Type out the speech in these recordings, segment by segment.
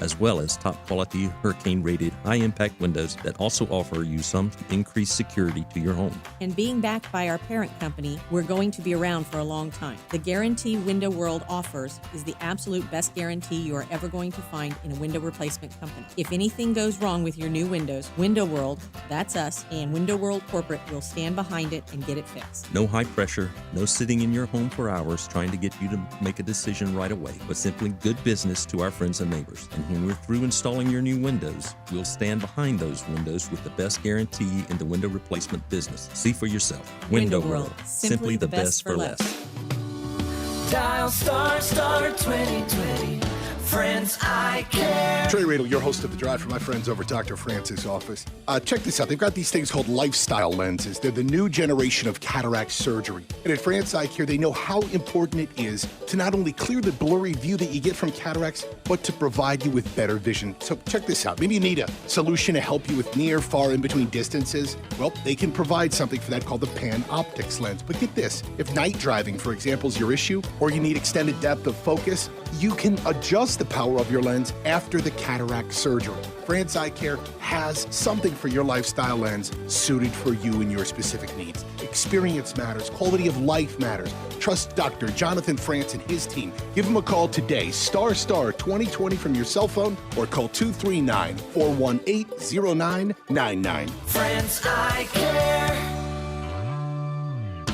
as well as top-quality hurricane-rated high-impact windows that also offer you some increased security to your home. And being backed by our parent company, we're going to be around for a long time. The guarantee Window World offers is the absolute best guarantee you are ever going to find in a window replacement company. If anything goes wrong with your new windows, Window World, that's us, and Window World Corporate will stand behind it and get it fixed. No high pressure, no sitting in your home for hours trying to get you to make a decision right away, but simply good business to our friends and neighbors. And when we're through installing your new windows, we'll stand behind those windows with the best guarantee in the window replacement business. See for yourself. Window World, simply the best for less. Dial star 2020. Friends I Care. Trey Radel, your host of The Drive, for my friends over at Dr. Francis' office. Check this out. They've got these things called lifestyle lenses. They're the new generation of cataract surgery. And at France Eye Care, they know how important it is to not only clear the blurry view that you get from cataracts, but to provide you with better vision. So check this out. Maybe you need a solution to help you with near, far, in between distances. Well, they can provide something for that called the PanOptix lens. But get this. If night driving, for example, is your issue, or you need extended depth of focus, you can adjust the power of your lens after the cataract surgery. France Eye Care has something for your lifestyle lens suited for you and your specific needs. Experience matters. Quality of life matters. Trust Dr. Jonathan France and his team. Give him a call today, star 2020 from your cell phone, or call 239-418-0999. France Eye Care.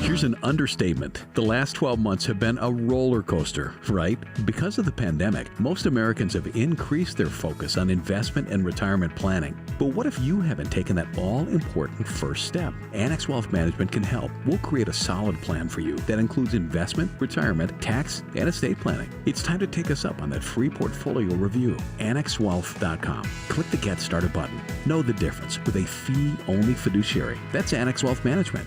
Here's an understatement. The last 12 months have been a roller coaster, right? Because of the pandemic, most Americans have increased their focus on investment and retirement planning. But what if you haven't taken that all-important first step? Annex Wealth Management can help. We'll create a solid plan for you that includes investment, retirement, tax, and estate planning. It's time to take us up on that free portfolio review. AnnexWealth.com. Click the Get Started button. Know the difference with a fee-only fiduciary. That's Annex Wealth Management.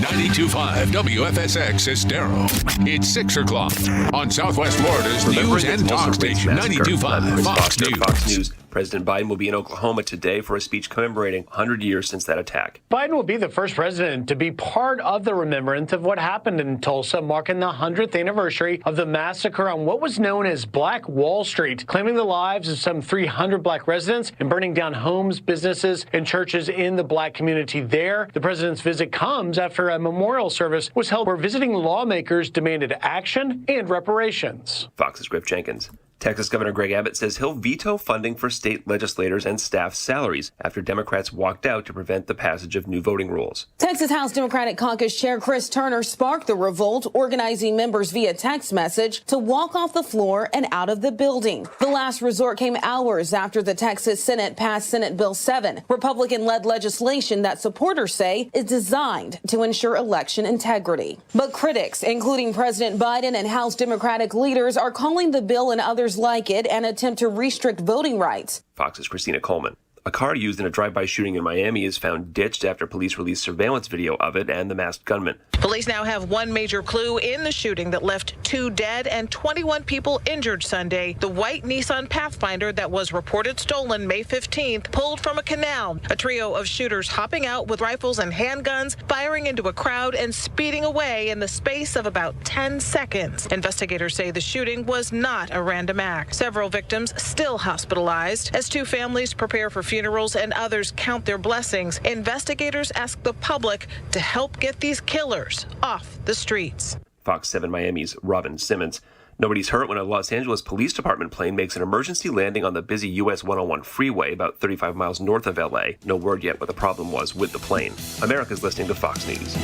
92.5 WFSX Estero. It's 6 o'clock on Southwest Florida's news and talk station, 92.5 Fox News. Fox News. President Biden will be in Oklahoma today for a speech commemorating 100 years since that attack. Biden will be the first president to be part of the remembrance of what happened in Tulsa, marking the 100th anniversary of the massacre on what was known as Black Wall Street, claiming the lives of some 300 black residents and burning down homes, businesses, and churches in the black community there. The president's visit comes after a memorial service was held where visiting lawmakers demanded action and reparations. Fox's Griff Jenkins. Texas Governor Greg Abbott says he'll veto funding for state legislators and staff salaries after Democrats walked out to prevent the passage of new voting rules. Texas House Democratic Caucus Chair Chris Turner sparked the revolt, organizing members via text message to walk off the floor and out of the building. The last resort came hours after the Texas Senate passed Senate Bill 7, Republican-led legislation that supporters say is designed to ensure election integrity. But critics, including President Biden and House Democratic leaders, are calling the bill and others like it an attempt to restrict voting rights. Fox's Christina Coleman. A car used in a drive-by shooting in Miami is found ditched after police released surveillance video of it and the masked gunman. Police now have one major clue in the shooting that left 2 dead and 21 people injured Sunday. The white Nissan Pathfinder that was reported stolen May 15th pulled from a canal. A trio of shooters hopping out with rifles and handguns, firing into a crowd and speeding away in the space of about 10 seconds. Investigators say the shooting was not a random act. Several victims still hospitalized. As 2 families prepare for funerals and others count their blessings, investigators ask the public to help get these killers off the streets. Fox 7 Miami's Robin Simmons. Nobody's hurt when a Los Angeles Police Department plane makes an emergency landing on the busy US 101 freeway about 35 miles north of LA. No word yet what the problem was with the plane. America's listening to Fox News.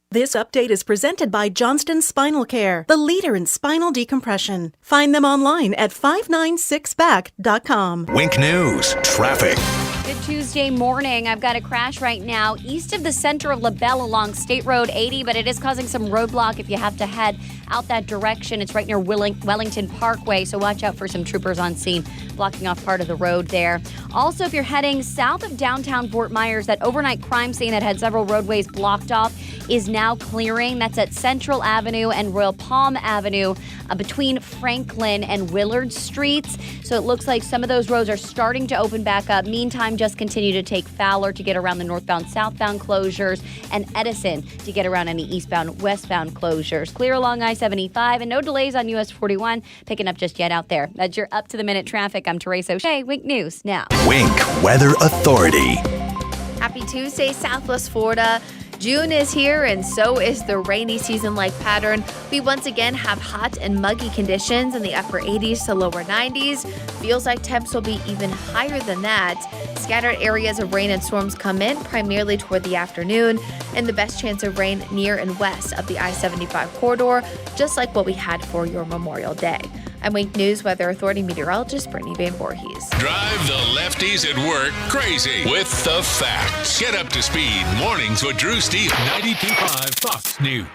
This update is presented by Johnston Spinal Care, the leader in spinal decompression. Find them online at 596back.com. Wink News, traffic. Good Tuesday morning. I've got a crash right now east of the center of LaBelle along State Road 80, but it is causing some roadblock if you have to head out that direction. It's right near Wellington Parkway, so watch out for some troopers on scene blocking off part of the road there. Also, if you're heading south of downtown Fort Myers, that overnight crime scene that had several roadways blocked off is now clearing. That's at Central Avenue and Royal Palm Avenue between Franklin and Willard Streets. So it looks like some of those roads are starting to open back up. Meantime, just continue to take Fowler to get around the northbound, southbound closures and Edison to get around any eastbound, westbound closures. Clear along I-65 I-75, and no delays on US 41 picking up just yet out there. That's your up-to-the-minute traffic. I'm Patrisse O'Shea. Wink News now. Wink Weather Authority. Happy Tuesday, Southwest Florida. June is here, and so is the rainy season-like pattern. We once again have hot and muggy conditions in the upper 80s to lower 90s. Feels like temps will be even higher than that. Scattered areas of rain and storms come in primarily toward the afternoon, and the best chance of rain near and west of the I-75 corridor, just like what we had for your Memorial Day. I'm Wink News Weather Authority meteorologist Brittany Van Voorhees. Drive the lefties at work crazy with the facts. Get up to speed. Mornings with Drew Steve. 92.5 Fox News.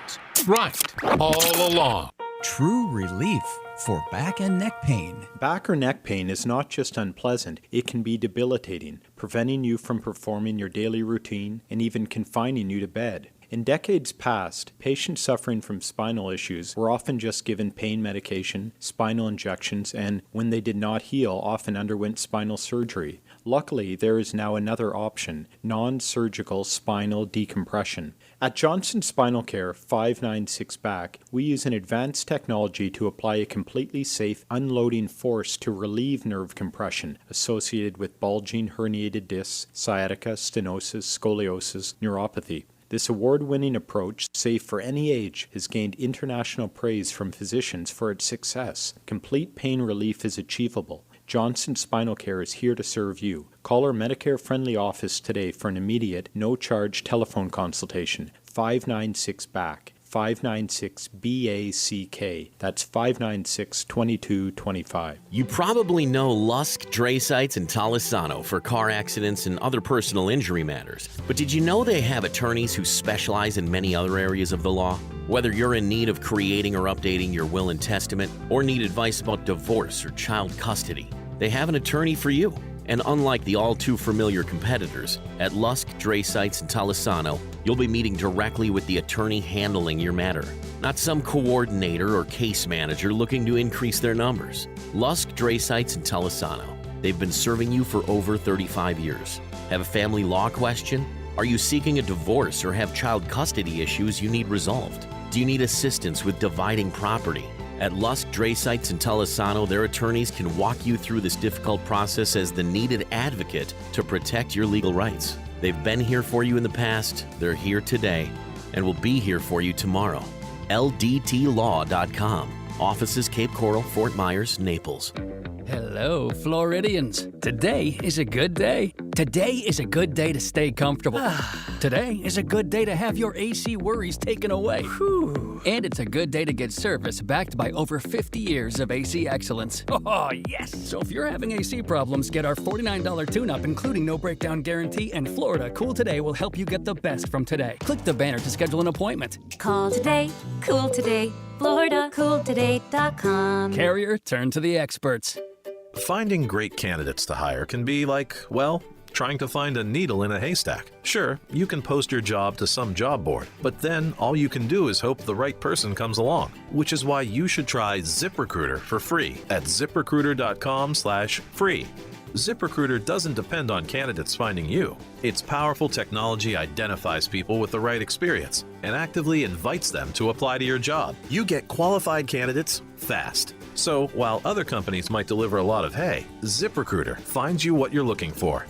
Right. All along. True relief for back and neck pain. Back or neck pain is not just unpleasant, it can be debilitating, preventing you from performing your daily routine and even confining you to bed. In decades past, patients suffering from spinal issues were often just given pain medication, spinal injections, and, when they did not heal, often underwent spinal surgery. Luckily, there is now another option, non-surgical spinal decompression. At Johnson Spinal Care 596 Back, we use an advanced technology to apply a completely safe unloading force to relieve nerve compression associated with bulging herniated discs, sciatica, stenosis, scoliosis, neuropathy. This award-winning approach, safe for any age, has gained international praise from physicians for its success. Complete pain relief is achievable. Johnson Spinal Care is here to serve you. Call our Medicare-friendly office today for an immediate, no-charge telephone consultation. 596-BACK. 596-BACK. That's 596-2225. You probably know Lusk, Dray Sites, and Talisano for car accidents and other personal injury matters. But did you know they have attorneys who specialize in many other areas of the law? Whether you're in need of creating or updating your will and testament, or need advice about divorce or child custody, they have an attorney for you. And unlike the all-too-familiar competitors, at Lusk, Dray Sites, and Talisano, you'll be meeting directly with the attorney handling your matter, not some coordinator or case manager looking to increase their numbers. Lusk, Dray Sites, and Talisano. They've been serving you for over 35 years. Have a family law question? Are you seeking a divorce or have child custody issues you need resolved? Do you need assistance with dividing property? At Lusk, Dray Sites, and Talisano, their attorneys can walk you through this difficult process as the needed advocate to protect your legal rights. They've been here for you in the past, they're here today, and will be here for you tomorrow. LDTlaw.com. Offices Cape Coral, Fort Myers, Naples. Hello, Floridians. Today is a good day. Today is a good day to stay comfortable. Today is a good day to have your AC worries taken away. And it's a good day to get service backed by over 50 years of AC excellence. Oh, yes! So if you're having AC problems, get our $49 tune-up, including no breakdown guarantee, and Florida Cool Today will help you get the best from today. Click the banner to schedule an appointment. Call today, cool today, FloridaCoolToday.com. Carrier, turn to the experts. Finding great candidates to hire can be like, well, trying to find a needle in a haystack. Sure, you can post your job to some job board, but then all you can do is hope the right person comes along, which is why you should try ZipRecruiter for free at ZipRecruiter.com/free. ZipRecruiter doesn't depend on candidates finding you. Its powerful technology identifies people with the right experience and actively invites them to apply to your job. You get qualified candidates fast. So while other companies might deliver a lot of hay, ZipRecruiter finds you what you're looking for.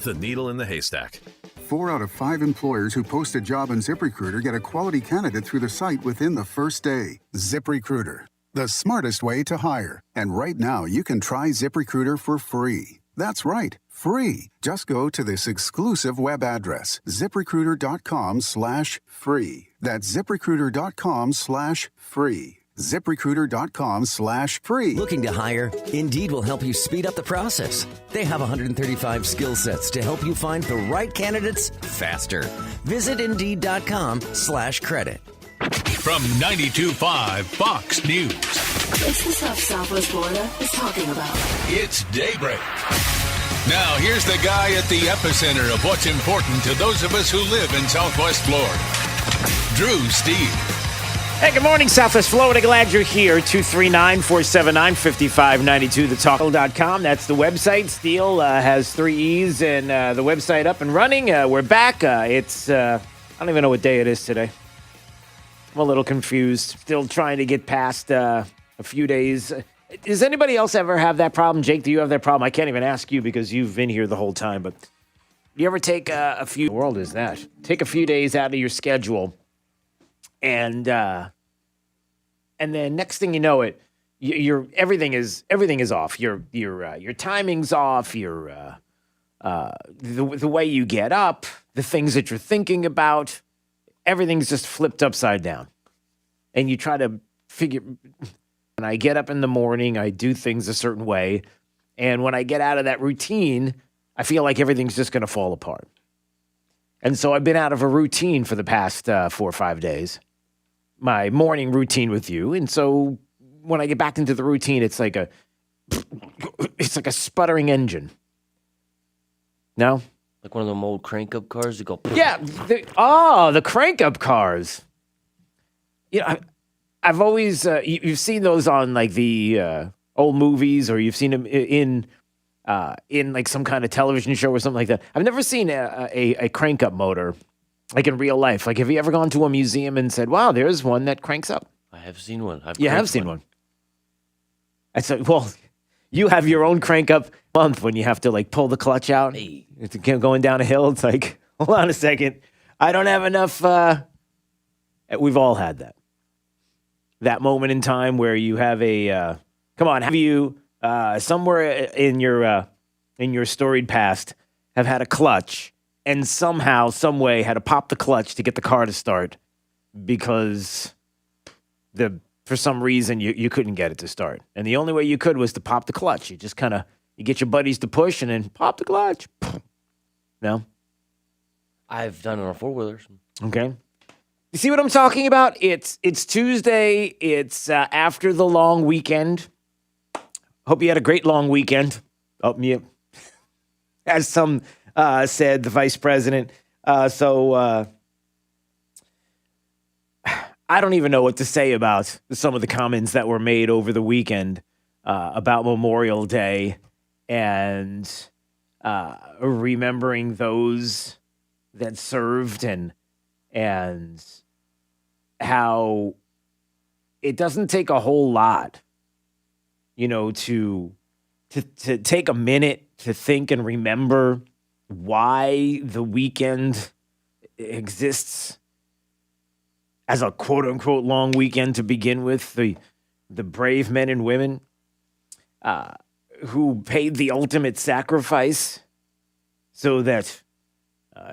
The needle in the haystack. 4 out of 5 employers who post a job on ZipRecruiter get a quality candidate through the site within the first day. ZipRecruiter, the smartest way to hire. And right now, you can try ZipRecruiter for free. That's right, free. Just go to this exclusive web address, ZipRecruiter.com/free. That's ZipRecruiter.com/free. ZipRecruiter.com/free. Looking to hire? Indeed will help you speed up the process. They have 135 skill sets to help you find the right candidates faster. Visit Indeed.com/credit. From 92.5 Fox News. It's the stuff Southwest Florida is talking about. It's Daybreak. Now, here's the guy at the epicenter of what's important to those of us who live in Southwest Florida. Drew Steve. Hey, good morning, Southwest Florida. Glad you're here. 239-479-5592, thetalk.com. That's the website. Steele has 3 E's and the website up and running. We're back. I don't even know what day it is today. I'm a little confused. Still trying to get past a few days. Does anybody else ever have that problem? Jake, do you have that problem? I can't even ask you because you've been here the whole time, but do you ever take a few... What world is that? Take a few days out of your schedule and then next thing you know it, everything is off. Your timing's off. The way you get up, the things that you're thinking about, everything's just flipped upside down. And you try to figure. When I get up in the morning, I do things a certain way, and when I get out of that routine, I feel like everything's just going to fall apart. And so I've been out of a routine for the past 4 or 5 days, my morning routine with you, and so when I get back into the routine, it's like a sputtering engine. No? Like one of them old crank-up cars that go... Yeah. The crank-up cars. You know, I've always... you've seen those on, like, the old movies, or you've seen them in like, some kind of television show or something like that. I've never seen a crank-up motor, like, in real life. Like, have you ever gone to a museum and said, wow, there's one that cranks up? I have seen one. You have seen one. I said, well, you have your own crank-up month when you have to, like, pull the clutch out. Hey. It's going down a hill. It's like, hold on a second. I don't have enough. We've all had that. That moment in time where you have a, come on, have you somewhere in your storied past have had a clutch and somehow, some way had to pop the clutch to get the car to start because for some reason you couldn't get it to start. And the only way you could was to pop the clutch. You just kind of, you get your buddies to push and then pop the clutch. No? I've done it on four-wheelers. Okay. You see what I'm talking about? It's Tuesday. It's after the long weekend. Hope you had a great long weekend. Oh, yeah. As some said, the vice president. So I don't even know what to say about some of the comments that were made over the weekend about Memorial Day and remembering those that served and how it doesn't take a whole lot, you know, to take a minute to think and remember why the weekend exists as a quote-unquote long weekend to begin with. The brave men and women who paid the ultimate sacrifice so that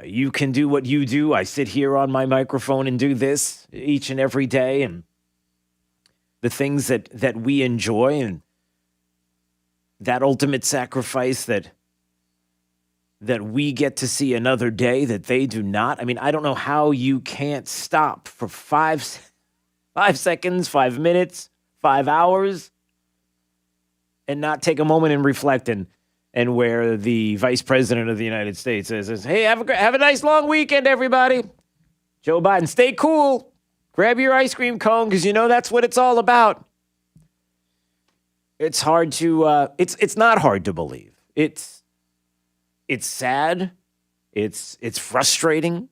you can do what you do. I sit here on my microphone and do this each and every day, and the things that we enjoy, and that ultimate sacrifice that we get to see another day that they do not. I mean, I don't know how you can't stop for 5 seconds, 5 minutes, 5 hours, and not take a moment and reflect and where the vice president of the United States says, hey, have a nice long weekend, everybody. Joe Biden, stay cool. Grab your ice cream cone because you know that's what it's all about. It's hard to, it's not hard to believe. It's sad. It's frustrating.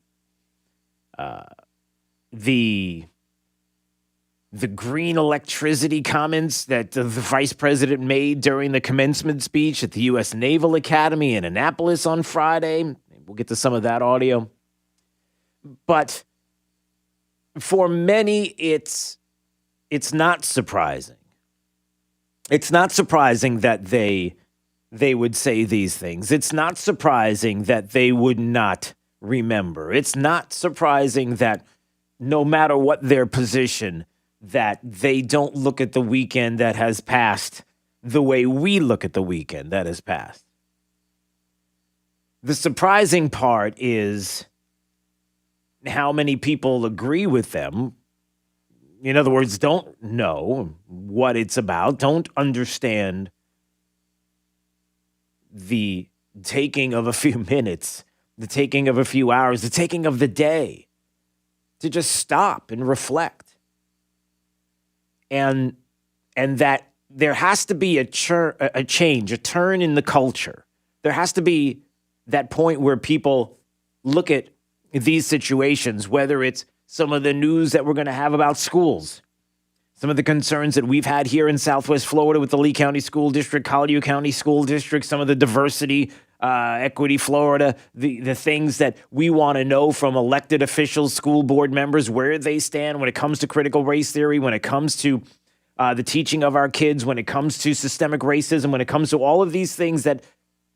The green electricity comments that the vice president made during the commencement speech at the U.S. Naval Academy in Annapolis on Friday. We'll get to some of that audio. But for many, it's not surprising. It's not surprising that they would say these things. It's not surprising that they would not remember. It's not surprising that no matter what their position, that they don't look at the weekend that has passed the way we look at the weekend that has passed. The surprising part is how many people agree with them. In other words, don't know what it's about, don't understand the taking of a few minutes, the taking of a few hours, the taking of the day to just stop and reflect. And that there has to be a change, a turn in the culture. There has to be that point where people look at these situations, whether it's some of the news that we're going to have about schools, some of the concerns that we've had here in Southwest Florida with the Lee County School District, Collier County School District, some of the diversity, Equity Florida, the things that we want to know from elected officials, school board members, where they stand when it comes to critical race theory, when it comes to the teaching of our kids, when it comes to systemic racism, when it comes to all of these things that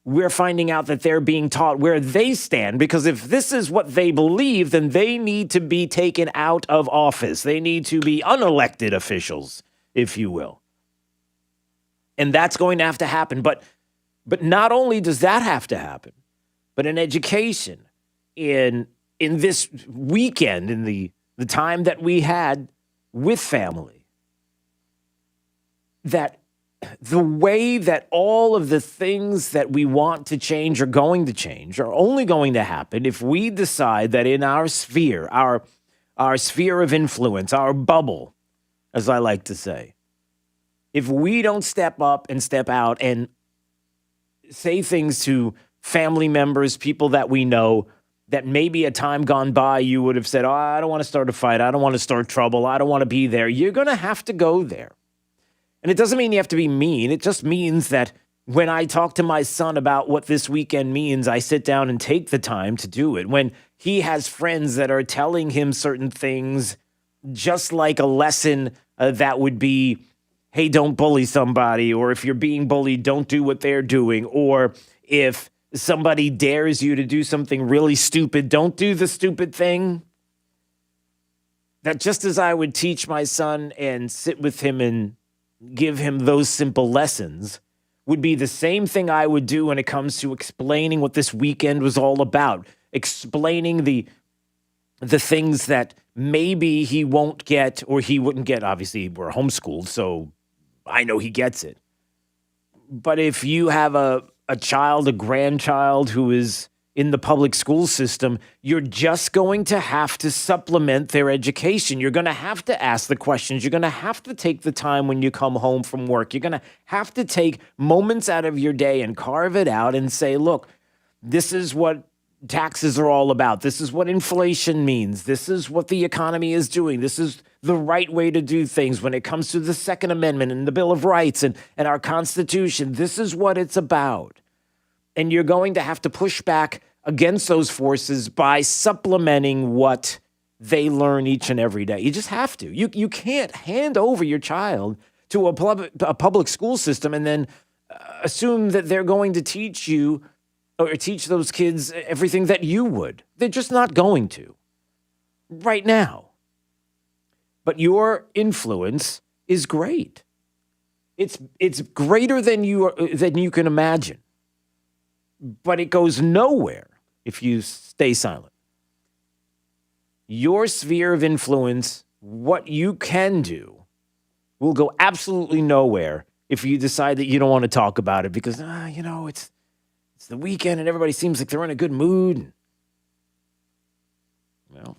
we're finding out that they're being taught where they stand. Because if this is what they believe, then they need to be taken out of office. They need to be unelected officials, if you will. And that's going to have to happen. But not only does that have to happen, but in education, in this weekend, in the time that we had with family, that the way that all of the things that we want to change are going to change are only going to happen if we decide that in our sphere, our sphere of influence, our bubble, as I like to say, if we don't step up and step out and say things to family members, people that we know, that maybe a time gone by you would have said, oh, I don't want to start a fight. I don't want to start trouble. I don't want to be there. You're going to have to go there. And it doesn't mean you have to be mean. It just means that when I talk to my son about what this weekend means, I sit down and take the time to do it. When he has friends that are telling him certain things, just like a lesson that would be, hey, don't bully somebody, or if you're being bullied, don't do what they're doing, or if somebody dares you to do something really stupid, don't do the stupid thing. That just as I would teach my son and sit with him and give him those simple lessons would be the same thing I would do when it comes to explaining what this weekend was all about, explaining the things that maybe he won't get or he wouldn't get. Obviously, we're homeschooled, so I know he gets it. But if you have a child, a grandchild who is in the public school system, you're just going to have to supplement their education. You're going to have to ask the questions. You're going to have to take the time when you come home from work. You're going to have to take moments out of your day and carve it out and say, look, this is what taxes are all about. This is what inflation means. This is what the economy is doing. This is the right way to do things when it comes to the Second Amendment and the Bill of Rights and our Constitution. This is what it's about. And you're going to have to push back against those forces by supplementing what they learn each and every day. You just have to. You can't hand over your child to a public school system and then assume that they're going to teach you or teach those kids everything that you would. They're just not going to right now. But your influence is great. It's greater than you can imagine. But it goes nowhere if you stay silent. Your sphere of influence, what you can do, will go absolutely nowhere if you decide that you don't want to talk about it because, it's the weekend and everybody seems like they're in a good mood. Well,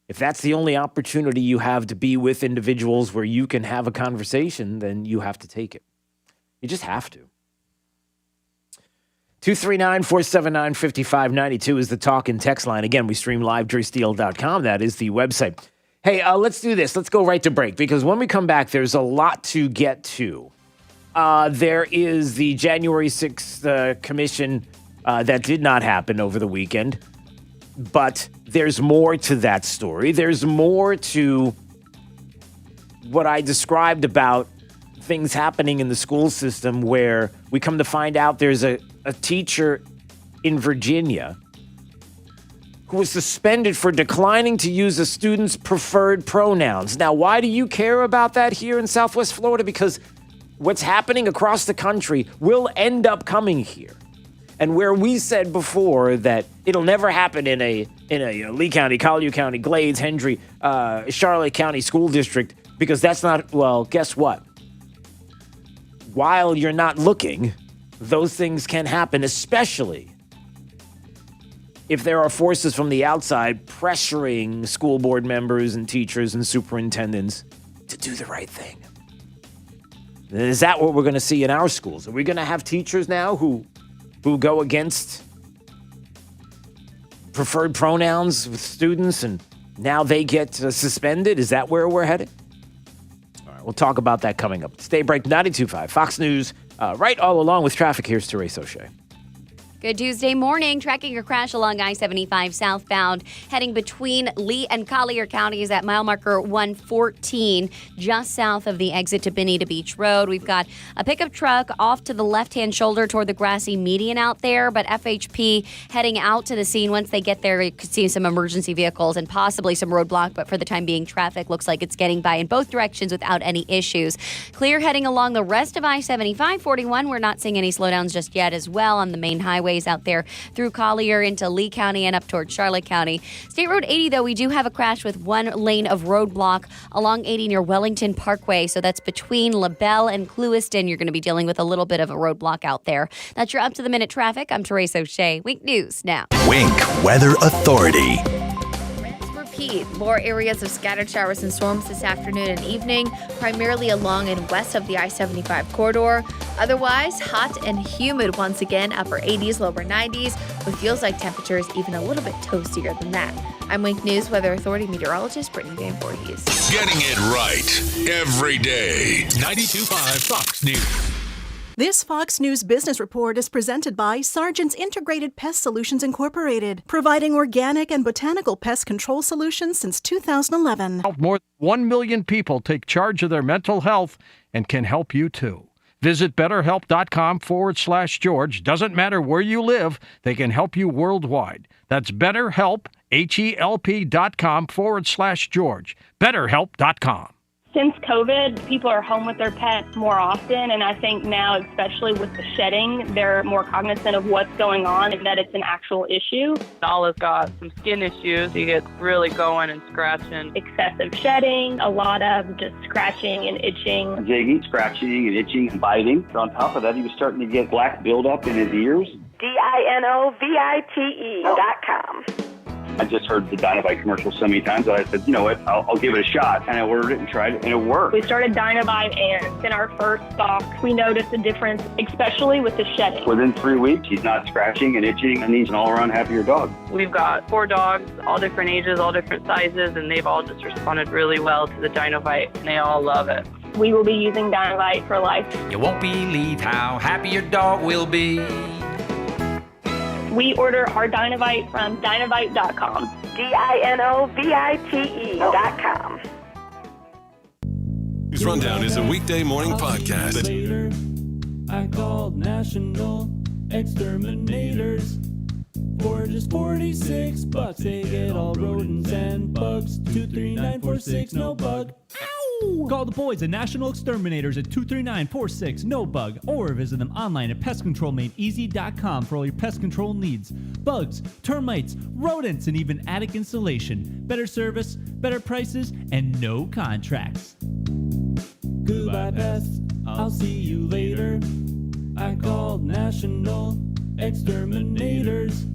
if that's the only opportunity you have to be with individuals where you can have a conversation, then you have to take it. You just have to. 239-479-5592 is the talk and text line. Again, we stream live, drewsteele.com. That is the website. Hey, let's do this. Let's go right to break because when we come back, there's a lot to get to. There is the January 6th commission that did not happen over the weekend, but there's more to that story. There's more to what I described about things happening in the school system where we come to find out there's a teacher in Virginia who was suspended for declining to use a student's preferred pronouns. Now, why do you care about that here in Southwest Florida? Because what's happening across the country will end up coming here. And where we said before that it'll never happen in a Lee County, Collier County, Glades, Hendry, Charlotte County school district, because that's not, well, guess what? While you're not looking, those things can happen, especially if there are forces from the outside pressuring school board members and teachers and superintendents to do the right thing. Is that what we're going to see in our schools? Are we going to have teachers now who go against preferred pronouns with students and now they get suspended? Is that where we're headed? All right, we'll talk about that coming up. Stay bright, 92.5 Fox News. Right all along with traffic, here's Patrisse Cullors. Good Tuesday morning. Tracking your crash along I-75 southbound, heading between Lee and Collier counties at mile marker 114, just south of the exit to Bonita Beach Road. We've got a pickup truck off to the left-hand shoulder toward the grassy median out there, but FHP heading out to the scene. Once they get there, you could see some emergency vehicles and possibly some roadblock, but for the time being, traffic looks like it's getting by in both directions without any issues. Clear heading along the rest of I-75, 41. We're not seeing any slowdowns just yet as well on the main highways out there through Collier into Lee County and up towards Charlotte County. State Road 80, though, we do have a crash with one lane of roadblock along 80 near Wellington Parkway. So that's between LaBelle and Clewiston. You're going to be dealing with a little bit of a roadblock out there. That's your up-to-the-minute traffic. I'm Patrisse Cullors. Wink News now. Wink Weather Authority. Repeat. More areas of scattered showers and storms this afternoon and evening, primarily along and west of the I-75 corridor. Otherwise, hot and humid once again, upper 80s, lower 90s, with feels like temperatures even a little bit toastier than that. I'm Wink News Weather Authority meteorologist Brittany Van Voorhees. Getting it right every day. 92.5 Fox News. This Fox News Business Report is presented by Sargent's Integrated Pest Solutions Incorporated, providing organic and botanical pest control solutions since 2011. More than 1 million people take charge of their mental health and can help you too. Visit BetterHelp.com/George. Doesn't matter where you live, they can help you worldwide. That's BetterHelp, HELP.com/George. BetterHelp.com. Since COVID, people are home with their pets more often, and I think now, especially with the shedding, they're more cognizant of what's going on and that it's an actual issue. Nala's got some skin issues. He gets really going and scratching. Excessive shedding, a lot of just scratching and itching. Jigging, scratching, and itching and biting. On top of that, he was starting to get black buildup in his ears. DINOVITE.com. I just heard the Dynovite commercial so many times that I said, you know what, I'll give it a shot. And I ordered it and tried it, and it worked. We started Dynovite, and in our first stock, we noticed a difference, especially with the shedding. Within 3 weeks, he's not scratching and itching, and he's an all-around happier dog. We've got 4 dogs, all different ages, all different sizes, and they've all just responded really well to the Dynovite, and they all love it. We will be using Dynovite for life. You won't believe how happy your dog will be. We order our Dynovite from Dynovite.com. DINOVITE.com. News Rundown is a weekday morning podcast. Later, I called National Exterminators. For just $46, they get all rodents and bugs. 23946, no bug. Call the boys at National Exterminators at 239-46, no bug, or visit them online at pestcontrolmaineasy.com for all your pest control needs. Bugs, termites, rodents, and even attic insulation. Better service, better prices, and no contracts. Goodbye, pests. I'll see you later. I called National Exterminators.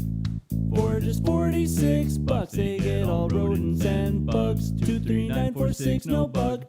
For just $46, they get all rodents and bugs. 23946, no bug.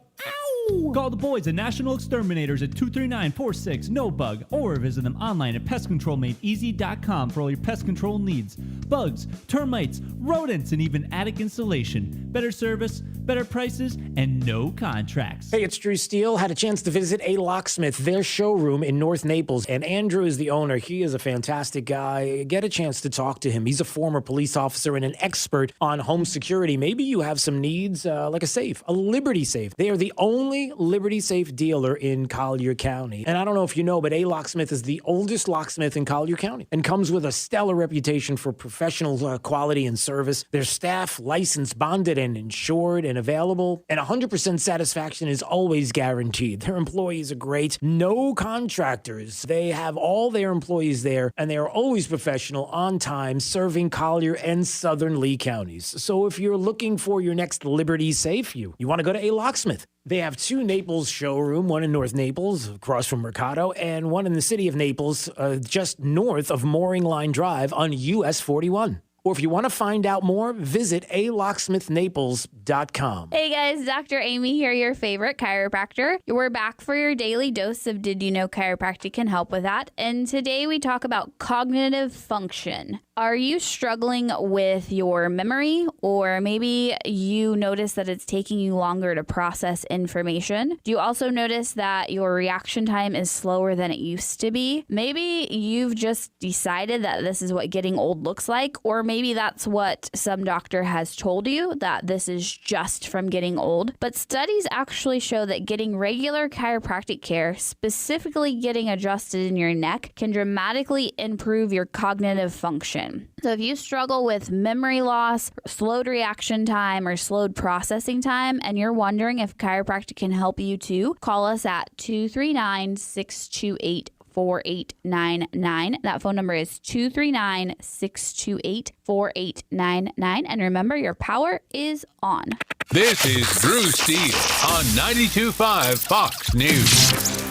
Call the boys at National Exterminators at 239-46, no bug, or visit them online at pestcontrolmaineasy.com for all your pest control needs. Bugs, termites, rodents, and even attic insulation. Better service, better prices, and no contracts. Hey, it's Drew Steele. Had a chance to visit A Locksmith, their showroom in North Naples, and Andrew is the owner. He is a fantastic guy. Get a chance to talk to him. He's a former police officer and an expert on home security. Maybe you have some needs, like a safe, a Liberty safe. They are the only Liberty safe dealer in Collier County. And I don't know if you know, but A Locksmith is the oldest locksmith in Collier County and comes with a stellar reputation for professional quality and service. Their staff licensed, bonded, and insured and available. And 100% satisfaction is always guaranteed. Their employees are great. No contractors. They have all their employees there, and they are always professional, on time, serving Collier and Southern Lee counties. So if you're looking for your next Liberty safe, you want to go to A Locksmith. They have 2 Naples showroom, one in North Naples, across from Mercado, and one in the city of Naples, just north of Mooring Line Drive on US 41. Or if you want to find out more, visit alocksmithnaples.com. Hey guys, Dr. Amy here, your favorite chiropractor. We're back for your daily dose of Did You Know Chiropractic can help with that. And today we talk about cognitive function. Are you struggling with your memory, or maybe you notice that it's taking you longer to process information? Do you also notice that your reaction time is slower than it used to be? Maybe you've just decided that this is what getting old looks like, or maybe that's what some doctor has told you, that this is just from getting old. But studies actually show that getting regular chiropractic care, specifically getting adjusted in your neck, can dramatically improve your cognitive function. So if you struggle with memory loss, slowed reaction time, or slowed processing time, and you're wondering if chiropractic can help you too, call us at 239-628-4899. That phone number is 239-628-4899. And remember, your power is on. This is Drew Steele on 92.5 Fox News.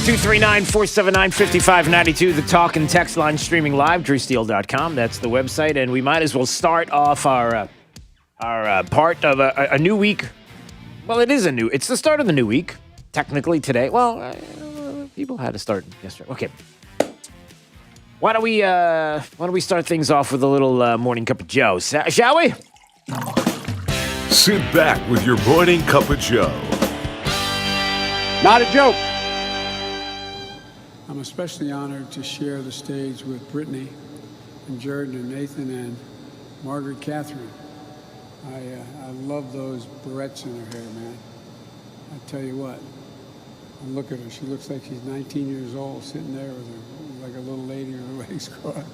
239-479-5592, the talk and text line streaming live, drewsteele.com. That's the website, and we might as well start off our part of a new week. Well, it's the start of the new week, technically today. Well, people had to start yesterday. Okay. Why don't we start things off with a little morning cup of joe, shall we? Sit back with your morning cup of joe. Not a joke. I'm especially honored to share the stage with Brittany and Jordan and Nathan and Margaret Catherine. I love those barrettes in her hair, man. I tell you what, look at her. She looks like she's 19 years old, sitting there with her, like a little lady with her legs crossed.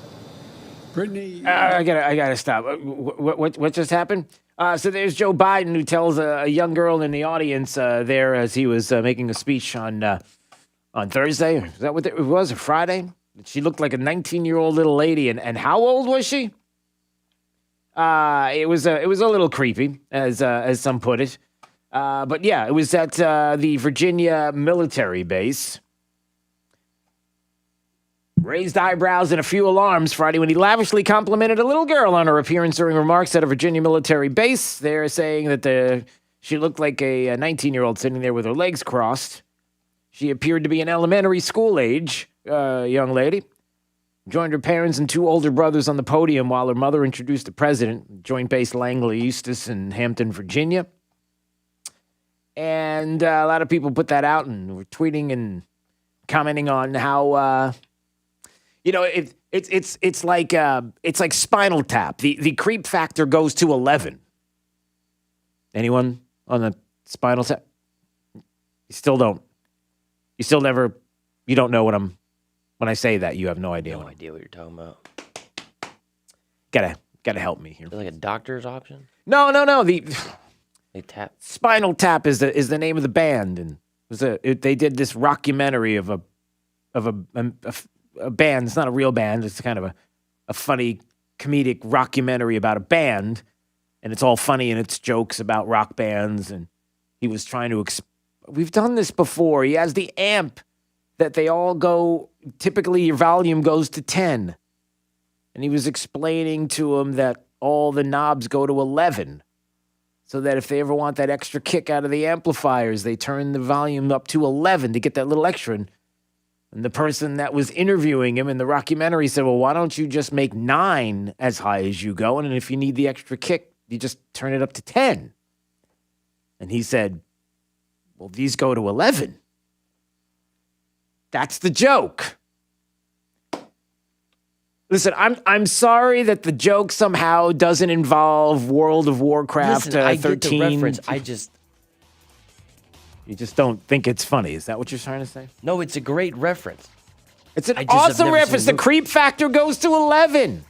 Brittany, I gotta stop. What just happened? So there's Joe Biden, who tells a young girl in the audience there as he was making a speech on Thursday. Is that what it was? Or Friday? She looked like a 19-year-old little lady. And how old was she? It was a little creepy, as some put it. But yeah, it was at the Virginia military base. Raised eyebrows and a few alarms Friday when he lavishly complimented a little girl on her appearance during remarks at a Virginia military base. They're saying that she looked like a 19-year-old sitting there with her legs crossed. She appeared to be an elementary school age young lady. Joined her parents and two older brothers on the podium while her mother introduced the president, Joint Base Langley Eustis in Hampton, Virginia. And a lot of people put that out and were tweeting and commenting on how, it's like Spinal Tap. The creep factor goes to 11. Anyone on the Spinal Tap? You still don't. You still never, you don't know when I say that, you have no idea. No idea what you're talking about. Gotta help me here. Is it like a doctor's option? No. They tap. Spinal Tap is the name of the band, and they did this rockumentary of a band. It's not a real band. It's kind of a funny comedic rockumentary about a band, and it's all funny and it's jokes about rock bands. And he was trying to we've done this before. He has the amp that they all go, typically your volume goes to 10. And he was explaining to him that all the knobs go to 11. So that if they ever want that extra kick out of the amplifiers, they turn the volume up to 11 to get that little extra. And the person that was interviewing him in the rockumentary said, well, why don't you just make 9 as high as you go? And if you need the extra kick, you just turn it up to 10. And he said, well, these go to 11. That's the joke. Listen, I'm sorry that the joke somehow doesn't involve World of Warcraft 13. I get the reference. You just don't think it's funny. Is that what you're trying to say? No, it's a great reference. It's an awesome reference. The creep factor goes to 11.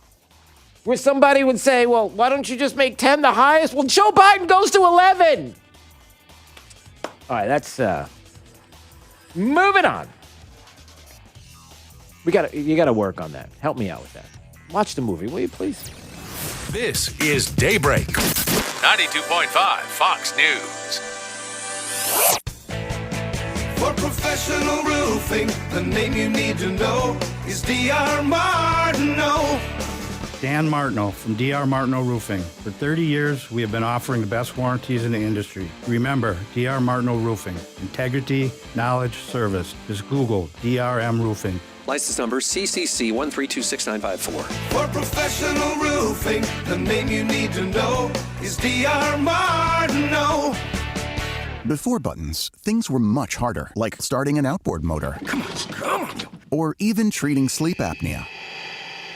Where somebody would say, well, why don't you just make 10 the highest? Well, Joe Biden goes to 11. All right, that's moving on. You gotta work on that. Help me out with that. Watch the movie, will you please? This is Daybreak, 92.5 Fox News. For professional roofing, the name you need to know is D.R. Martineau. Dan Martineau from D.R. Martineau Roofing. For 30 years, we have been offering the best warranties in the industry. Remember, D.R. Martineau Roofing. Integrity, knowledge, service. Just Google DRM Roofing. License number CCC 1326954. For professional roofing, the name you need to know is D.R. Martineau. Before buttons, things were much harder, like starting an outboard motor. Come on. Or even treating sleep apnea.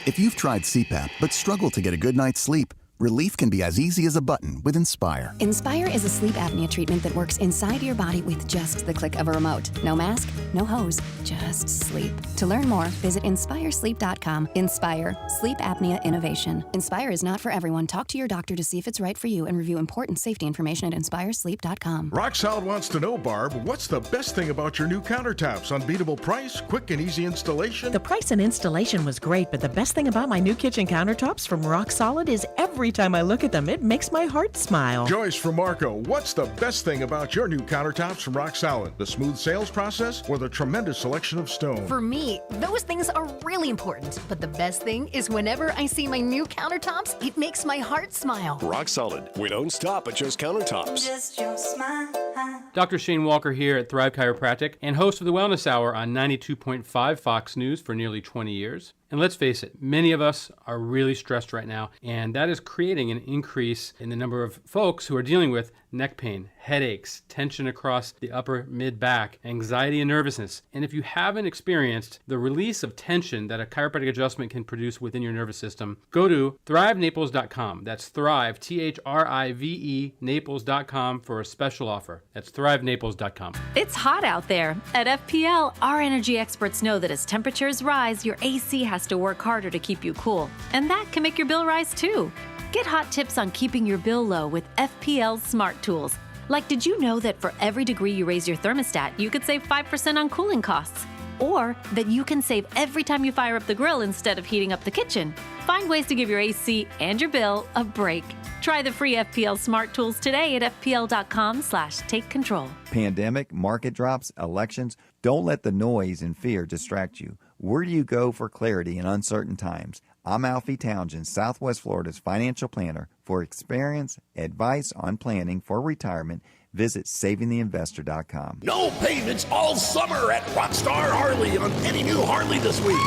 If you've tried CPAP but struggle to get a good night's sleep, relief can be as easy as a button with Inspire. Inspire is a sleep apnea treatment that works inside your body with just the click of a remote. No mask, no hose, just sleep. To learn more, visit inspiresleep.com. Inspire, sleep apnea innovation. Inspire is not for everyone. Talk to your doctor to see if it's right for you and review important safety information at inspiresleep.com. Rock Solid wants to know, Barb, what's the best thing about your new countertops? Unbeatable price, quick and easy installation? The price and installation was great, but the best thing about my new kitchen countertops from Rock Solid is every time I look at them, it makes my heart smile. Joyce from Marco, what's the best thing about your new countertops from Rock Solid? The smooth sales process or the tremendous selection of stone? For me, those things are really important. But the best thing is whenever I see my new countertops, it makes my heart smile. Rock Solid. We don't stop at just countertops. Just your smile. Dr. Shane Walker here at Thrive Chiropractic and host of the Wellness Hour on 92.5 Fox News for nearly 20 years. And let's face it, many of us are really stressed right now, and that is creating an increase in the number of folks who are dealing with neck pain, headaches, tension across the upper mid-back, anxiety and nervousness. And if you haven't experienced the release of tension that a chiropractic adjustment can produce within your nervous system, go to thrivenaples.com. That's Thrive, Thrive, Naples.com for a special offer. That's thrivenaples.com. It's hot out there. At FPL, our energy experts know that as temperatures rise, your AC has to work harder to keep you cool. And that can make your bill rise too. Get hot tips on keeping your bill low with FPL's smart tools. Like, did you know that for every degree you raise your thermostat, you could save 5% on cooling costs? Or that you can save every time you fire up the grill instead of heating up the kitchen? Find ways to give your AC and your bill a break. Try the free FPL smart tools today at fpl.com/takecontrol. Pandemic, market drops, elections. Don't let the noise and fear distract you. Where do you go for clarity in uncertain times? I'm Alfie Townsend, Southwest Florida's financial planner. For experience, advice on planning for retirement, visit savingtheinvestor.com. No payments all summer at Rockstar Harley on any new Harley this week.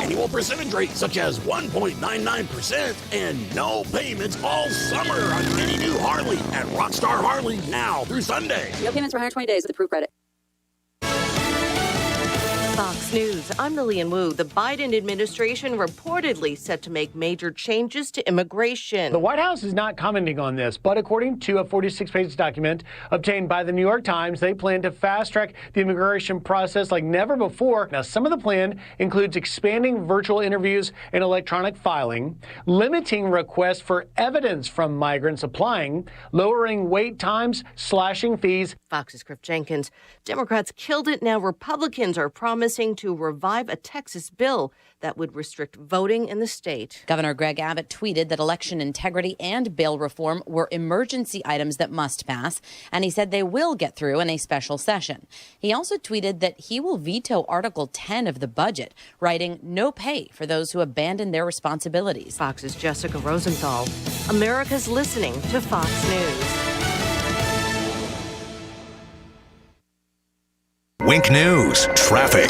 Annual percentage rates such as 1.99% and no payments all summer on any new Harley at Rockstar Harley now through Sunday. No payments for 120 days with approved credit. Fox News, I'm Lillian Wu. The Biden administration reportedly set to make major changes to immigration. The White House is not commenting on this, but according to a 46-page document obtained by the New York Times, they plan to fast-track the immigration process like never before. Now, some of the plan includes expanding virtual interviews and electronic filing, limiting requests for evidence from migrants applying, lowering wait times, slashing fees. Fox's Griff Jenkins. Democrats killed it. Now Republicans are promising to revive a Texas bill that would restrict voting in the state. Governor Greg Abbott tweeted that election integrity and bail reform were emergency items that must pass, and he said they will get through in a special session. He also tweeted that he will veto Article 10 of the budget, writing no pay for those who abandon their responsibilities. Fox's Jessica Rosenthal. America's listening to Fox News. Wink News Traffic.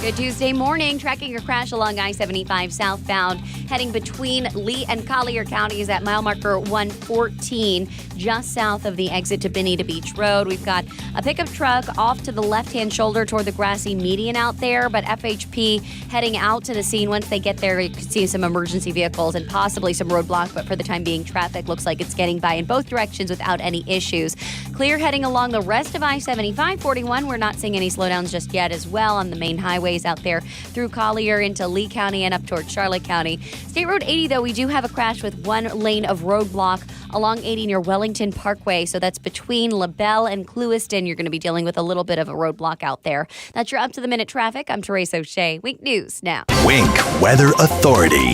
Good Tuesday morning. Tracking your crash along I-75 southbound, heading between Lee and Collier counties at mile marker 114, just south of the exit to Bonita Beach Road. We've got a pickup truck off to the left-hand shoulder toward the grassy median out there, but FHP heading out to the scene. Once they get there, you can see some emergency vehicles and possibly some roadblock, but for the time being, traffic looks like it's getting by in both directions without any issues. Clear heading along the rest of I-75, 41. We're not seeing any slowdowns just yet as well on the main highways out there through Collier into Lee County and up toward Charlotte County. State Road 80, though, we do have a crash with one lane of roadblock along 80 near Wellington Parkway. So that's between LaBelle and Clewiston. You're going to be dealing with a little bit of a roadblock out there. That's your up-to-the-minute traffic. I'm Therese O'Shea. Wink News now. Wink Weather Authority.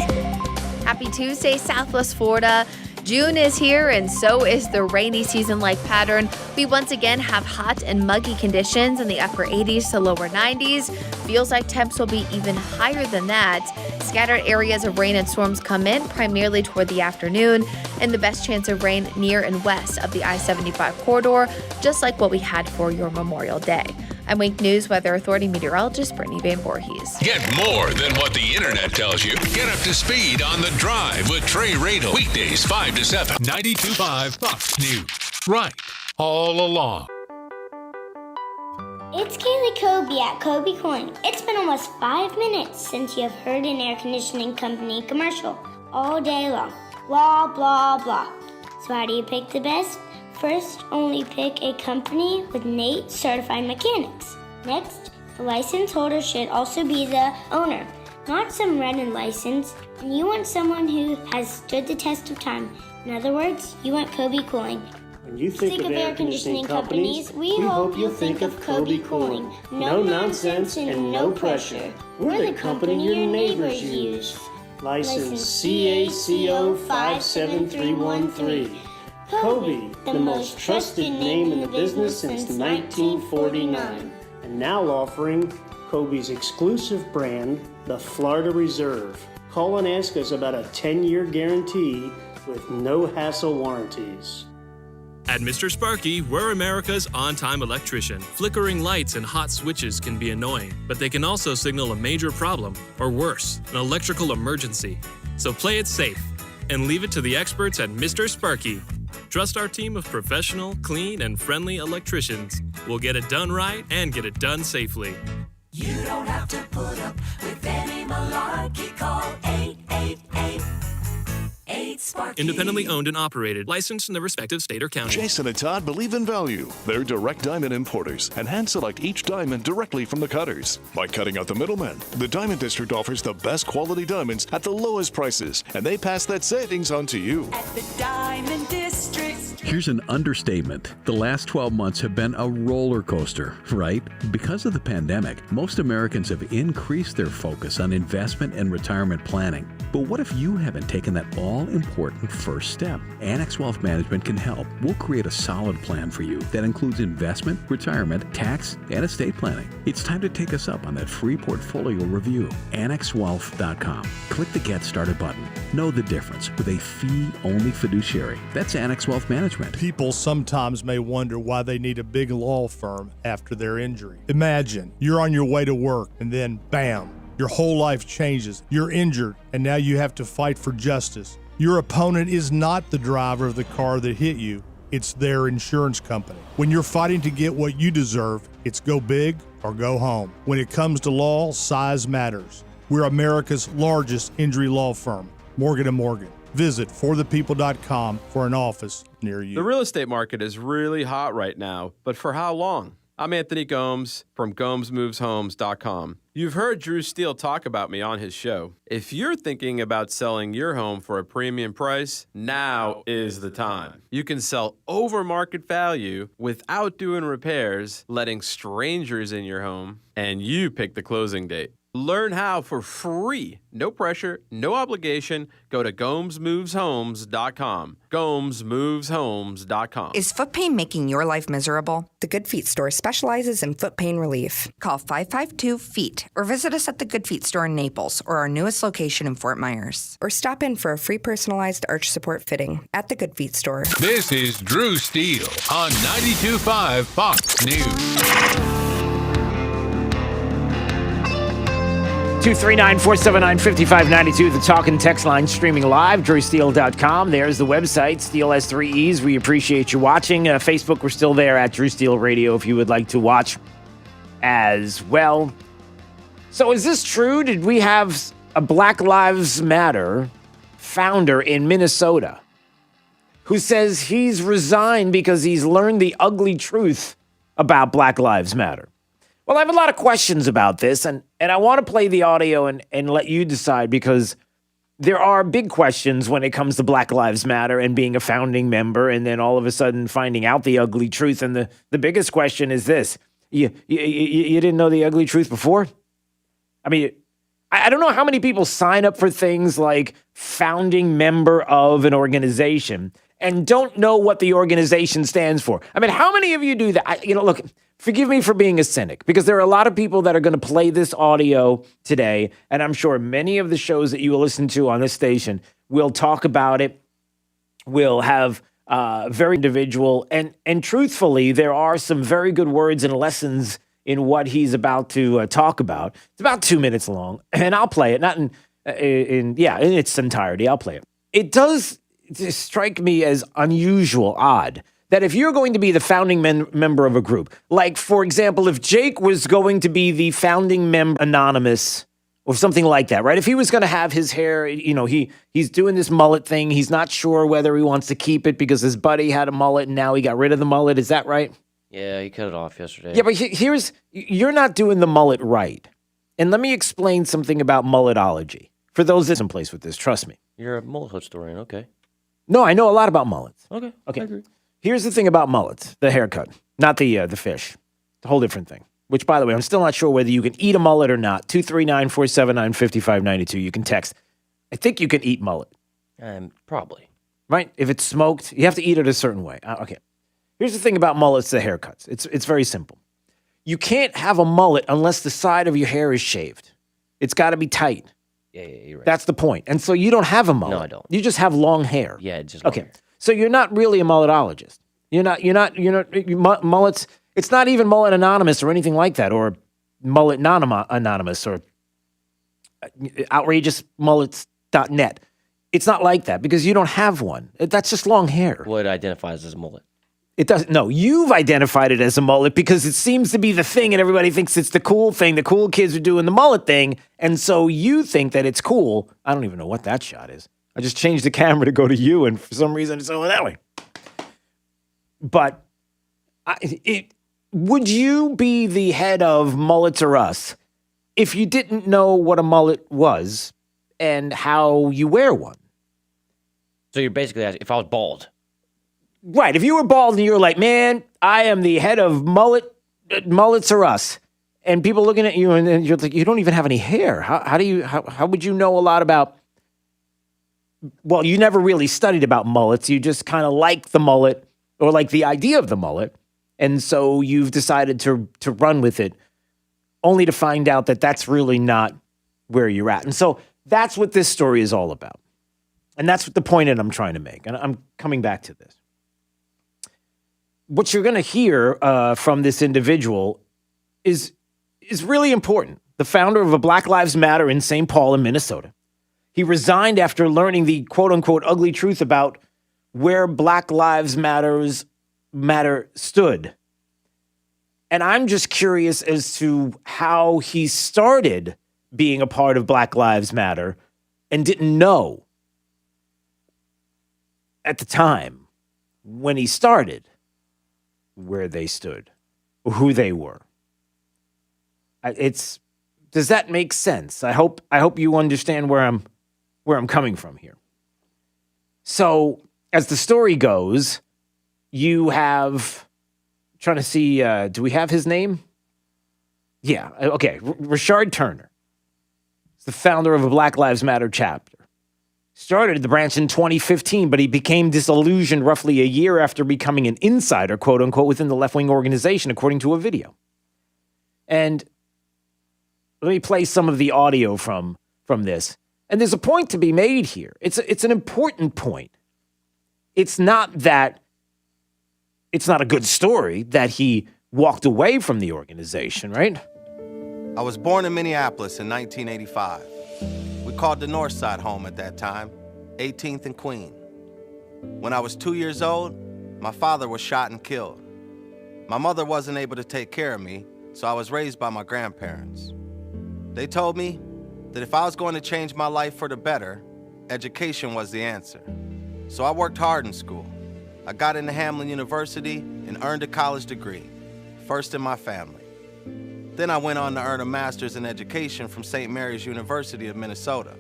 Happy Tuesday, Southwest Florida. June is here, and so is the rainy season-like pattern. We once again have hot and muggy conditions in the upper 80s to lower 90s. Feels like temps will be even higher than that. Scattered areas of rain and storms come in primarily toward the afternoon, and the best chance of rain near and west of the I-75 corridor, just like what we had for your Memorial Day. I'm Wink News Weather Authority meteorologist Brittany Van Voorhees. Get more than what the internet tells you. Get up to speed on The Drive with Trey Radel. Weekdays 5 to 7. 92.5 Fox News. Right. All along. It's Kaylee Kobe at Kobe Coin. It's been almost 5 minutes since you have heard an air conditioning company commercial all day long. Blah, blah, blah. So how do you pick the best? First, only pick a company with NATE certified mechanics. Next, the license holder should also be the owner, not some random license. And you want someone who has stood the test of time. In other words, you want Kobe Cooling. When you think of air conditioning companies, we hope you'll think of Kobe Cooling. No nonsense and no pressure. We're the company your neighbors use. License CACO 57313. Kobe, the most trusted name in the business since 1949. And now offering Kobe's exclusive brand, the Florida Reserve. Call and ask us about a 10-year guarantee with no hassle warranties. At Mr. Sparky, we're America's on-time electrician. Flickering lights and hot switches can be annoying, but they can also signal a major problem, or worse, an electrical emergency. So play it safe and leave it to the experts at Mr. Sparky. Trust our team of professional, clean, and friendly electricians. We'll get it done right and get it done safely. You don't have to put up with any malarkey. Call 888-8-SPARKY. Independently owned and operated, licensed in the respective state or county. Jason and Todd believe in value. They're direct diamond importers and hand select each diamond directly from the cutters. By cutting out the middlemen, the Diamond District offers the best quality diamonds at the lowest prices, and they pass that savings on to you. At the Diamond District. Here's an understatement. The last 12 months have been a roller coaster, right? Because of the pandemic, most Americans have increased their focus on investment and retirement planning. But what if you haven't taken that all-important first step? Annex Wealth Management can help. We'll create a solid plan for you that includes investment, retirement, tax, and estate planning. It's time to take us up on that free portfolio review. AnnexWealth.com. Click the Get Started button. Know the difference with a fee-only fiduciary. That's Annex Wealth Management. People sometimes may wonder why they need a big law firm after their injury. Imagine you're on your way to work and then bam, your whole life changes. You're injured and now you have to fight for justice. Your opponent is not the driver of the car that hit you. It's their insurance company. When you're fighting to get what you deserve, it's go big or go home. When it comes to law, size matters. We're America's largest injury law firm, Morgan & Morgan. Visit forthepeople.com for an office near you. The real estate market is really hot right now, but for how long? I'm Anthony Gomes from GomesMovesHomes.com. You've heard Drew Steele talk about me on his show. If you're thinking about selling your home for a premium price, now is the time. You can sell over market value without doing repairs, letting strangers in your home, and you pick the closing date. Learn how for free. No pressure, no obligation. Go to GomesMovesHomes.com. GomesMovesHomes.com. Is foot pain making your life miserable? The Good Feet store specializes in foot pain relief. Call 552-FEET or visit us at the Good Feet store in Naples or our newest location in Fort Myers. Or stop in for a free personalized arch support fitting at the Good Feet store. This is Drew Steele on 92.5 Fox News. 239-479-5592, the talk and text line, streaming live, drewsteele.com. There's the website, Steele has 3 E's. We appreciate you watching. Facebook, we're still there at Drew Steele Radio if you would like to watch as well. So is this true? Did we have a Black Lives Matter founder in Minnesota who says he's resigned because he's learned the ugly truth about Black Lives Matter? Well, I have a lot of questions about this, and I want to play the audio and let you decide, because there are big questions when it comes to Black Lives Matter and being a founding member and then all of a sudden finding out the ugly truth. And the biggest question is this. You didn't know the ugly truth before? I mean, I don't know how many people sign up for things like founding member of an organization and don't know what the organization stands for. I mean, how many of you do that? Look, forgive me for being a cynic, because there are a lot of people that are going to play this audio today, and I'm sure many of the shows that you will listen to on this station will talk about it, will have very individual, and truthfully, there are some very good words and lessons in what he's about to talk about. It's about 2 minutes long, and I'll play it. Not in its entirety. I'll play it. It does strike me as unusual, odd, that if you're going to be the founding member of a group, like, for example, if Jake was going to be the founding member anonymous or something like that, right? If he was going to have his hair, he's doing this mullet thing. He's not sure whether he wants to keep it because his buddy had a mullet and now he got rid of the mullet. Is that right? Yeah, he cut it off yesterday. Yeah, but you're not doing the mullet right. And let me explain something about mulletology. For those that's in place with this, trust me. You're a mullet historian, okay. No, I know a lot about mullets. Okay. I agree. Here's the thing about mullets, the haircut, not the fish. It's a whole different thing. Which, by the way, I'm still not sure whether you can eat a mullet or not. 239-479-5592. You can text. I think you can eat mullet. Probably. Right? If it's smoked, you have to eat it a certain way. Okay. Here's the thing about mullets, the haircuts. It's very simple. You can't have a mullet unless the side of your hair is shaved. It's got to be tight. Yeah, you're right. That's the point. And so you don't have a mullet. No, I don't. You just have long hair. Yeah, just long hair. So you're not really a mulletologist. Mullets. It's not even Mullet Anonymous or anything like that, or Mullet Anonymous or outrageousmullets.net. It's not like that because you don't have one. That's just long hair. What identifies as a mullet? It doesn't. No, you've identified it as a mullet because it seems to be the thing and everybody thinks it's the cool thing. The cool kids are doing the mullet thing. And so you think that it's cool. I don't even know what that shot is. I just changed the camera to go to you and for some reason it's over that way. But would you be the head of Mullets or Us if you didn't know what a mullet was and how you wear one? So you're basically asking if I was bald. Right. If you were bald and you were like, man, I am the head of Mullets or Us, and people looking at you and you're like, you don't even have any hair. How would you know a lot about? Well, you never really studied about mullets. You just kind of like the mullet or like the idea of the mullet. And so you've decided to run with it only to find out that that's really not where you're at. And so that's what this story is all about. And that's what the point that I'm trying to make. And I'm coming back to this. What you're going to hear from this individual is really important. The founder of a Black Lives Matter in St. Paul in Minnesota. He resigned after learning the quote-unquote ugly truth about where Black Lives Matter stood. And I'm just curious as to how he started being a part of Black Lives Matter and didn't know at the time when he started where they stood, or who they were. Does that make sense? I hope you understand where I'm coming from here. So, as the story goes, you have, trying to see, do we have his name? Yeah, okay. Rashard Turner. He's the founder of a Black Lives Matter chapter. Started the branch in 2015, but he became disillusioned roughly a year after becoming an insider, quote unquote, within the left-wing organization, according to a video. And let me play some of the audio from this. And there's a point to be made here. It's an important point. It's not that it's not a good story that he walked away from the organization, right? I was born in Minneapolis in 1985. We called the North Side home at that time, 18th and Queen. When I was 2 years old, my father was shot and killed. My mother wasn't able to take care of me, so I was raised by my grandparents. They told me that if I was going to change my life for the better, education was the answer. So I worked hard in school. I got into Hamline University and earned a college degree, first in my family. Then I went on to earn a master's in education from St. Mary's University of Minnesota.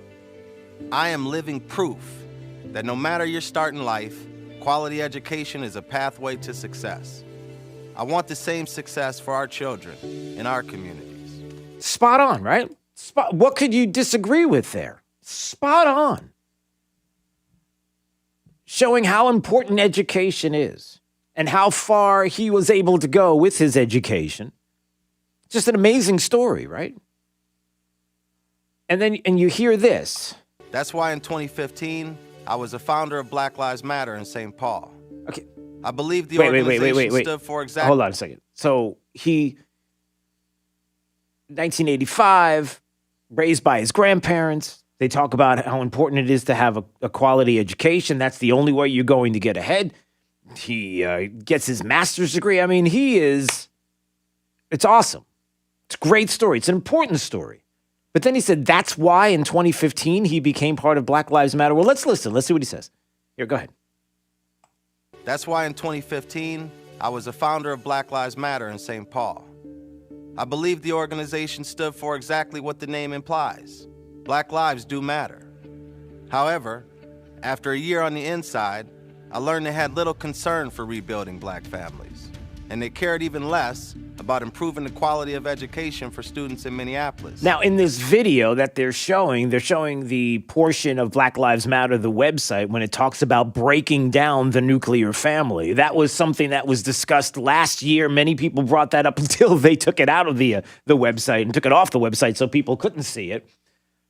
I am living proof that no matter your start in life, quality education is a pathway to success. I want the same success for our children in our communities. Spot on, right? What could you disagree with there? Spot on. Showing how important education is and how far he was able to go with his education. Just an amazing story, right? And you hear this. That's why in 2015, I was a founder of Black Lives Matter in St. Paul. Okay. I believe the organization stood for exactly... Hold on a second. So he 1985, raised by his grandparents. They talk about how important it is to have a quality education. That's the only way you're going to get ahead. He gets his master's degree. I mean, it's awesome. It's a great story. It's an important story. But then he said that's why in 2015 he became part of Black Lives Matter. Well, let's listen. Let's see what he says. Here, go ahead. That's why in 2015, I was a founder of Black Lives Matter in St. Paul. I believe the organization stood for exactly what the name implies. Black lives do matter. However, after a year on the inside, I learned they had little concern for rebuilding black families, and they cared even less about improving the quality of education for students in Minneapolis. Now, in this video that they're showing the portion of Black Lives Matter, the website, when it talks about breaking down the nuclear family. That was something that was discussed last year. Many people brought that up until they took it out of the website and took it off the website so people couldn't see it.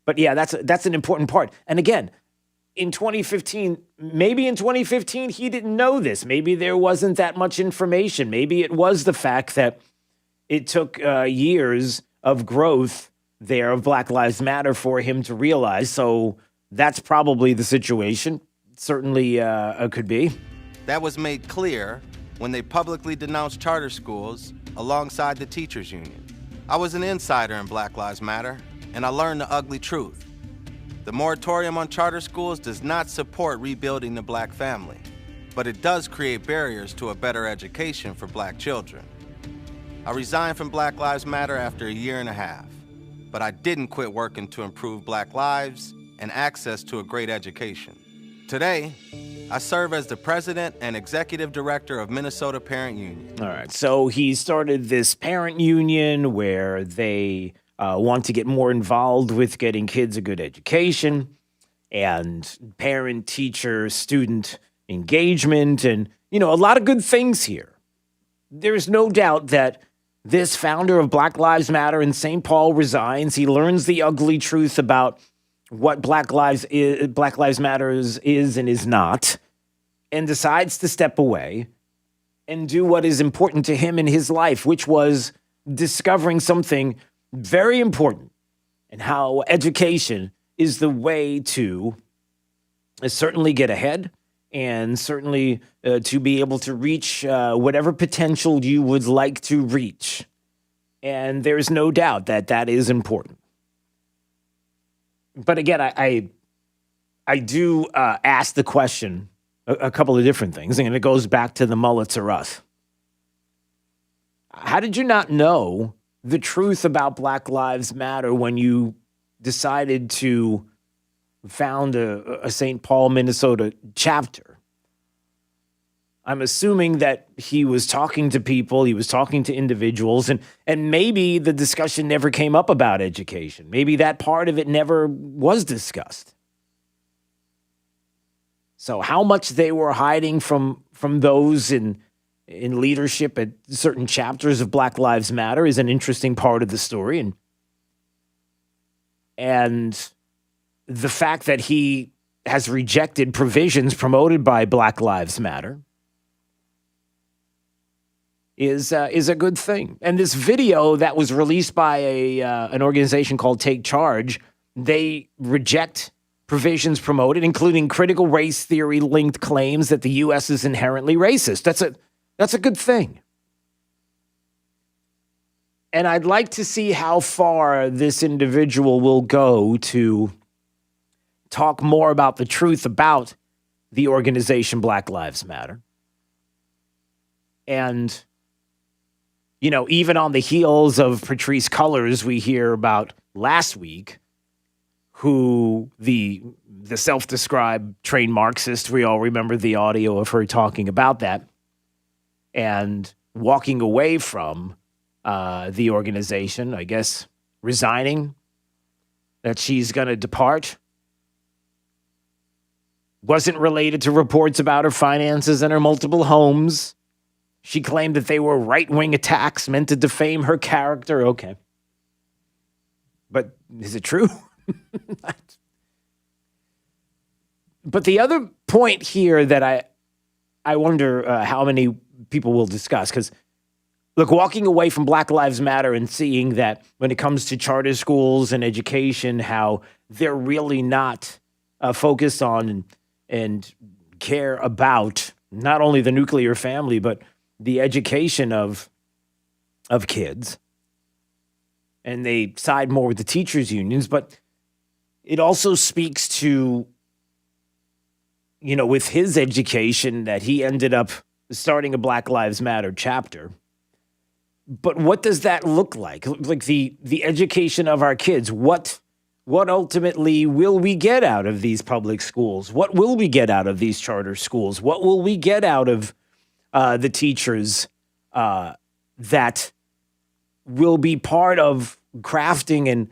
But yeah, that's an important part. And again, in 2015, he didn't know this. Maybe there wasn't that much information. Maybe it was the fact that it took years of growth there of Black Lives Matter for him to realize. So that's probably the situation. Certainly could be. That was made clear when they publicly denounced charter schools alongside the teachers union. I was an insider in Black Lives Matter, and I learned the ugly truth. The moratorium on charter schools does not support rebuilding the black family, but it does create barriers to a better education for black children. I resigned from Black Lives Matter after a year and a half, but I didn't quit working to improve black lives and access to a great education. Today, I serve as the president and executive director of Minnesota Parent Union. All right, so he started this parent union where they want to get more involved with getting kids a good education and parent, teacher, student engagement and, a lot of good things here. There's no doubt that this founder of Black Lives Matter in St. Paul resigns. He learns the ugly truth about what Black Lives Matter is and is not, and decides to step away and do what is important to him in his life, which was discovering something very important, and how education is the way to certainly get ahead and certainly to be able to reach whatever potential you would like to reach. And there's no doubt that that is important. But again, I do ask the question, a couple of different things, and it goes back to the mullets or us. How did you not know the truth about Black Lives Matter when you decided to found a St. Paul, Minnesota chapter? I'm assuming that he was talking to people, he was talking to individuals, and maybe the discussion never came up about education. Maybe that part of it never was discussed. So how much they were hiding from those in leadership at certain chapters of Black Lives Matter is an interesting part of the story. And the fact that he has rejected provisions promoted by Black Lives Matter is a good thing. And this video that was released by an organization called Take Charge, they reject provisions promoted, including critical race theory linked claims that the U.S. is inherently racist. That's a good thing. And I'd like to see how far this individual will go to talk more about the truth about the organization Black Lives Matter. And, even on the heels of Patrisse Cullors, we hear about last week, who the self-described trained Marxist, we all remember the audio of her talking about that, and walking away from the organization, I guess, resigning, that she's going to depart. Wasn't related to reports about her finances and her multiple homes. She claimed that they were right-wing attacks meant to defame her character. Okay. But is it true? But the other point here that I wonder how many people will discuss, because Look, walking away from Black Lives Matter and seeing that when it comes to charter schools and education, how they're really not focused on and care about not only the nuclear family, but the education of kids. And they side more with the teachers' unions. But it also speaks to, with his education, that he ended up starting a Black Lives Matter chapter. But what does that look like? Like the education of our kids. What ultimately will we get out of these public schools? What will we get out of these charter schools? What will we get out of the teachers that will be part of crafting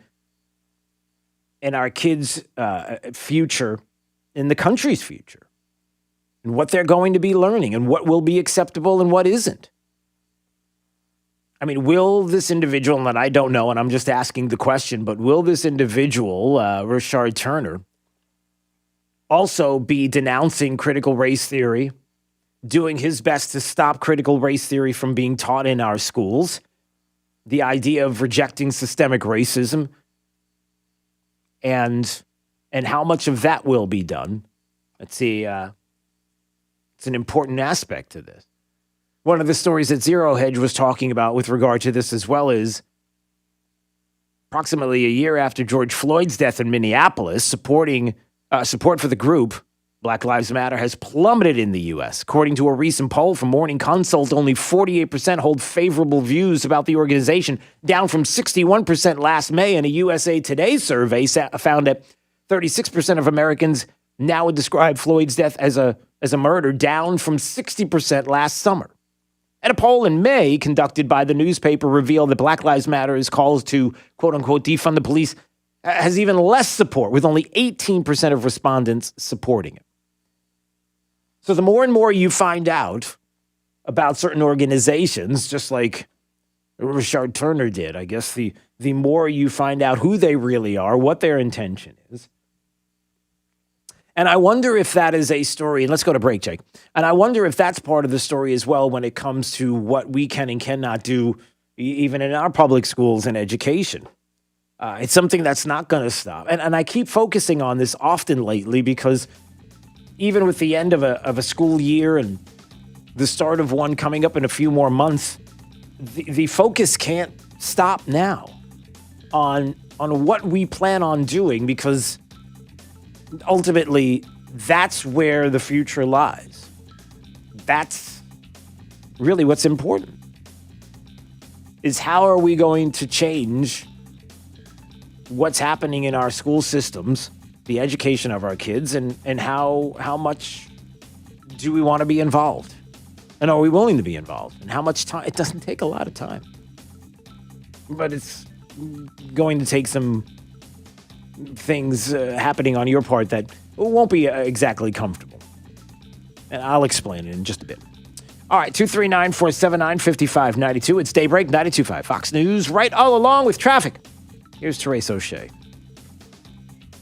and our kids' future in the country's future? And what they're going to be learning and what will be acceptable and what isn't? I mean, will this individual, and I don't know, and I'm just asking the question, but will this individual, Rashard Turner, also be denouncing critical race theory, doing his best to stop critical race theory from being taught in our schools, the idea of rejecting systemic racism, and how much of that will be done? Let's see, it's an important aspect to this. One of the stories that Zero Hedge was talking about with regard to this as well is approximately a year after George Floyd's death in Minneapolis, support for the group Black Lives Matter has plummeted in the U.S. According to a recent poll from Morning Consult, only 48% hold favorable views about the organization, down from 61% last May. And a USA Today survey found that 36% of Americans now would describe Floyd's death as a murder, down from 60% last summer. And a poll in May conducted by the newspaper revealed that Black Lives Matter's calls to, quote-unquote, defund the police has even less support, with only 18% of respondents supporting it. So the more and more you find out about certain organizations, just like Rashard Turner did, I guess the more you find out who they really are, what their intention is. And I wonder if that is a story, and let's go to break, Jake. And I wonder if that's part of the story as well when it comes to what we can and cannot do, even in our public schools and education. It's something that's not going to stop. And I keep focusing on this often lately because even with the end of a school year and the start of one coming up in a few more months, the focus can't stop now on what we plan on doing, because ultimately, that's where the future lies. That's really what's important, is how are we going to change what's happening in our school systems, the education of our kids, and how much do we want to be involved? And are we willing to be involved? And how much time? It doesn't take a lot of time, but it's going to take some things happening on your part that won't be exactly comfortable. And I'll explain it in just a bit. All right, 239-479-5592. It's Daybreak 92.5 Fox News, right all along with traffic. Here's Patrisse O'Shea.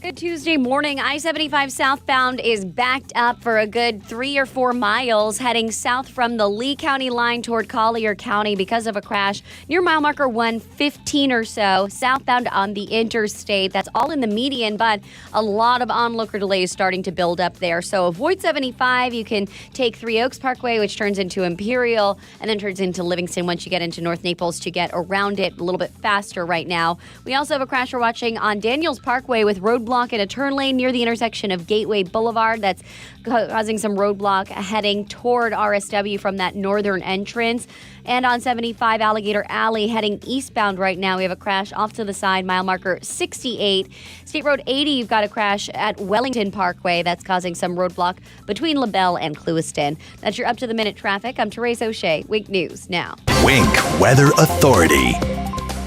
Good Tuesday morning. I-75 southbound is backed up for a good 3 or 4 miles heading south from the Lee County line toward Collier County because of a crash near mile marker 115 or so southbound on the interstate. That's all in the median, but a lot of onlooker delays starting to build up there. So avoid 75. You can take Three Oaks Parkway, which turns into Imperial and then turns into Livingston once you get into North Naples to get around it a little bit faster right now. We also have a crash we're watching on Daniels Parkway with roadblock in a turn lane near the intersection of Gateway Boulevard. That's causing some roadblock heading toward RSW from that northern entrance. And on 75 Alligator Alley heading eastbound right now, we have a crash off to the side, mile marker 68. State Road 80, you've got a crash at Wellington Parkway. That's causing some roadblock between LaBelle and Clewiston. That's your up-to-the-minute traffic. I'm Patrisse O'Shea. Wink News now. Wink Weather Authority.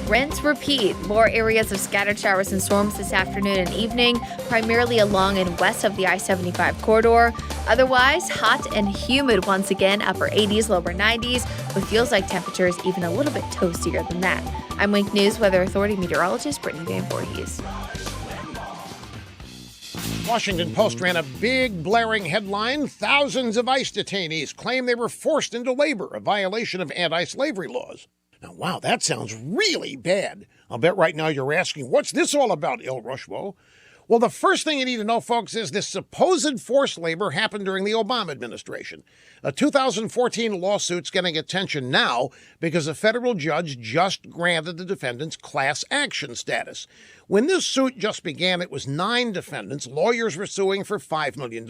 Rinse, repeat. More areas of scattered showers and storms this afternoon and evening, primarily along and west of the I-75 corridor. Otherwise, hot and humid once again, upper 80s, lower 90s, with feels like temperatures even a little bit toastier than that. I'm Wink News Weather Authority meteorologist Brittany Van Voorhees. Washington Post ran a big blaring headline. Thousands of ICE detainees claim they were forced into labor, a violation of anti-slavery laws. Now, wow, that sounds really bad. I'll bet right now you're asking, what's this all about, Il Rocheveau? Well, the first thing you need to know, folks, is this supposed forced labor happened during the Obama administration. A 2014 lawsuit's getting attention now because a federal judge just granted the defendants class action status. When this suit just began, it was 9 defendants. Lawyers were suing for $5 million.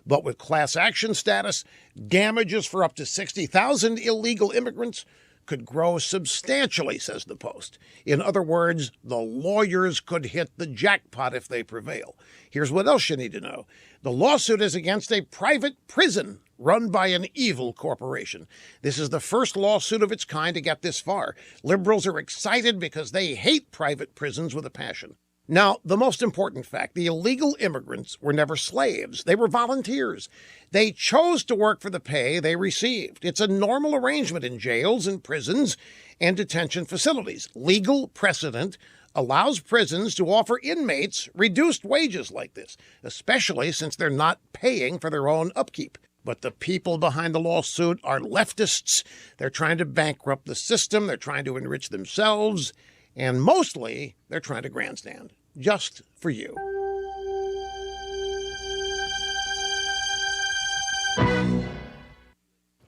But with class action status, damages for up to 60,000 illegal immigrants could grow substantially, says the Post. In other words, the lawyers could hit the jackpot if they prevail. Here's what else you need to know. The lawsuit is against a private prison run by an evil corporation. This is the first lawsuit of its kind to get this far. Liberals are excited because they hate private prisons with a passion. Now, the most important fact, the illegal immigrants were never slaves. They were volunteers. They chose to work for the pay they received. It's a normal arrangement in jails and prisons and detention facilities. Legal precedent allows prisons to offer inmates reduced wages like this, especially since they're not paying for their own upkeep. But the people behind the lawsuit are leftists. They're trying to bankrupt the system. They're trying to enrich themselves. And mostly, they're trying to grandstand. Just for you.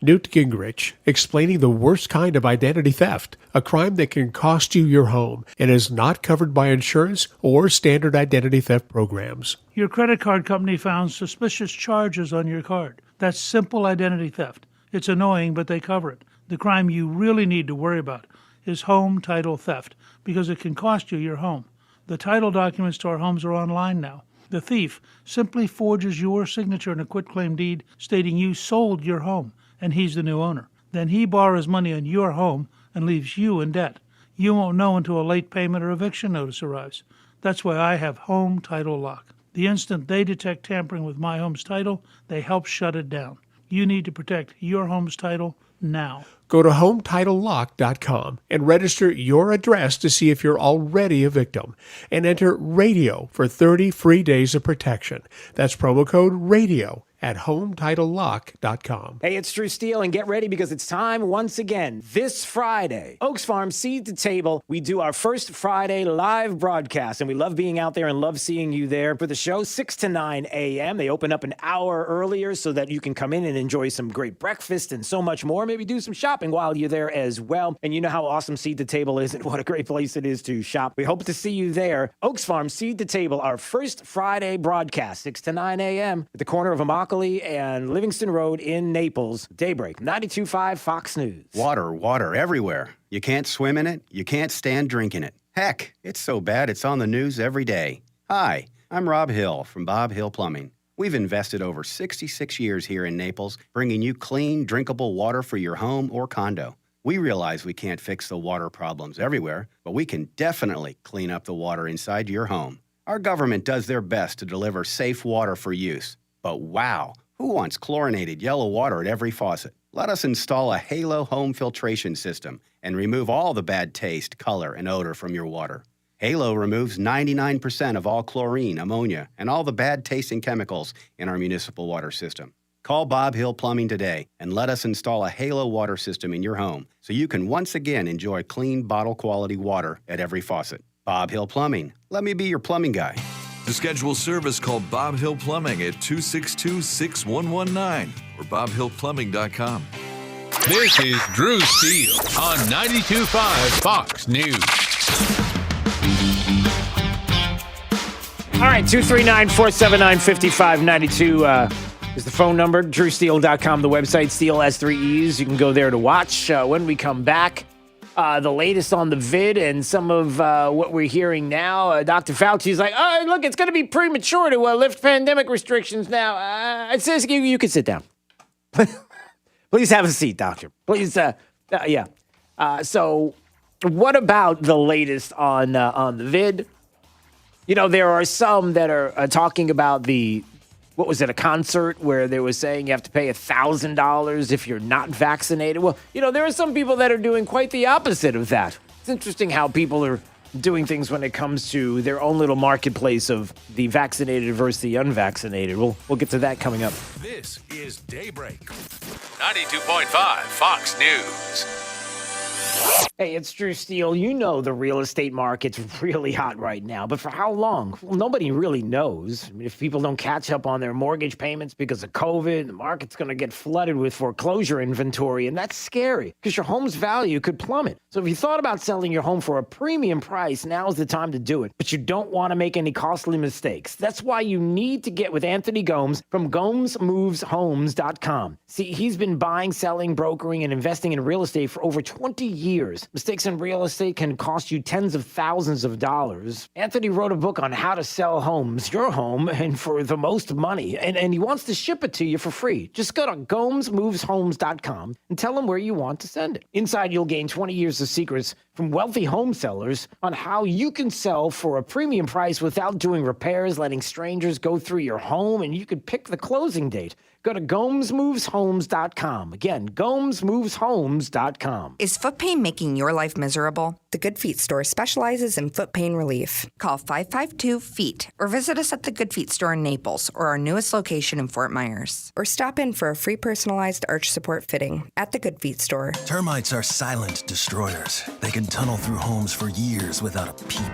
Newt Gingrich explaining the worst kind of identity theft, a crime that can cost you your home and is not covered by insurance or standard identity theft programs. Your credit card company found suspicious charges on your card. That's simple identity theft. It's annoying, but they cover it. The crime you really need to worry about is home title theft, because it can cost you your home. The title documents to our homes are online now. The thief simply forges your signature in a quitclaim deed stating you sold your home and he's the new owner. Then he borrows money on your home and leaves you in debt. You won't know until a late payment or eviction notice arrives. That's why I have Home Title Lock. The instant they detect tampering with my home's title, they help shut it down. You need to protect your home's title now. Go to HometitleLock.com and register your address to see if you're already a victim. And enter RADIO for 30 free days of protection. That's promo code RADIO at HometitleLock.com. Hey, it's Drew Steele, and get ready because it's time once again. This Friday, Oaks Farm Seed to Table. We do our first Friday live broadcast, and we love being out there and love seeing you there for the show, 6 to 9 a.m. They open up an hour earlier so that you can come in and enjoy some great breakfast and so much more. Maybe do some shopping while you're there as well. And you know how awesome Seed to Table is and what a great place it is to shop. We hope to see you there. Oaks Farm Seed to Table, our first Friday broadcast, 6 to 9 a.m. at the corner of Immokalee and Livingston Road in Naples. Daybreak, 92.5 Fox News. Water everywhere. You can't swim in it. You can't stand drinking it. Heck, it's so bad it's on the news every day. Hi, I'm Rob Hill from Bob Hill Plumbing. We've invested over 66 years here in Naples, bringing you clean, drinkable water for your home or condo. We realize we can't fix the water problems everywhere, but we can definitely clean up the water inside your home. Our government does their best to deliver safe water for use. But wow, who wants chlorinated yellow water at every faucet? Let us install a Halo home filtration system and remove all the bad taste, color, and odor from your water. Halo removes 99% of all chlorine, ammonia, and all the bad-tasting chemicals in our municipal water system. Call Bob Hill Plumbing today and let us install a Halo water system in your home so you can once again enjoy clean, bottle-quality water at every faucet. Bob Hill Plumbing. Let me be your plumbing guy. To schedule service, call Bob Hill Plumbing at 262-6119 or bobhillplumbing.com. This is Drew Steele on 92.5 Fox News. All right, 239-479-5592 is the phone number. DrewSteele.com, the website. Steele has 3 E's. You can go there to watch. When we come back, the latest on the vid and some of what we're hearing now. Dr. Fauci's like, oh, look, it's going to be premature to lift pandemic restrictions now. It says you can sit down. Please have a seat, doctor. Please, yeah. So what about the latest on the vid? You know, there are some that are talking about a concert where they were saying you have to pay $1,000 if you're not vaccinated. Well, you know, there are some people that are doing quite the opposite of that. It's interesting how people are doing things when it comes to their own little marketplace of the vaccinated versus the unvaccinated. We'll get to that coming up. This is Daybreak. 92.5 Fox News. Hey, it's Drew Steele. You know the real estate market's really hot right now, but for how long? Well, nobody really knows. I mean, if people don't catch up on their mortgage payments because of COVID, the market's going to get flooded with foreclosure inventory, and that's scary because your home's value could plummet. So if you thought about selling your home for a premium price, now's the time to do it. But you don't want to make any costly mistakes. That's why you need to get with Anthony Gomes from GomesMovesHomes.com. See, he's been buying, selling, brokering, and investing in real estate for over 20 years. Mistakes in real estate can cost you tens of thousands of dollars. Anthony wrote a book on how to sell homes, your home, and for the most money. And he wants to ship it to you for free. Just go to GomesMovesHomes.com and tell him where you want to send it. Inside, you'll gain 20 years of secrets from wealthy home sellers on how you can sell for a premium price without doing repairs, letting strangers go through your home, and you could pick the closing date. Go to GomesMovesHomes.com. Again, GomesMovesHomes.com. Is foot pain making your life miserable? The Good Feet store specializes in foot pain relief. Call 552-FEET or visit us at the Good Feet store in Naples or our newest location in Fort Myers. Or stop in for a free personalized arch support fitting at the Good Feet store. Termites are silent destroyers. They can tunnel through homes for years without a peep.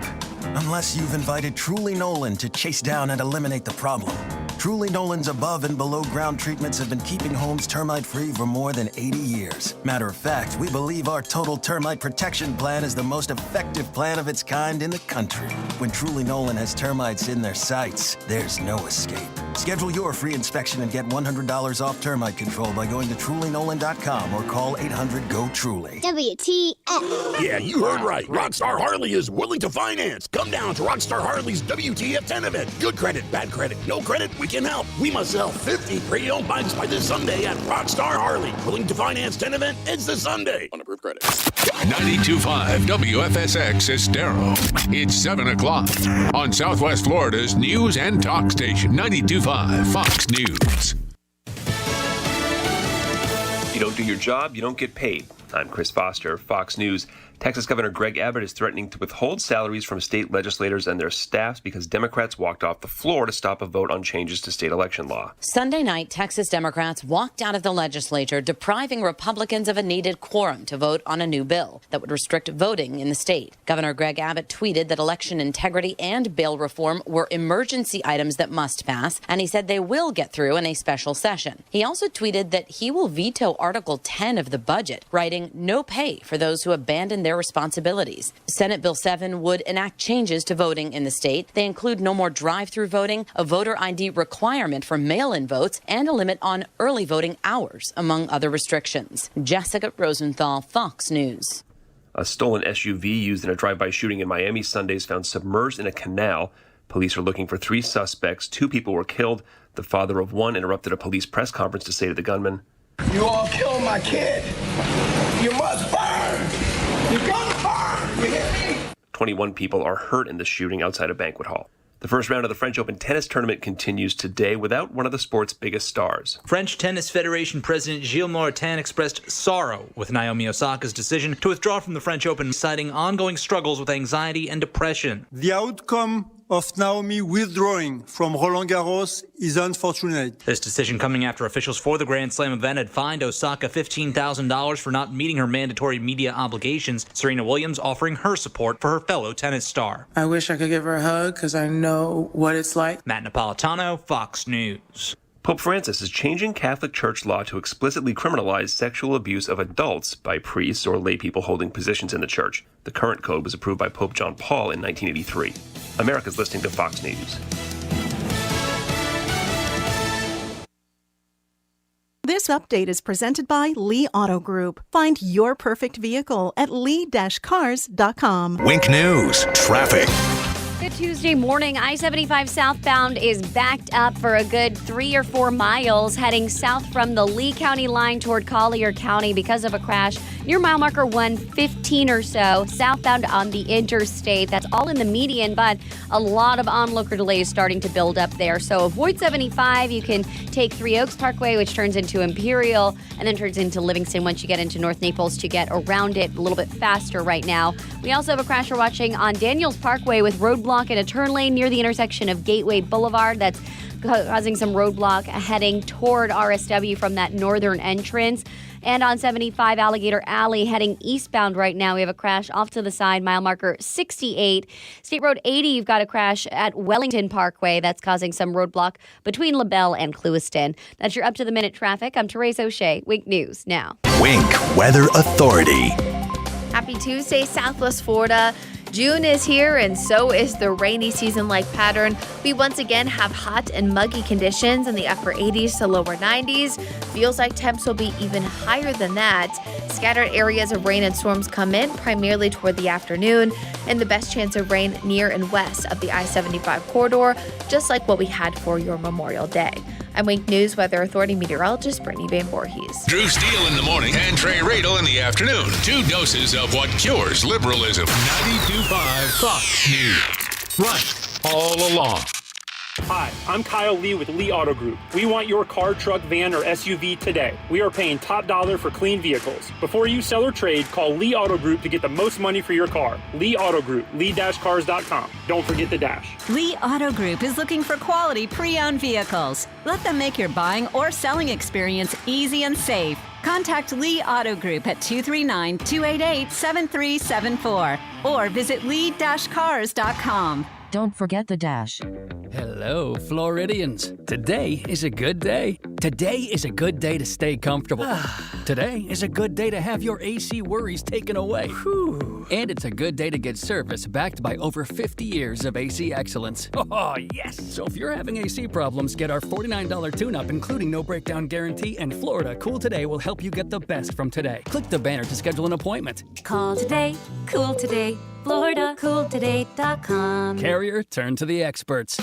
Unless you've invited Truly Nolan to chase down and eliminate the problem. Truly Nolan's above and below ground treatments have been keeping homes termite-free for more than 80 years. Matter of fact, we believe our total termite protection plan is the most effective plan of its kind in the country. When Truly Nolan has termites in their sights, there's no escape. Schedule your free inspection and get $100 off termite control by going to TrulyNolan.com or call 800-GO-TRULY. WTF. Yeah, you heard right. Rockstar Harley is willing to finance. Come down to Rockstar Harley's WTF 10 event. Good credit, bad credit, no credit, we can help. We must sell 50 pre-owned bikes by this Sunday at Rockstar Harley. Willing to finance 10 event ends this Sunday. On approved credit. 92.5 WFSX Estero. It's 7 o'clock on Southwest Florida's news and talk station, 92.5 Fox News. If you don't do your job, you don't get paid. I'm Chris Foster, Fox News. Texas Governor Greg Abbott is threatening to withhold salaries from state legislators and their staffs because Democrats walked off the floor to stop a vote on changes to state election law. Sunday night, Texas Democrats walked out of the legislature, depriving Republicans of a needed quorum to vote on a new bill that would restrict voting in the state. Governor Greg Abbott tweeted that election integrity and bail reform were emergency items that must pass, and he said they will get through in a special session. He also tweeted that he will veto Article 10 of the budget, writing no pay for those who abandon their responsibilities. Senate Bill 7 would enact changes to voting in the state. They include no more drive-through voting, a voter ID requirement for mail-in votes, and a limit on early voting hours, among other restrictions. Jessica Rosenthal, Fox News. A stolen SUV used in a drive-by shooting in Miami Sunday is found submerged in a canal. Police are looking for 3 suspects. 2 people were killed. The father of one interrupted a police press conference to say to the gunman, "You all killed my kid. You must burn. You're gonna burn. You hear me?" 21 people are hurt in the shooting outside a banquet hall. The first round of the French Open tennis tournament continues today without one of the sport's biggest stars. French Tennis Federation President Gilles Martin expressed sorrow with Naomi Osaka's decision to withdraw from the French Open, citing ongoing struggles with anxiety and depression. The outcome of Naomi withdrawing from Roland Garros is unfortunate. This decision coming after officials for the Grand Slam event had fined Osaka $15,000 for not meeting her mandatory media obligations, Serena Williams offering her support for her fellow tennis star. I wish I could give her a hug because I know what it's like. Matt Napolitano, Fox News. Pope Francis is changing Catholic Church law to explicitly criminalize sexual abuse of adults by priests or lay people holding positions in the church. The current code was approved by Pope John Paul in 1983. America's listening to Fox News. This update is presented by Lee Auto Group. Find your perfect vehicle at lee-cars.com. Wink News, traffic. Good Tuesday morning. I-75 southbound is backed up for a good 3 or 4 miles heading south from the Lee County line toward Collier County because of a crash near mile marker 115 or so, southbound on the interstate. That's all in the median, but a lot of onlooker delays starting to build up there. So avoid 75. You can take Three Oaks Parkway, which turns into Imperial, and then turns into Livingston once you get into North Naples to get around it a little bit faster right now. We also have a crash we're watching on Daniels Parkway with roadblock in a turn lane near the intersection of Gateway Boulevard. That's causing some roadblock heading toward RSW from that northern entrance. And on 75 Alligator Alley heading eastbound right now, we have a crash off to the side, mile marker 68. State Road 80, you've got a crash at Wellington Parkway. That's causing some roadblock between LaBelle and Clewiston. That's your up-to-the-minute traffic. I'm Therese O'Shea. Wink News now. Wink Weather Authority. Happy Tuesday, Southwest Florida. June is here, and so is the rainy season-like pattern. We once again have hot and muggy conditions in the upper 80s to lower 90s. Feels like temps will be even higher than that. Scattered areas of rain and storms come in primarily toward the afternoon, and the best chance of rain near and west of the I-75 corridor, just like what we had for your Memorial Day. I'm Wink News Weather Authority meteorologist Brittany Van Voorhees. Drew Steele in the morning and Trey Radel in the afternoon. 2 doses of what cures liberalism. 92.5 Fox News. Right all along. Hi, I'm Kyle Lee with Lee Auto Group. We want your car, truck, van, or SUV today. We are paying top dollar for clean vehicles. Before you sell or trade, call Lee Auto Group to get the most money for your car. Lee Auto Group, lee-cars.com. Don't forget the dash. Lee Auto Group is looking for quality pre-owned vehicles. Let them make your buying or selling experience easy and safe. Contact Lee Auto Group at 239-288-7374 or visit lee-cars.com. Don't forget the dash. Hello, Floridians. Today is a good day. Today is a good day to stay comfortable. Today is a good day to have your AC worries taken away. And it's a good day to get service backed by over 50 years of AC excellence. Oh, yes! So if you're having AC problems, get our $49 tune-up, including no breakdown guarantee, and Florida Cool Today will help you get the best from today. Click the banner to schedule an appointment. Call today, cool today, FloridaCoolToday.com. Carrier, turn to the experts.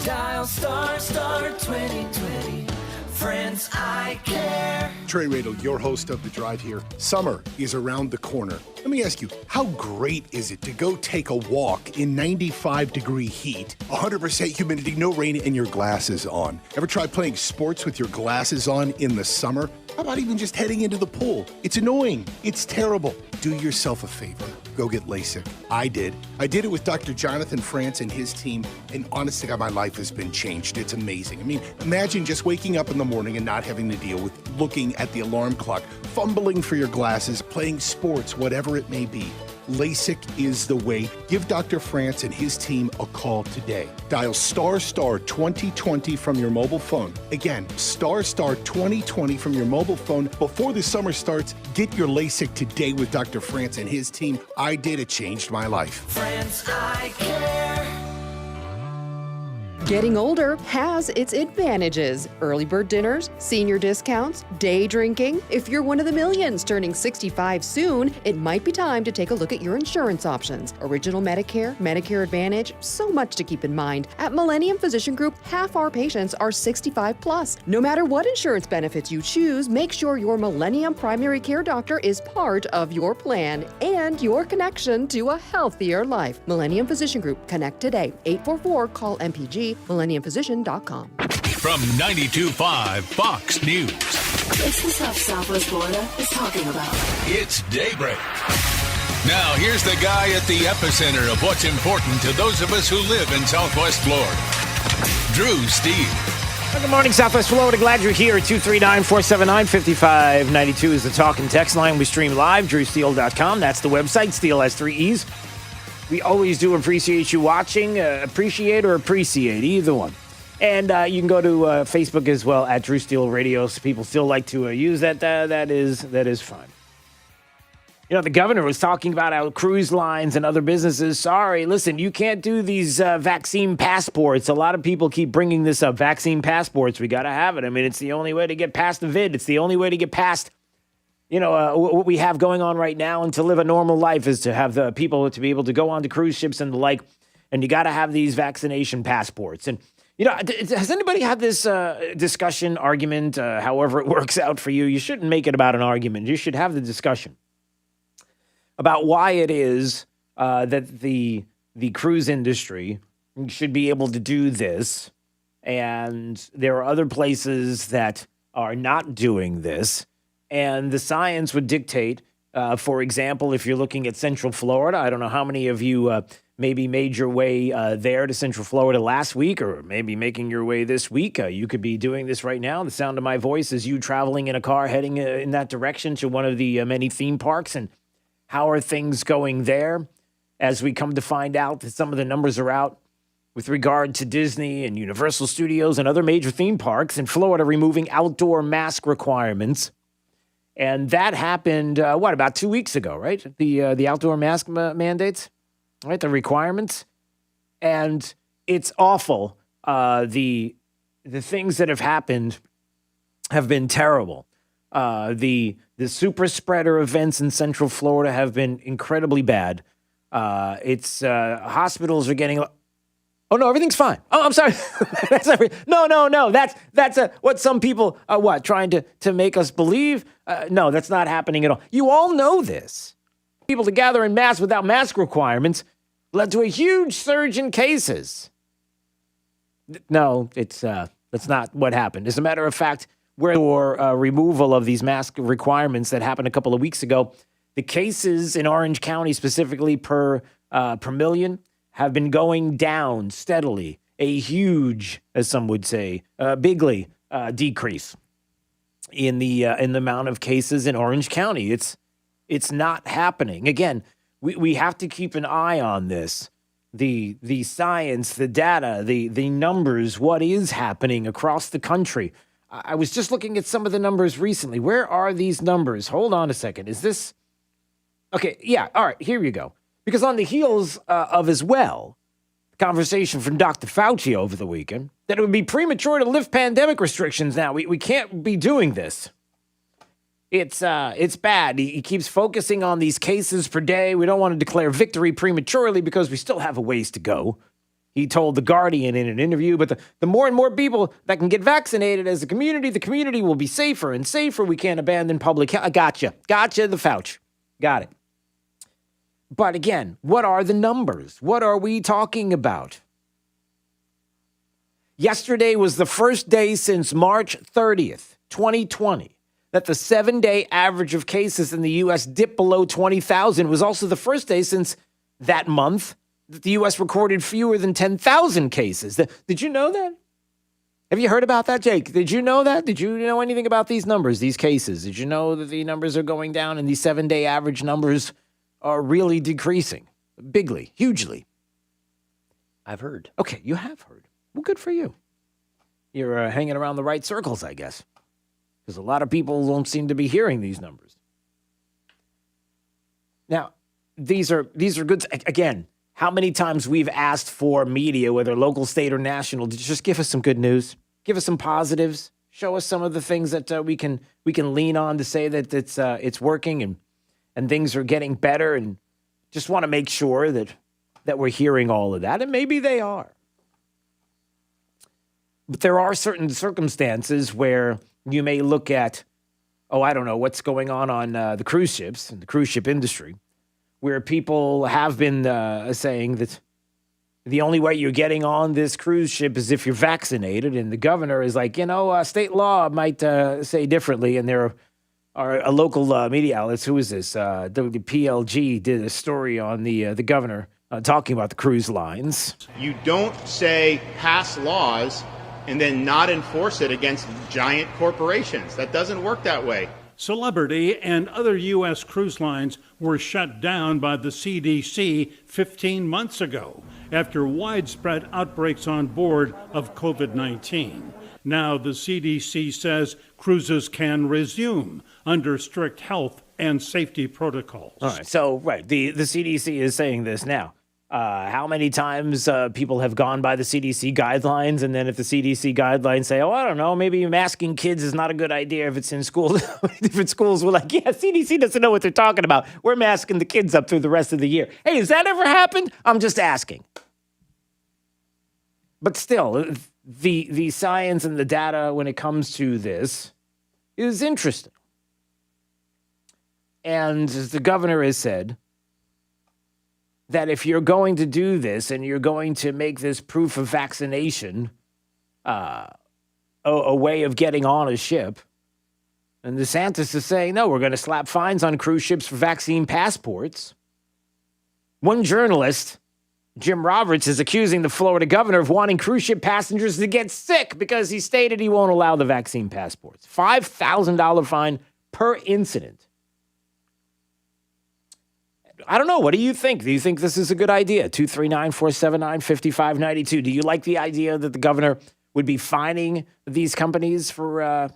Dial star 2020. Friends, I care. Trey Radel, your host of The Drive here. Summer is around the corner. Let me ask you, how great is it to go take a walk in 95-degree heat, 100% humidity, no rain, and your glasses on? Ever try playing sports with your glasses on in the summer? How about even just heading into the pool? It's annoying. It's terrible. Do yourself a favor. Go get LASIK. I did. I did it with Dr. Jonathan France and his team, and honestly, my life has been changed. It's amazing. I mean, imagine just waking up in the morning and not having to deal with looking at the alarm clock, fumbling for your glasses, playing sports, whatever it may be. LASIK is the way. Give Dr. France and his team a call today. Dial star 2020 from your mobile phone. Again, star 2020 from your mobile phone. Before the summer starts, get your LASIK today with Dr. France and his team. I did. It changed my life. Friends, I care. Getting older has its advantages. Early bird dinners, senior discounts, day drinking. If you're one of the millions turning 65 soon, it might be time to take a look at your insurance options. Original Medicare, Medicare Advantage, so much to keep in mind. At Millennium Physician Group, half our patients are 65 plus. No matter what insurance benefits you choose, make sure your Millennium primary care doctor is part of your plan and your connection to a healthier life. Millennium Physician Group. Connect today. 844-CALL-MPG. MillenniumPhysician.com. From 92.5 Fox News. It's the stuff Southwest Florida is talking about. It's Daybreak. Now, here's the guy at the epicenter of what's important to those of us who live in Southwest Florida. Drew Steele. Well, good morning, Southwest Florida. Glad you're here. 239-479-5592 is the talk and text line. We stream live, drewsteele.com. That's the website. Steele has 3 E's. We always do appreciate you watching. Appreciate or appreciate, either one. And you can go to Facebook as well at Drew Steele Radio. So people still like to use that. That is fine. You know, the governor was talking about how cruise lines and other businesses, sorry, listen, you can't do these vaccine passports. A lot of people keep bringing this up, vaccine passports. We got to have it. I mean, it's the only way to get past the vid. It's the only way to get past, what we have going on right now, and to live a normal life is to have the people to be able to go on to cruise ships and the like. And you got to have these vaccination passports. And, Has anybody had this discussion, argument, however it works out for you? You shouldn't make it about an argument. You should have the discussion about why it is that the cruise industry should be able to do this, and there are other places that are not doing this, and the science would dictate, for example, if you're looking at Central Florida, I don't know how many of you maybe made your way there to Central Florida last week, or maybe making your way this week. You could be doing this right now. The sound of my voice is you traveling in a car heading in that direction to one of the many theme parks. And how are things going there? As we come to find out that some of the numbers are out with regard to Disney and Universal Studios and other major theme parks in Florida removing outdoor mask requirements. And that happened, about 2 weeks ago, right? The outdoor mask mandates, right? The requirements. And it's awful. The things that have happened have been terrible. The super spreader events in Central Florida have been incredibly bad. Hospitals are getting... Oh, no, everything's fine. Oh, I'm sorry. No. That's what some people are trying to make us believe. No, that's not happening at all. You all know this. People to gather in mass without mask requirements led to a huge surge in cases. No, that's not what happened. As a matter of fact, for removal of these mask requirements that happened a couple of weeks ago, the cases in Orange County specifically per million have been going down steadily. A huge, as some would say, bigly decrease in the amount of cases in Orange County. It's not happening. Again, we have to keep an eye on this. The science, the data, the numbers, what is happening across the country. I was just looking at some of the numbers recently. Where are these numbers? Hold on a second. Is this... Okay, yeah, all right, here you go. Because on the heels of, as well, conversation from Dr. Fauci over the weekend, that it would be premature to lift pandemic restrictions now. We can't be doing this. It's bad. He keeps focusing on these cases per day. We don't want to declare victory prematurely because we still have a ways to go. He told The Guardian in an interview, but the more and more people that can get vaccinated as a community, the community will be safer and safer. We can't abandon public health. Gotcha, the Fauci. Got it. But again, what are the numbers? What are we talking about? Yesterday was the first day since March 30th, 2020, that the 7-day average of cases in the U.S. dipped below 20,000. It was also the first day since that month that the U.S. recorded fewer than 10,000 cases. Did you know that? Have you heard about that, Jake? Did you know that? Did you know anything about these numbers, these cases? Did you know that the numbers are going down and these 7-day average numbers are really decreasing? Bigly, hugely. I've heard. Okay, you have heard. Well, good for you. You're hanging around the right circles, I guess. Because a lot of people don't seem to be hearing these numbers. Now, these are good. Again, how many times we've asked for media, whether local, state, or national, to just give us some good news, give us some positives, show us some of the things that we can lean on to say that it's working and things are getting better, and just want to make sure that we're hearing all of that, and maybe they are. But there are certain circumstances where you may look at, I don't know, what's going on the cruise ships and the cruise ship industry, where people have been saying that the only way you're getting on this cruise ship is if you're vaccinated, and the governor is like, state law might say differently, and there are a local media outlets. Who is this? WPLG did a story on the governor talking about the cruise lines. You don't say pass laws and then not enforce it against giant corporations. That doesn't work that way. Celebrity and other U.S. cruise lines were shut down by the CDC 15 months ago after widespread outbreaks on board of COVID-19. Now the CDC says cruises can resume under strict health and safety protocols. All right, so, the CDC is saying this now. How many times people have gone by the CDC guidelines, and then if the CDC guidelines say, I don't know, maybe masking kids is not a good idea if it's in schools. Different schools were like, CDC doesn't know what they're talking about. We're masking the kids up through the rest of the year. Hey, has that ever happened? I'm just asking. But still, the science and the data when it comes to this is interesting. And as the governor has said, that if you're going to do this and you're going to make this proof of vaccination a way of getting on a ship, and DeSantis is saying, no, we're going to slap fines on cruise ships for vaccine passports. One journalist, Jim Roberts, is accusing the Florida governor of wanting cruise ship passengers to get sick because he stated he won't allow the vaccine passports. $5,000 fine per incident. I don't know. What do you think? Do you think this is a good idea? 239-479-5592. Do you like the idea that the governor would be fining these companies for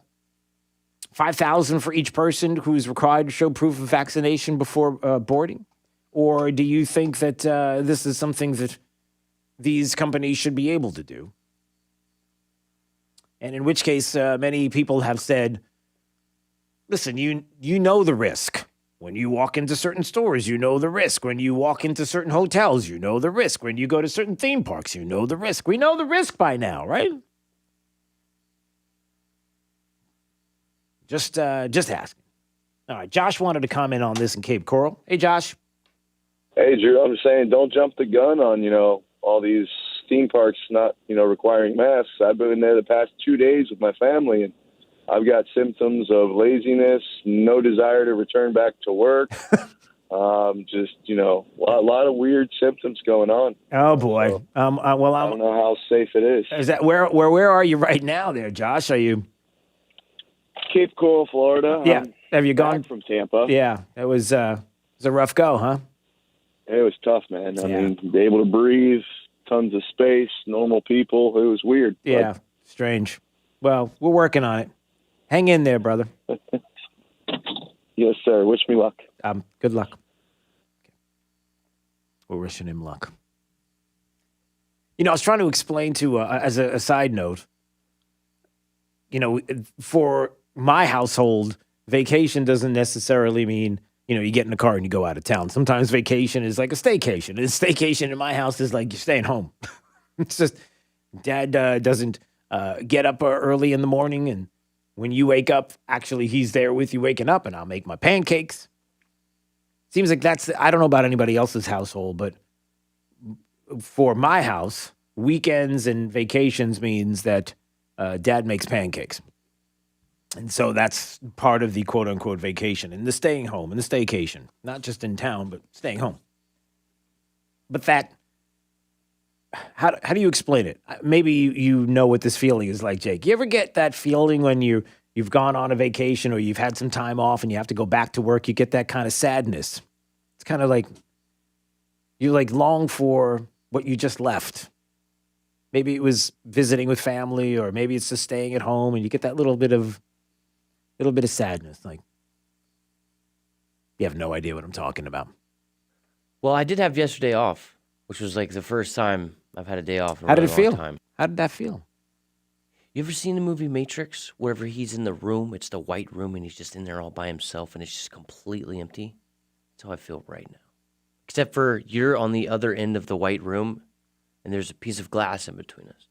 $5,000 for each person who's required to show proof of vaccination before boarding? Or do you think that this is something that these companies should be able to do? And in which case, many people have said, listen, you know the risk. When you walk into certain stores, you know the risk. When you walk into certain hotels, you know the risk. When you go to certain theme parks, you know the risk. We know the risk by now, right? Just asking. All right, Josh wanted to comment on this in Cape Coral. Hey, Josh. Hey, Drew, I'm just saying don't jump the gun on, all these theme parks not, requiring masks. I've been there the past 2 days with my family, and I've got symptoms of laziness, no desire to return back to work. A lot of weird symptoms going on. Oh, boy. So, I don't know how safe it is. Is that where are you right now there, Josh? Are you? Cape Coral, Florida. Yeah. Have you gone? Back from Tampa. Yeah. It was a rough go, huh? It was tough, man. I mean, be able to breathe, tons of space, normal people. It was weird. Yeah. Strange. Well, we're working on it. Hang in there, brother. Yes, sir. Wish me luck. Good luck. We're wishing him luck. I was trying to explain to, as a side note, for my household, vacation doesn't necessarily mean, you get in a car and you go out of town. Sometimes vacation is like a staycation. And a staycation in my house is like you're staying home. It's just Dad doesn't get up early in the morning, and when you wake up, actually he's there with you waking up, and I'll make my pancakes. Seems like I don't know about anybody else's household, but for my house, weekends and vacations means that Dad makes pancakes. And so that's part of the quote-unquote vacation and the staying home and the staycation. Not just in town, but staying home. But how do you explain it? Maybe you know what this feeling is like, Jake. You ever get that feeling when you've gone on a vacation or you've had some time off and you have to go back to work? You get that kind of sadness. It's kind of like you long for what you just left. Maybe it was visiting with family, or maybe it's just staying at home, and you get that little bit of sadness. Like, you have no idea what I'm talking about. Well, I did have yesterday off, which was like the first time I've had a day off in How a did really it feel? long time. How did that feel? You ever seen the movie Matrix? Wherever he's in the room, it's the white room, and he's just in there all by himself, and it's just completely empty? That's how I feel right now. Except for you're on the other end of the white room, and there's a piece of glass in between us.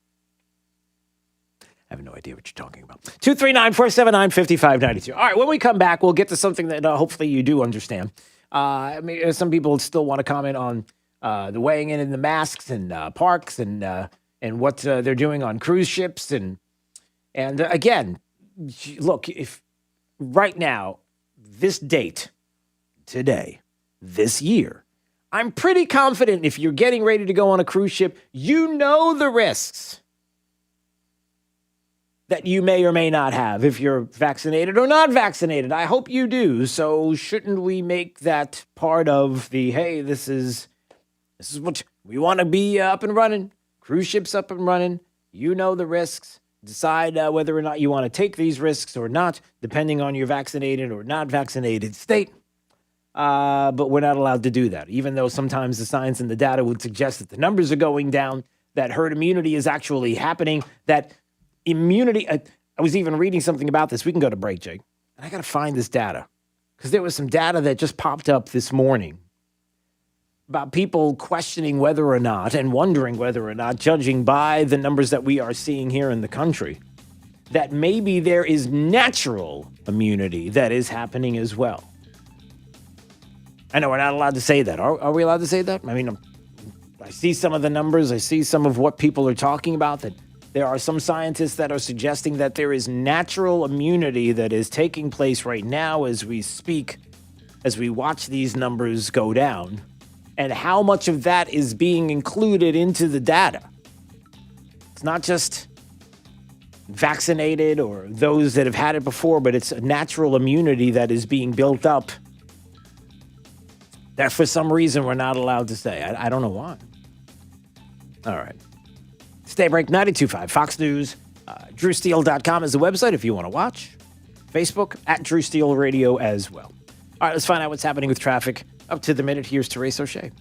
I have no idea what you're talking about. 239-479-5592. All right, when we come back, we'll get to something that hopefully you do understand. Some people still want to comment on the weighing in the masks and parks and what they're doing on cruise ships. And again, look, if right now, this date, today, this year, I'm pretty confident if you're getting ready to go on a cruise ship, you know the risks that you may or may not have if you're vaccinated or not vaccinated. I hope you do. So shouldn't we make that part of the, hey, this is what we want to be up and running. Cruise ships up and running. You know the risks. Decide whether or not you want to take these risks or not, depending on your vaccinated or not vaccinated state. But we're not allowed to do that, even though sometimes the science and the data would suggest that the numbers are going down, that herd immunity is actually happening, that immunity. I was even reading something about this. We can go to break, Jake. And I got to find this data because there was some data that just popped up this morning about people questioning whether or not and wondering whether or not, judging by the numbers that we are seeing here in the country, that maybe there is natural immunity that is happening as well. I know we're not allowed to say that. Are we allowed to say that? I mean, I see some of the numbers. I see some of what people are talking about, that there are some scientists that are suggesting that there is natural immunity that is taking place right now as we speak, as we watch these numbers go down, and how much of that is being included into the data. It's not just vaccinated or those that have had it before, but it's a natural immunity that is being built up that for some reason we're not allowed to say. I don't know why. All right. Stay break 92.5 Fox News. DrewSteele.com is the website if you want to watch. Facebook at Drew Steele Radio as well. All right, let's find out what's happening with traffic. Up to the minute, here's Therese O'Shea.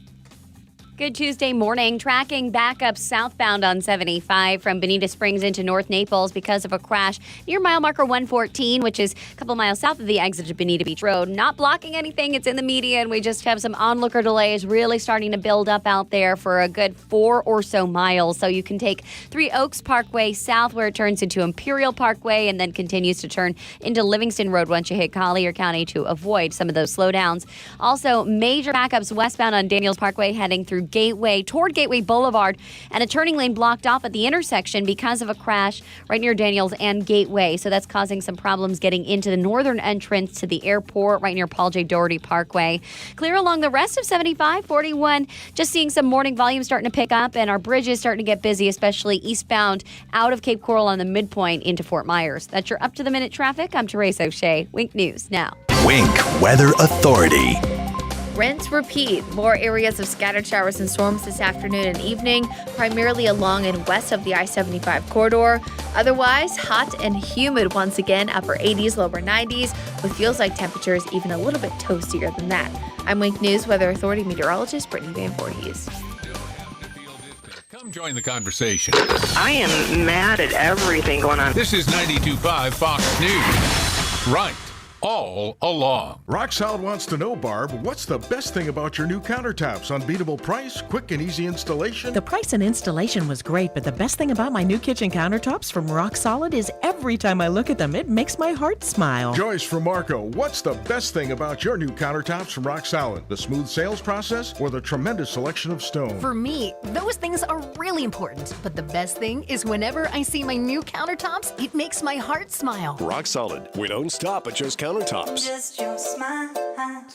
Good Tuesday morning. Tracking back up southbound on 75 from Bonita Springs into North Naples because of a crash near mile marker 114, which is a couple miles south of the exit of Bonita Beach Road. Not blocking anything. It's in the median. We just have some onlooker delays really starting to build up out there for a good 4 or so miles. So you can take 3 Oaks Parkway south where it turns into Imperial Parkway and then continues to turn into Livingston Road once you hit Collier County to avoid some of those slowdowns. Also, major backups westbound on Daniels Parkway heading through Gateway toward Gateway Boulevard, and a turning lane blocked off at the intersection because of a crash right near Daniels and Gateway. So that's causing some problems getting into the northern entrance to the airport right near Paul J. Doherty Parkway. Clear along the rest of 75, 41. Just seeing some morning volume starting to pick up, and our bridges starting to get busy, especially eastbound out of Cape Coral on the midpoint into Fort Myers. That's your up-to-the-minute traffic. I'm Therese O'Shea. Wink News now. Wink Weather Authority. Rinse, repeat. More areas of scattered showers and storms this afternoon and evening, primarily along and west of the I-75 corridor. Otherwise, hot and humid once again, upper 80s, lower 90s, with feels like temperatures even a little bit toastier than that. I'm Wink News Weather Authority meteorologist Brittany Van Voorhees. Come join the conversation. I am mad at everything going on. This is 92.5 Fox News. Right. All along. Rock Solid wants to know, Barb, what's the best thing about your new countertops? Unbeatable price, quick and easy installation? The price and installation was great, but the best thing about my new kitchen countertops from Rock Solid is every time I look at them, it makes my heart smile. Joyce from Marco, what's the best thing about your new countertops from Rock Solid? The smooth sales process or the tremendous selection of stone? For me, those things are really important, but the best thing is whenever I see my new countertops, it makes my heart smile. Rock Solid. We don't stop at just countertops. It's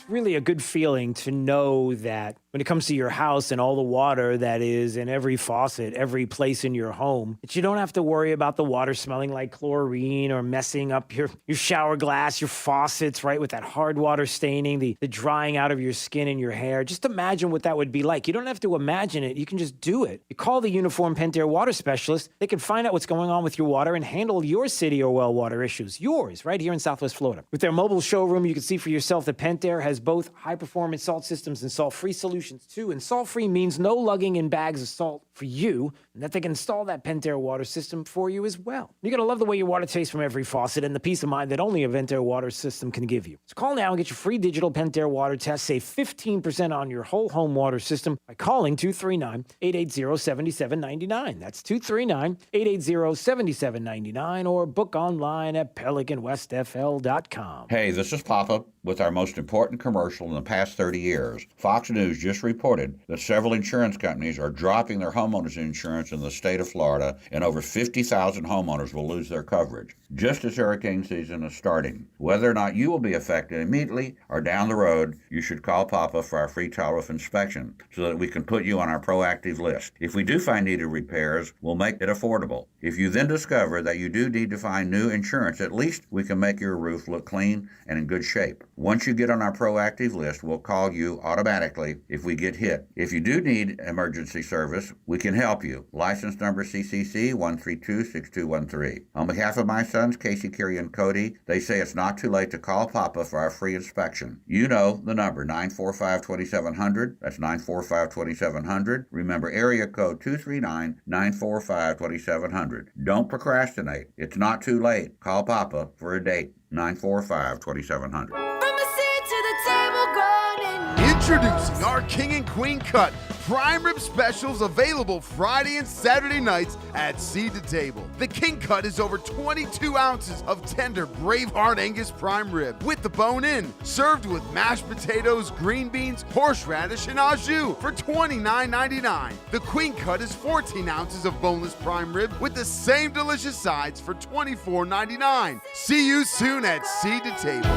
really a good feeling to know that when it comes to your house and all the water that is in every faucet, every place in your home, that you don't have to worry about the water smelling like chlorine or messing up your shower glass, your faucets, right, with that hard water staining, the drying out of your skin and your hair. Just imagine what that would be like. You don't have to imagine it. You can just do it. You call the Uniform Pentair water specialist. They can find out what's going on with your water and handle your city or well water issues. Yours, right here in Southwest Florida. With their mobile showroom, you can see for yourself that Pentair has both high-performance salt systems and salt-free solutions too. And salt-free means no lugging in bags of salt for you, and that they can install that Pentair water system for you as well. You're going to love the way your water tastes from every faucet and the peace of mind that only a Pentair water system can give you. So call now and get your free digital Pentair water test. Save 15% on your whole home water system by calling 239-880-7799. That's 239-880-7799, or book online at PelicanWestFL.com. Hey, this is Papa with our most important commercial in the past 30 years. Fox News just reported that several insurance companies are dropping their homeowners insurance in the state of Florida, and over 50,000 homeowners will lose their coverage just as hurricane season is starting. Whether or not you will be affected immediately or down the road, you should call Papa for our free tile roof inspection so that we can put you on our proactive list. If we do find needed repairs, we'll make it affordable. If you then discover that you do need to find new insurance, at least we can make your roof look clean and in good shape. Once you get on our proactive list, we'll call you automatically if we get hit. If you do need emergency service, we can help you. License number CCC 1326213. On behalf of my sons, Casey, Kerry, and Cody, they say it's not too late to call Papa for our free inspection. You know the number, 945-2700. That's 945-2700. Remember, area code 239-945-2700. Don't procrastinate. It's not too late. Call Papa for a date. 945-2700. Introducing our King and Queen Cut Prime Rib Specials, available Friday and Saturday nights at Seed to Table. The King Cut is over 22 ounces of tender Braveheart Angus prime rib with the bone in, served with mashed potatoes, green beans, horseradish, and au jus for $29.99. The Queen Cut is 14 ounces of boneless prime rib with the same delicious sides for $24.99. See you soon at Seed to Table.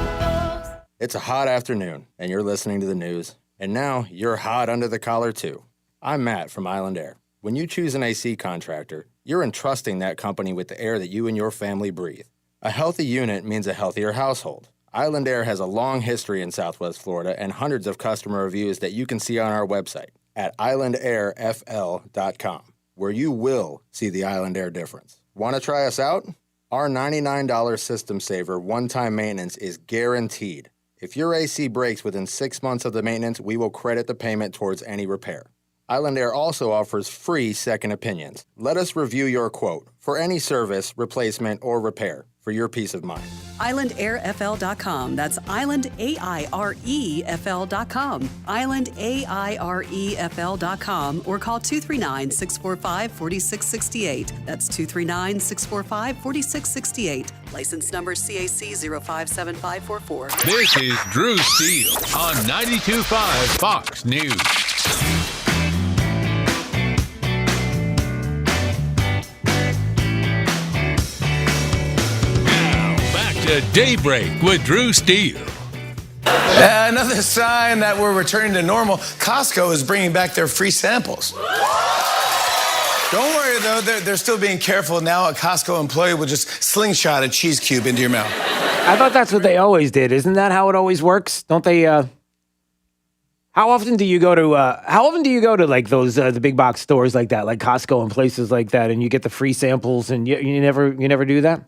It's a hot afternoon, and you're listening to the news. And now, you're hot under the collar, too. I'm Matt from Island Air. When you choose an AC contractor, you're entrusting that company with the air that you and your family breathe. A healthy unit means a healthier household. Island Air has a long history in Southwest Florida and hundreds of customer reviews that you can see on our website at islandairfl.com, where you will see the Island Air difference. Want to try us out? Our $99 System Saver one-time maintenance is guaranteed. If your AC breaks within 6 months of the maintenance, we will credit the payment towards any repair. Island Air also offers free second opinions. Let us review your quote for any service, replacement, or repair for your peace of mind. IslandAirFL.com. That's IslandAirefL.com. IslandAirefL.com or call 239-645-4668. That's 239-645-4668. License number CAC 057544. This is Drew Steele on 92.5 Fox News. To Daybreak with Drew Steele. Another sign that we're returning to normal. Costco is bringing back their free samples. Don't worry, though. They're still being careful. Now a Costco employee will just slingshot a cheese cube into your mouth. I thought that's what they always did. Isn't that how it always works? Don't they? How often do you go to? Like those the big box stores like that, like Costco and places like that, and you get the free samples, and you never do that?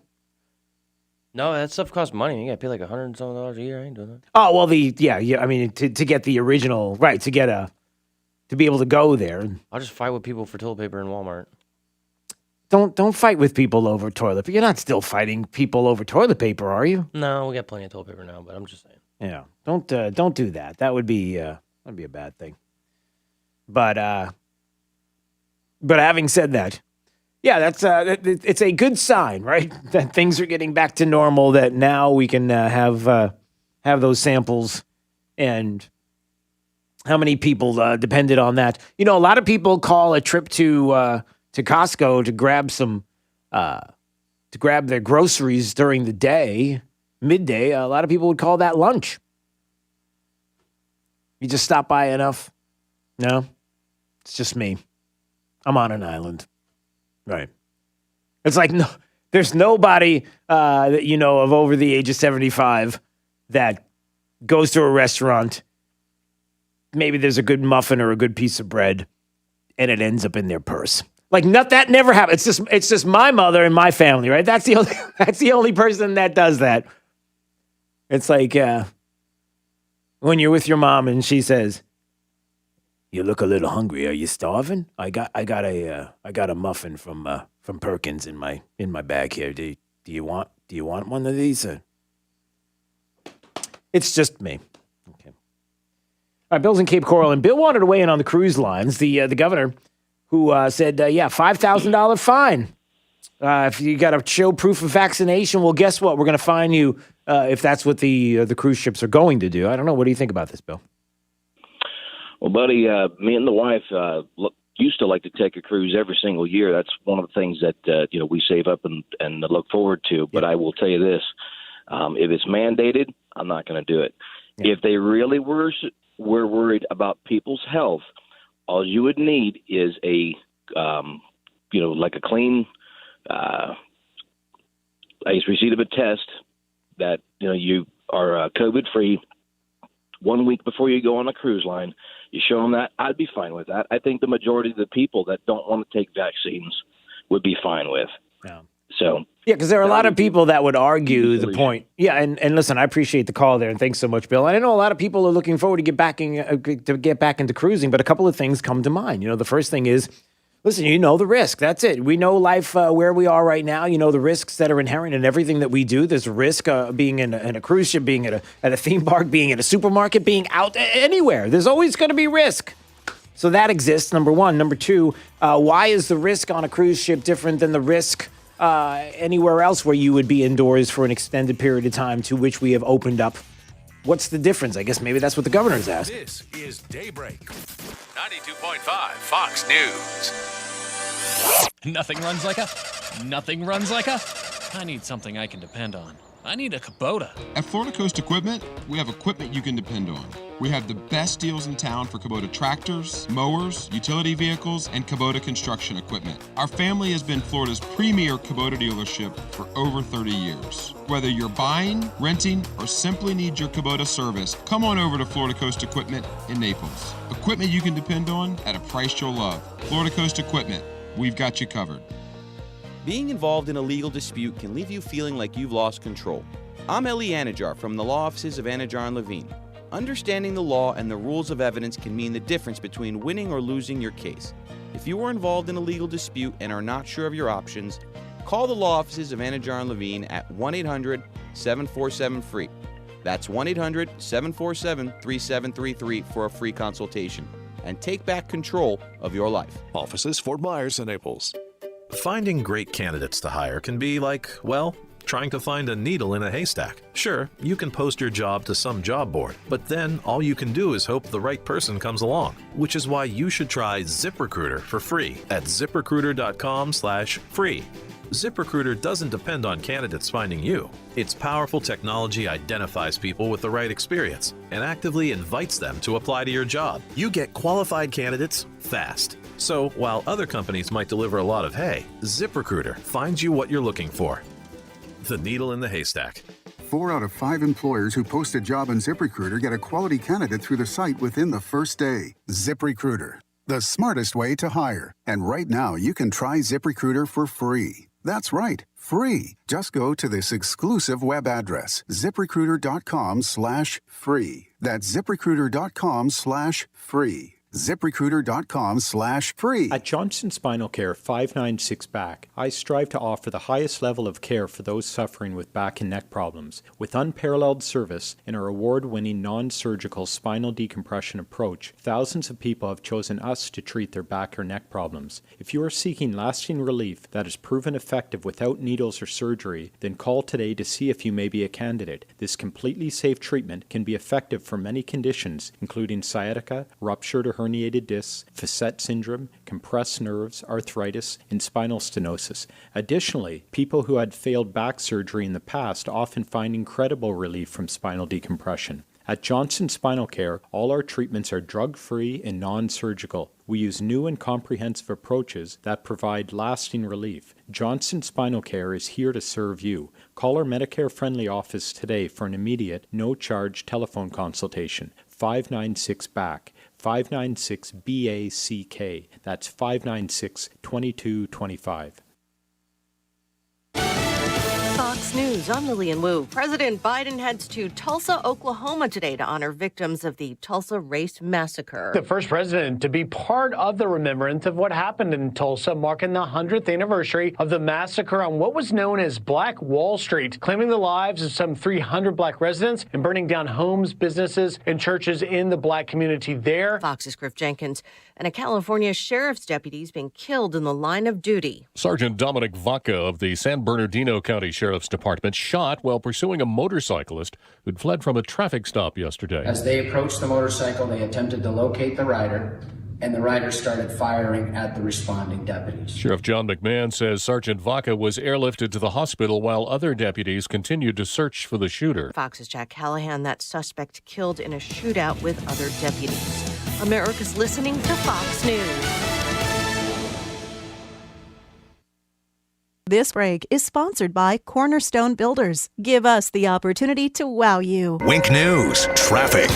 No, that stuff costs money. You got to pay like $100 and something a year. I ain't doing that. Oh well, I mean, to get the original, right? To be able to go there. I'll just fight with people for toilet paper in Walmart. Don't fight with people over toilet paper. You're not still fighting people over toilet paper, are you? No, we got plenty of toilet paper now, but I'm just saying. Yeah, don't do that. That would be a bad thing. But having said that. Yeah, that's it's a good sign, right? That things are getting back to normal. That now we can have those samples, and how many people depended on that? You know, a lot of people call a trip to Costco to grab their groceries during the day, midday. A lot of people would call that lunch. You just stop by enough? No, it's just me. I'm on an island. Right. It's like there's nobody that you know of over the age of 75 that goes to a restaurant. Maybe there's a good muffin or a good piece of bread, and it ends up in their purse. Like that never happens. It's just my mother and my family, right? That's the only person that does that. It's like when you're with your mom and she says, "You look a little hungry. Are you starving? I got a muffin from Perkins in my bag here. Do you want one of these?" It's just me. Okay. All right, Bill's in Cape Coral, and Bill wanted to weigh in on the cruise lines. The governor, who said, $5,000 fine if you got to show proof of vaccination. Well, guess what? We're going to fine you if that's what the cruise ships are going to do. I don't know. What do you think about this, Bill? Well, buddy, me and the wife used to like to take a cruise every single year. That's one of the things that we save up and look forward to. But I will tell you this: if it's mandated, I'm not going to do it. Yeah. If they really were worried about people's health, all you would need is a clean receipt of a test that you are COVID free 1 week before you go on a cruise line. You show them that, I'd be fine with that. I think the majority of the people that don't want to take vaccines would be fine with. Yeah. So because there are a lot of people that would argue the point. Yeah, and listen, I appreciate the call there, and thanks so much, Bill. And I know a lot of people are looking forward to get back into cruising, but a couple of things come to mind. The first thing is, Listen, you know the risk. That's it. We know life where we are right now. You know the risks that are inherent in everything that we do. There's a risk being in a cruise ship, being at a theme park, being in a supermarket, being out anywhere. There's always going to be risk. So that exists, number one. Number two, why is the risk on a cruise ship different than the risk anywhere else where you would be indoors for an extended period of time to which we have opened up? What's the difference? I guess maybe that's what the governor's asked. This is Daybreak. 92.5 Fox News. Nothing runs like a... I need something I can depend on. I need a Kubota. At Florida Coast Equipment, we have equipment you can depend on. We have the best deals in town for Kubota tractors, mowers, utility vehicles, and Kubota construction equipment. Our family has been Florida's premier Kubota dealership for over 30 years. Whether you're buying, renting, or simply need your Kubota service, come on over to Florida Coast Equipment in Naples. Equipment you can depend on at a price you'll love. Florida Coast Equipment, we've got you covered. Being involved in a legal dispute can leave you feeling like you've lost control. I'm Ellie Anajar from the law offices of Anajar & Levine. Understanding the law and the rules of evidence can mean the difference between winning or losing your case. If you are involved in a legal dispute and are not sure of your options, call the law offices of Anajar & Levine at 1-800-747-FREE. That's 1-800-747-3733 for a free consultation. And take back control of your life. Offices Fort Myers and Naples. Finding great candidates to hire can be like, well, trying to find a needle in a haystack. Sure, you can post your job to some job board, but then all you can do is hope the right person comes along, which is why you should try ZipRecruiter for free at ZipRecruiter.com/free. ZipRecruiter doesn't depend on candidates finding you. Its powerful technology identifies people with the right experience and actively invites them to apply to your job. You get qualified candidates fast. So while other companies might deliver a lot of hay, ZipRecruiter finds you what you're looking for. The needle in the haystack. 4 out of 5 employers who post a job on ZipRecruiter get a quality candidate through the site within the first day. ZipRecruiter, the smartest way to hire. And right now, you can try ZipRecruiter for free. That's right, free. Just go to this exclusive web address, ZipRecruiter.com/free. That's ZipRecruiter.com/free. ZipRecruiter.com/free. At Johnson Spinal Care 596 Back, I strive to offer the highest level of care for those suffering with back and neck problems. With unparalleled service and our award-winning non-surgical spinal decompression approach, thousands of people have chosen us to treat their back or neck problems. If you are seeking lasting relief that is proven effective without needles or surgery, then call today to see if you may be a candidate. This completely safe treatment can be effective for many conditions, including sciatica, ruptured or herniated discs, facet syndrome, compressed nerves, arthritis, and spinal stenosis. Additionally, people who had failed back surgery in the past often find incredible relief from spinal decompression. At Johnson Spinal Care, all our treatments are drug-free and non-surgical. We use new and comprehensive approaches that provide lasting relief. Johnson Spinal Care is here to serve you. Call our Medicare-friendly office today for an immediate, no-charge telephone consultation. 596-BACK. 596-BACK. That's 596-2225. Fox News, I'm Lillian Wu. President Biden heads to Tulsa, Oklahoma today to honor victims of the Tulsa Race Massacre. The first president to be part of the remembrance of what happened in Tulsa, marking the 100th anniversary of the massacre on what was known as Black Wall Street, claiming the lives of some 300 black residents and burning down homes, businesses, and churches in the black community there. Fox's Griff Jenkins and a California sheriff's deputy has been killed in the line of duty. Sergeant Dominic Vaca of the San Bernardino County Sheriff's Department shot while pursuing a motorcyclist who'd fled from a traffic stop yesterday. As they approached the motorcycle, they attempted to locate the rider, and the rider started firing at the responding deputies. Sheriff John McMahon says Sergeant Vaca was airlifted to the hospital while other deputies continued to search for the shooter. Fox's Jack Callahan, that suspect killed in a shootout with other deputies. America's listening to Fox News. This break is sponsored by Cornerstone Builders. Give us the opportunity to wow you. Wink News, traffic.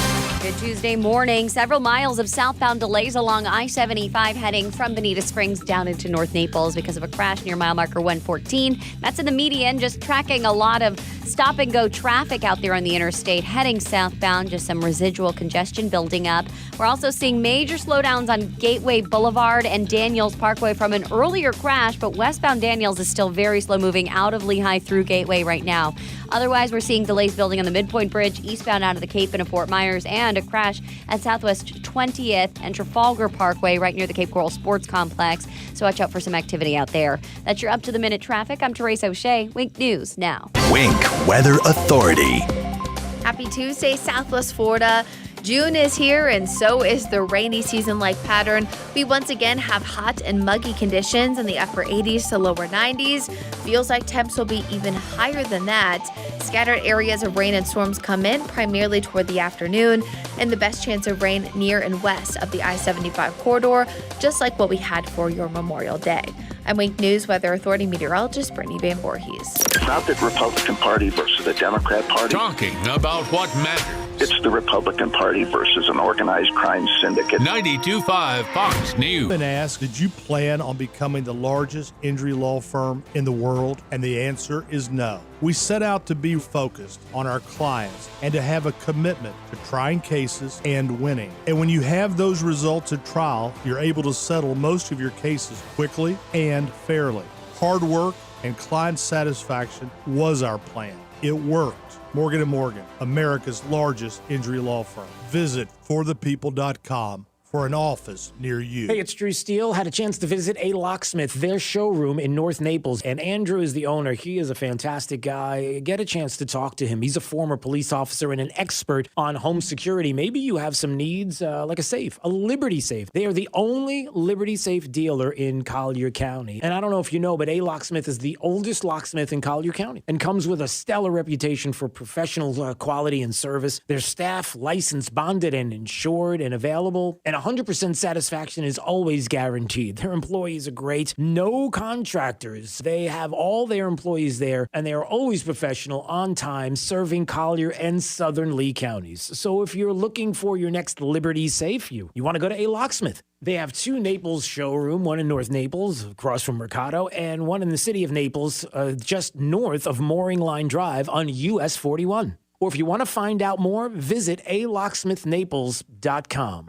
Good Tuesday morning. Several miles of southbound delays along I-75 heading from Bonita Springs down into North Naples because of a crash near mile marker 114. That's in the median, just tracking a lot of stop-and-go traffic out there on the interstate heading southbound. Just some residual congestion building up. We're also seeing major slowdowns on Gateway Boulevard and Daniels Parkway from an earlier crash, but westbound Daniels is still very slow moving out of Lehigh through Gateway right now. Otherwise, we're seeing delays building on the Midpoint Bridge, eastbound out of the Cape into Fort Myers, and a crash at Southwest 20th and Trafalgar Parkway right near the Cape Coral Sports Complex. So watch out for some activity out there. That's your up-to-the-minute traffic. I'm Patrisse O'Shea. Wink News now. Wink Weather Authority. Happy Tuesday, Southwest Florida. June is here, and so is the rainy season-like pattern. We once again have hot and muggy conditions in the upper 80s to lower 90s. Feels like temps will be even higher than that. Scattered areas of rain and storms come in primarily toward the afternoon, and the best chance of rain near and west of the I-75 corridor, just like what we had for your Memorial Day. I'm Wink News Weather Authority meteorologist Brittany Van Voorhees. It's not the Republican Party versus the Democrat Party. Talking about what matters. It's the Republican Party versus an organized crime syndicate. 92.5 Fox News. Been asked, did you plan on becoming the largest injury law firm in the world? And the answer is no. We set out to be focused on our clients and to have a commitment to trying cases and winning. And when you have those results at trial, you're able to settle most of your cases quickly and fairly. Hard work and client satisfaction was our plan. It worked. Morgan & Morgan, America's largest injury law firm. Visit forthepeople.com for an office near you. Hey, it's Drew Steele. Had a chance to visit A Locksmith, their showroom in North Naples. And Andrew is the owner. He is a fantastic guy. Get a chance to talk to him. He's a former police officer and an expert on home security. Maybe you have some needs like a safe, a Liberty safe. They are the only Liberty safe dealer in Collier County. And I don't know if you know, but A Locksmith is the oldest locksmith in Collier County and comes with a stellar reputation for professional quality and service. Their staff licensed, bonded, and insured and available. And 100% satisfaction is always guaranteed. Their employees are great. No contractors. They have all their employees there, and they are always professional, on time, serving Collier and Southern Lee counties. So if you're looking for your next Liberty safe, you want to go to A Locksmith. They have two Naples showroom, one in North Naples, across from Mercado, and one in the city of Naples, just north of Mooring Line Drive on US 41. Or if you want to find out more, visit alocksmithnaples.com.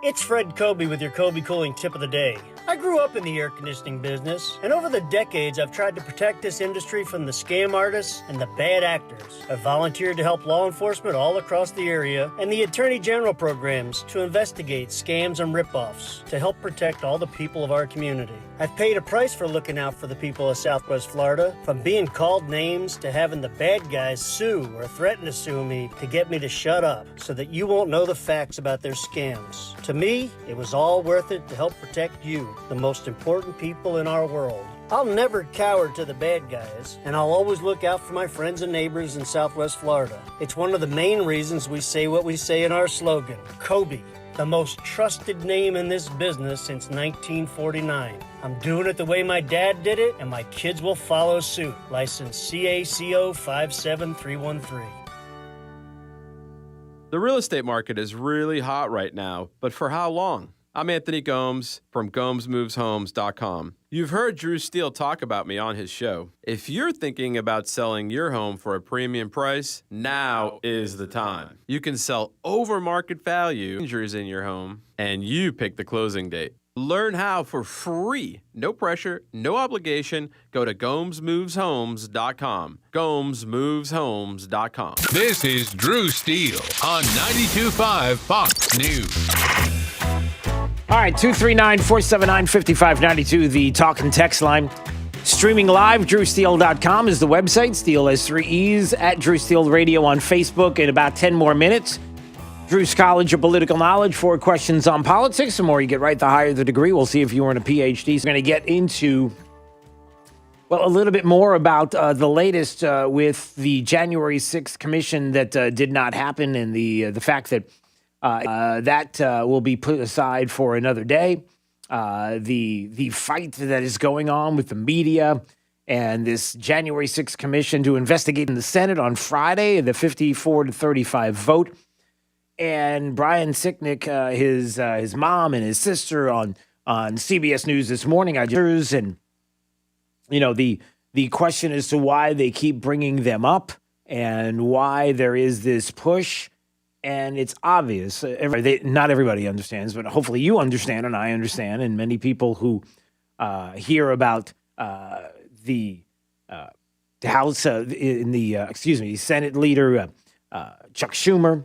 It's Fred Kobe with your Kobe Cooling Tip of the Day. I grew up in the air conditioning business, and over the decades, I've tried to protect this industry from the scam artists and the bad actors. I've volunteered to help law enforcement all across the area and the Attorney General programs to investigate scams and ripoffs to help protect all the people of our community. I've paid a price for looking out for the people of Southwest Florida, from being called names to having the bad guys sue or threaten to sue me to get me to shut up so that you won't know the facts about their scams. To me, it was all worth it to help protect you, the most important people in our world. I'll never cower to the bad guys, and I'll always look out for my friends and neighbors in Southwest Florida. It's one of the main reasons we say what we say in our slogan, Kobe, the most trusted name in this business since 1949. I'm doing it the way my dad did it, and my kids will follow suit. License CACO 57313. The real estate market is really hot right now, but for how long? I'm Anthony Gomes from GomesMovesHomes.com. You've heard Drew Steele talk about me on his show. If you're thinking about selling your home for a premium price, now is the time. You can sell over market value in your home, and you pick the closing date. Learn how for free. No pressure, no obligation. Go to GomesMovesHomes.com. GomesMovesHomes.com. This is Drew Steele on 92.5 Fox News. All right, 239-479-5592, the talk and text line. Streaming live, drewsteele.com is the website. Steele has 3 E's, at Drew Steele Radio on Facebook. In about 10 more minutes, Drew's College of Political Knowledge, 4 questions on politics. The more you get right, the higher the degree. We'll see if you earn a PhD. So we're going to get into, well, a little bit more about the latest with the January 6th commission that did not happen, and the fact that that will be put aside for another day. The fight that is going on with the media and this January 6th commission to investigate in the Senate on Friday, the 54-35 vote. And Brian Sicknick, his mom and his sister on CBS News this morning, and the question as to why they keep bringing them up and why there is this push. And it's obvious. Not everybody understands, but hopefully you understand and I understand. And many people who hear about the House, Senate leader Chuck Schumer,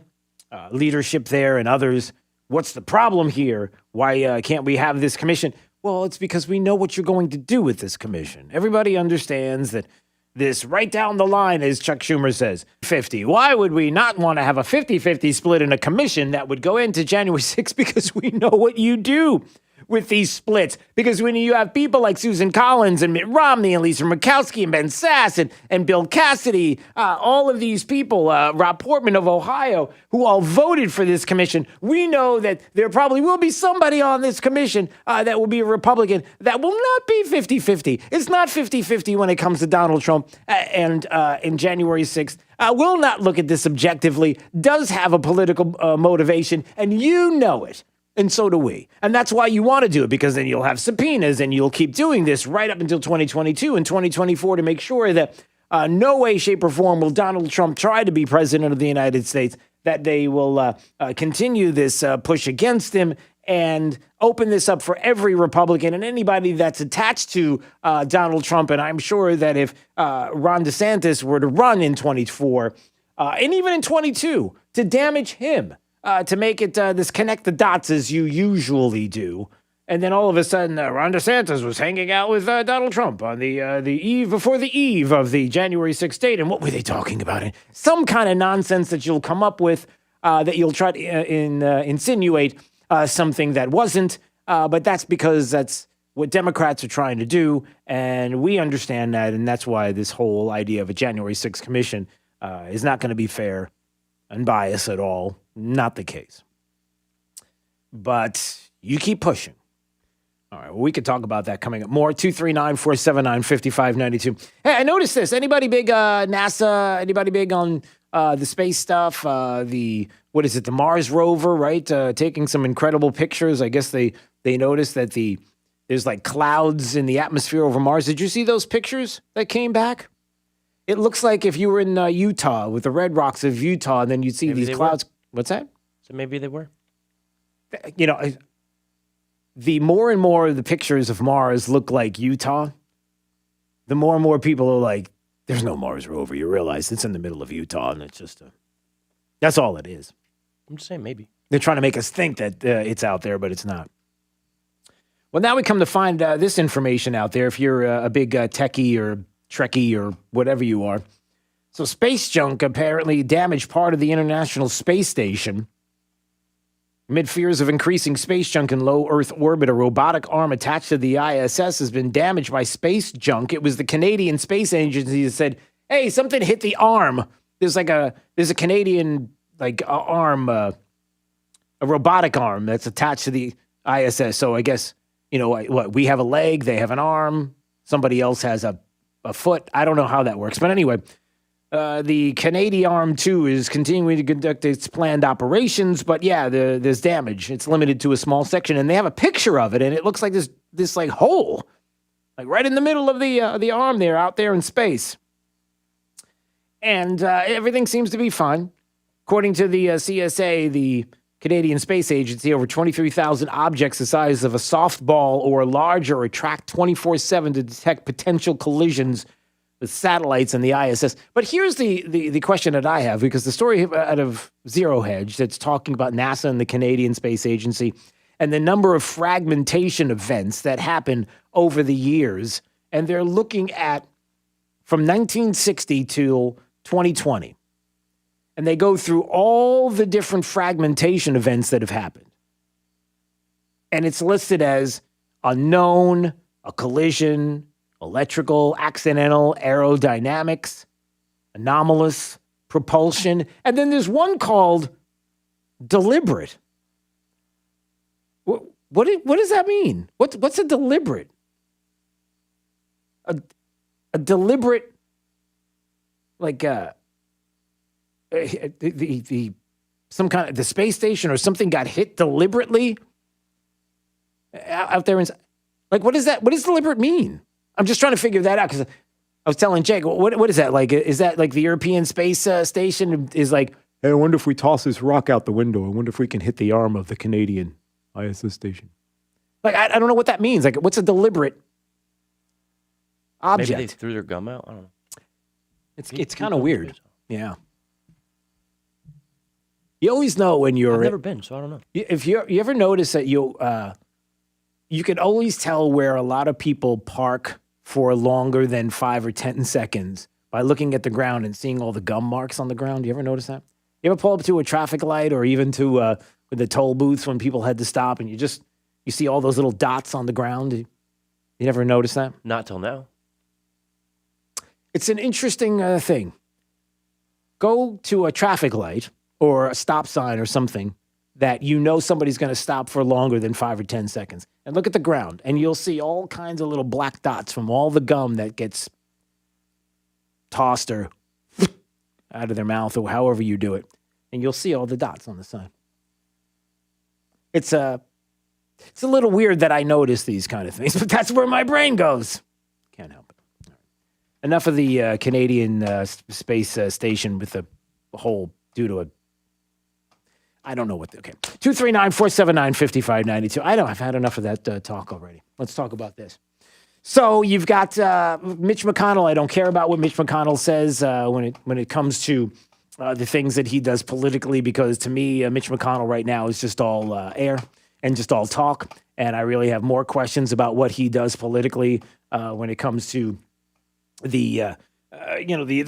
leadership there and others. What's the problem here? Why can't we have this commission? Well, it's because we know what you're going to do with this commission. Everybody understands that this right down the line, as Chuck Schumer says, 50. Why would we not want to have a 50-50 split in a commission that would go into January 6th? Because we know what you do with these splits. Because when you have people like Susan Collins and Mitt Romney and Lisa Murkowski and Ben Sasse and Bill Cassidy, all of these people, Rob Portman of Ohio, who all voted for this commission, we know that there probably will be somebody on this commission that will be a Republican that will not be 50-50. It's not 50-50 when it comes to Donald Trump and in January 6th. Will not look at this objectively, does have a political motivation, and you know it. And so do we. And that's why you want to do it, because then you'll have subpoenas and you'll keep doing this right up until 2022 and 2024 to make sure that no way, shape, or form will Donald Trump try to be president of the United States, that they will continue this push against him and open this up for every Republican and anybody that's attached to Donald Trump. And I'm sure that if Ron DeSantis were to run in 24 and even in 22 to damage him, to make it this connect the dots as you usually do. And then all of a sudden, Ron DeSantis was hanging out with Donald Trump on the eve of the January 6th date. And what were they talking about? Some kind of nonsense that you'll come up with that you'll try to insinuate something that wasn't. But that's because that's what Democrats are trying to do. And we understand that. And that's why this whole idea of a January 6th commission is not going to be fair and biased at all. Not the case. But you keep pushing. All right, well, we could talk about that coming up more. 239-479-5592. Hey, I noticed this. Anybody big NASA? Anybody big on the space stuff? The Mars rover, right? Taking some incredible pictures. I guess they noticed that there's like clouds in the atmosphere over Mars. Did you see those pictures that came back? It looks like if you were in Utah with the red rocks of Utah, and then you'd see maybe these clouds. What's that? So maybe they were. The more and more the pictures of Mars look like Utah, the more and more people are like, there's no Mars rover. You realize it's in the middle of Utah, and it's just that's all it is. I'm just saying maybe. They're trying to make us think that it's out there, but it's not. Well, now we come to find this information out there if you're a big techie or Trekkie or whatever you are. So space junk apparently damaged part of the International Space Station. Amid fears of increasing space junk in low Earth orbit, a robotic arm attached to the ISS has been damaged by space junk. It was the Canadian Space Agency that said, hey, something hit the arm. There's a Canadian arm, a robotic arm that's attached to the ISS. So I guess, we have a leg, they have an arm, somebody else has a foot. I don't know how that works. But anyway, the Canadarm2 is continuing to conduct its planned operations. But yeah, there's damage. It's limited to a small section. And they have a picture of it. And it looks like this hole, like right in the middle of the arm there, out there in space. And everything seems to be fine. According to the CSA, the Canadian Space Agency, over 23,000 objects the size of a softball or larger are tracked 24/7 to detect potential collisions with satellites and the ISS. But here's the question that I have, because the story out of Zero Hedge that's talking about NASA and the Canadian Space Agency and the number of fragmentation events that happen over the years, and they're looking at from 1960 till 2020. And they go through all the different fragmentation events that have happened. And it's listed as unknown, a collision, electrical, accidental, aerodynamics, anomalous, propulsion. And then there's one called deliberate. What does that mean? What's a deliberate? A deliberate, the some kind of the space station or something got hit deliberately out there. And like, what is that? What does deliberate mean? I'm just trying to figure that out because I was telling Jake, what is that like? Is that like the European Space Station is like, hey, I wonder if we toss this rock out the window. I wonder if we can hit the arm of the Canadian ISS station. Like, I don't know what that means. Like, what's a deliberate object? Maybe they threw their gum out. I don't know. It's kind of weird. Yeah. You always know when you're. I've never been, so I don't know. If you ever notice that you can always tell where a lot of people park for longer than 5 or 10 seconds by looking at the ground and seeing all the gum marks on the ground. You ever notice that? You ever pull up to a traffic light or even to the toll booths when people had to stop and you see all those little dots on the ground? You never notice that? Not till now. It's an interesting thing. Go to a traffic light or a stop sign or something that you know somebody's going to stop for longer than 5 or 10 seconds. And look at the ground, and you'll see all kinds of little black dots from all the gum that gets tossed or out of their mouth or however you do it. And you'll see all the dots on the side. It's a little weird that I notice these kind of things, but that's where my brain goes. Can't help it. Enough of the Canadian space station with the whole due to a I don't know what. Okay. 239-479-5592. I've had enough of that talk already. Let's talk about this. So you've got Mitch McConnell. I don't care about what Mitch McConnell says when it comes to the things that he does politically, because to me, Mitch McConnell right now is just all air and just all talk. And I really have more questions about what he does politically when it comes to the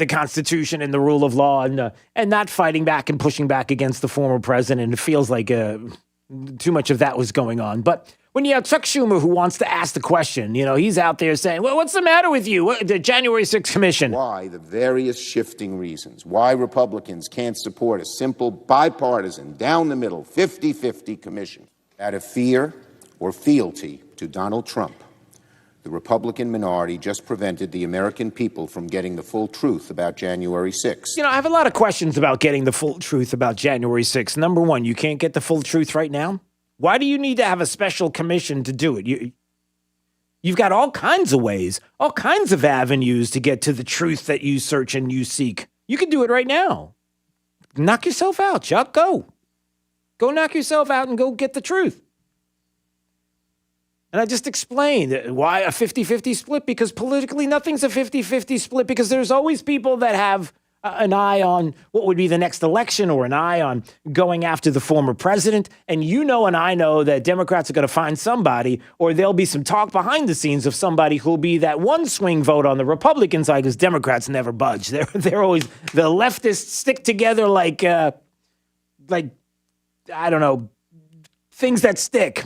Constitution and the rule of law and not fighting back and pushing back against the former president. It feels like too much of that was going on. But when you have Chuck Schumer who wants to ask the question, he's out there saying, well, what's the matter with you? The January 6th commission. Why the various shifting reasons why Republicans can't support a simple bipartisan down the middle 50-50 commission out of fear or fealty to Donald Trump. The Republican minority just prevented the American people from getting the full truth about January 6th. I have a lot of questions about getting the full truth about January 6th. Number one, you can't get the full truth right now. Why do you need to have a special commission to do it? You've got all kinds of ways, all kinds of avenues to get to the truth that you search and you seek. You can do it right now. Knock yourself out, Chuck. Go knock yourself out and go get the truth. And I just explained why a 50-50 split, because politically nothing's a 50-50 split, because there's always people that have an eye on what would be the next election or an eye on going after the former president. And and I know that Democrats are going to find somebody, or there'll be some talk behind the scenes of somebody who'll be that one swing vote on the Republican side, because Democrats never budge. They're always, the leftists stick together like I don't know, things that stick.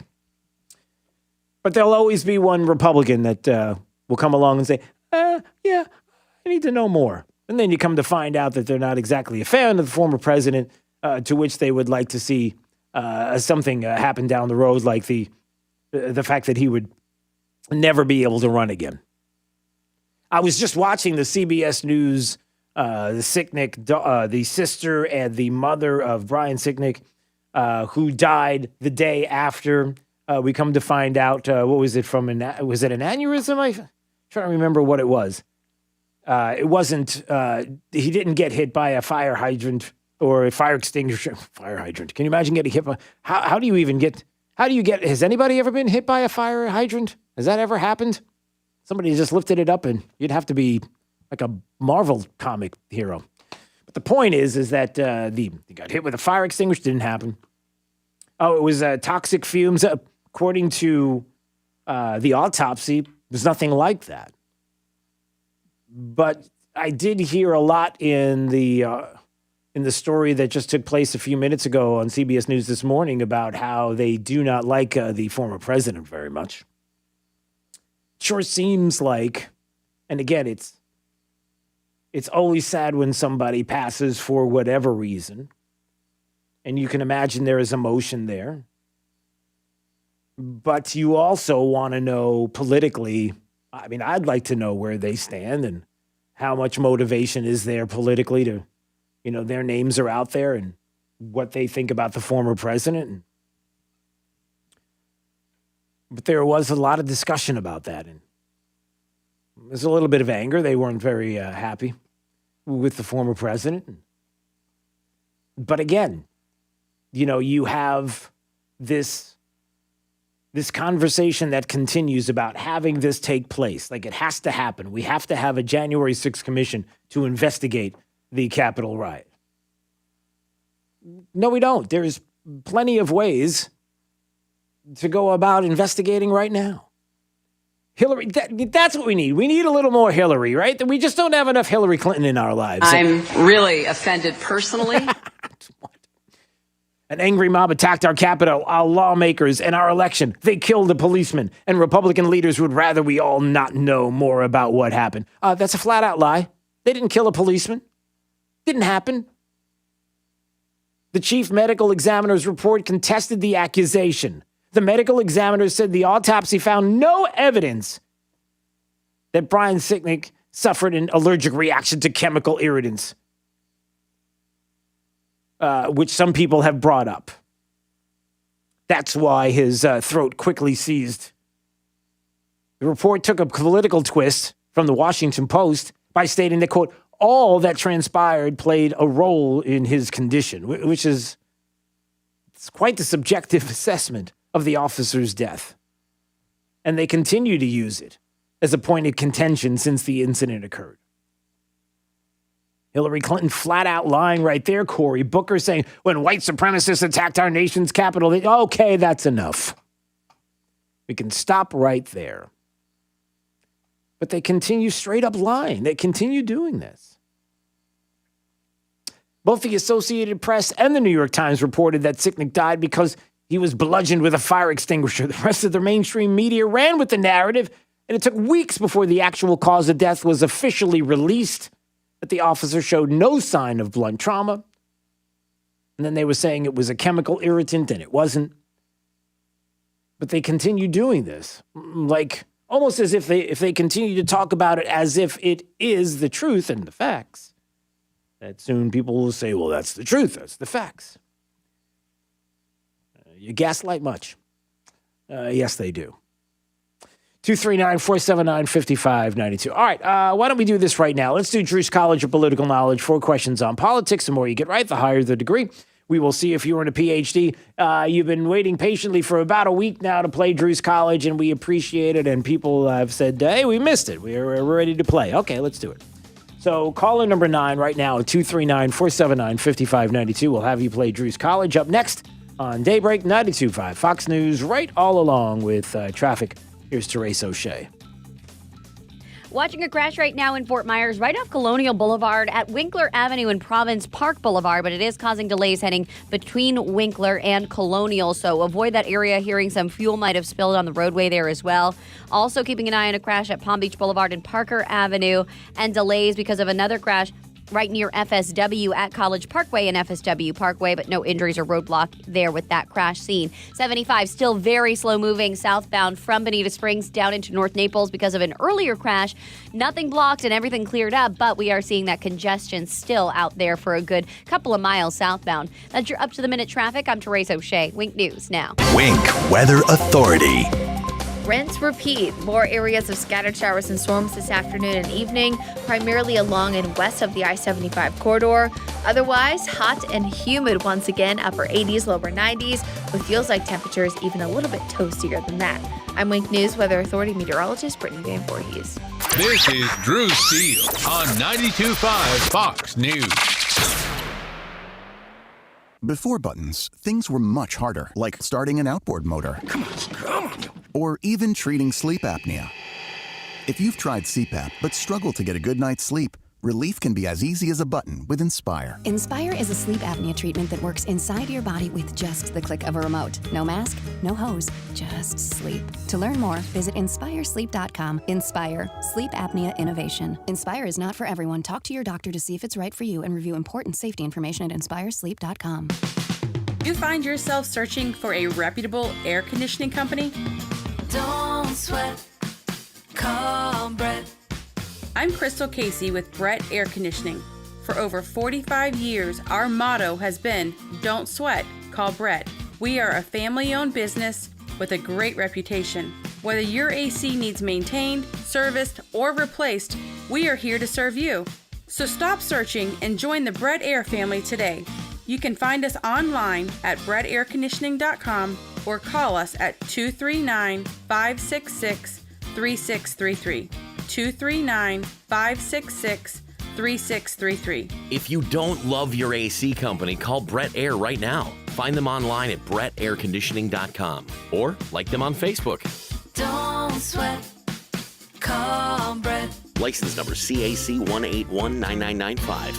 But there'll always be one Republican that will come along and say, yeah, I need to know more. And then you come to find out that they're not exactly a fan of the former president, to which they would like to see something happen down the road, like the fact that he would never be able to run again. I was just watching the CBS News, the Sicknick, the sister and the mother of Brian Sicknick, who died the day after. We come to find out, what was it from? Was it an aneurysm? I'm trying to remember what it was. It wasn't, he didn't get hit by a fire hydrant or a fire extinguisher. Fire hydrant. Can you imagine getting hit by, how do you get, has anybody ever been hit by a fire hydrant? Has that ever happened? Somebody just lifted it up and you'd have to be like a Marvel comic hero. But the point is that he got hit with a fire extinguisher, didn't happen. Oh, it was toxic fumes. According to the autopsy, there's nothing like that. But I did hear a lot in the story that just took place a few minutes ago on CBS News this morning about how they do not like the former president very much. Sure seems like, and again, it's always sad when somebody passes for whatever reason. And you can imagine there is emotion there. But you also want to know politically, I mean, I'd like to know where they stand and how much motivation is there politically to, their names are out there. And what they think about the former president. But there was a lot of discussion about that. And there's a little bit of anger. They weren't very happy with the former president. But again, you have this conversation that continues about having this take place. Like, it has to happen. We have to have a January 6th commission to investigate the Capitol riot. No, we don't. There's plenty of ways to go about investigating right now. Hillary, that's what we need. We need a little more Hillary, right? We just don't have enough Hillary Clinton in our lives. I'm really offended personally. An angry mob attacked our Capitol, our lawmakers, and our election. They killed a policeman, and Republican leaders would rather we all not know more about what happened. That's a flat-out lie. They didn't kill a policeman. Didn't happen. The chief medical examiner's report contested the accusation. The medical examiner said the autopsy found no evidence that Brian Sicknick suffered an allergic reaction to chemical irritants, which some people have brought up. That's why his throat quickly seized. The report took a political twist from the Washington Post by stating that, quote, all that transpired played a role in his condition, which is it's quite the subjective assessment of the officer's death. And they continue to use it as a point of contention since the incident occurred. Hillary Clinton flat out lying right there. Cory Booker saying, when white supremacists attacked our nation's capital, okay, that's enough. We can stop right there. But they continue straight up lying. They continue doing this. Both the Associated Press and the New York Times reported that Sicknick died because he was bludgeoned with a fire extinguisher. The rest of the mainstream media ran with the narrative, and it took weeks before the actual cause of death was officially released, that the officer showed no sign of blunt trauma. And then they were saying it was a chemical irritant, and it wasn't. But they continue doing this, like almost as if they continue to talk about it as if it is the truth and the facts. That soon people will say, well, that's the truth, that's the facts. You gaslight much? Yes, they do. 239-479-5592. All right, why don't we do this right now? Let's do Drew's College of Political Knowledge. 4 questions on politics. The more you get right, the higher the degree. We will see if you earn a PhD. You've been waiting patiently for about a week now to play Drew's College, and we appreciate it. And people have said, hey, we missed it. We're ready to play. Okay, let's do it. So caller number 9 right now at 239-479-5592. We'll have you play Drew's College. Up next on Daybreak 92.5 Fox News, right all along with traffic. Here's Patrisse O'Shea. Watching a crash right now in Fort Myers, right off Colonial Boulevard at Winkler Avenue and Province Park Boulevard, but it is causing delays heading between Winkler and Colonial, so avoid that area. Hearing some fuel might have spilled on the roadway there as well. Also keeping an eye on a crash at Palm Beach Boulevard and Parker Avenue, and delays because of another crash right near FSW at College Parkway and FSW Parkway, but no injuries or roadblock there with that crash scene. 75 still very slow moving southbound from Bonita Springs down into North Naples because of an earlier crash. Nothing blocked and everything cleared up, but we are seeing that congestion still out there for a good couple of miles southbound. That's your up-to-the-minute traffic. I'm Patrisse O'Shea. Wink News now. Wink Weather Authority. Rinse, repeat. More areas of scattered showers and storms this afternoon and evening, primarily along and west of the I-75 corridor. Otherwise, hot and humid once again, upper 80s, lower 90s, with feels-like temperatures even a little bit toastier than that. I'm Wink News Weather Authority meteorologist Brittany Van Voorhees. This is Drew Steele on 92.5 Fox News. Before buttons, things were much harder, like starting an outboard motor. Come on. Or even treating sleep apnea. If you've tried CPAP but struggle to get a good night's sleep, relief can be as easy as a button with Inspire. Inspire is a sleep apnea treatment that works inside your body with just the click of a remote. No mask, no hose, just sleep. To learn more, visit InspireSleep.com. Inspire, sleep apnea innovation. Inspire is not for everyone. Talk to your doctor to see if it's right for you and review important safety information at InspireSleep.com. You find yourself searching for a reputable air conditioning company? Don't sweat, call Brett. I'm Crystal Casey with Brett Air Conditioning. For over 45 years, our motto has been, "Don't sweat, call Brett." We are a family-owned business with a great reputation. Whether your AC needs maintained, serviced, or replaced, we are here to serve you. So stop searching and join the Brett Air family today. You can find us online at brettairconditioning.com or call us at 239-566-3633. 239-566-3633. If you don't love your AC company, call Brett Air right now. Find them online at brettairconditioning.com or like them on Facebook. Don't sweat. Call Brett. License number CAC 1819995.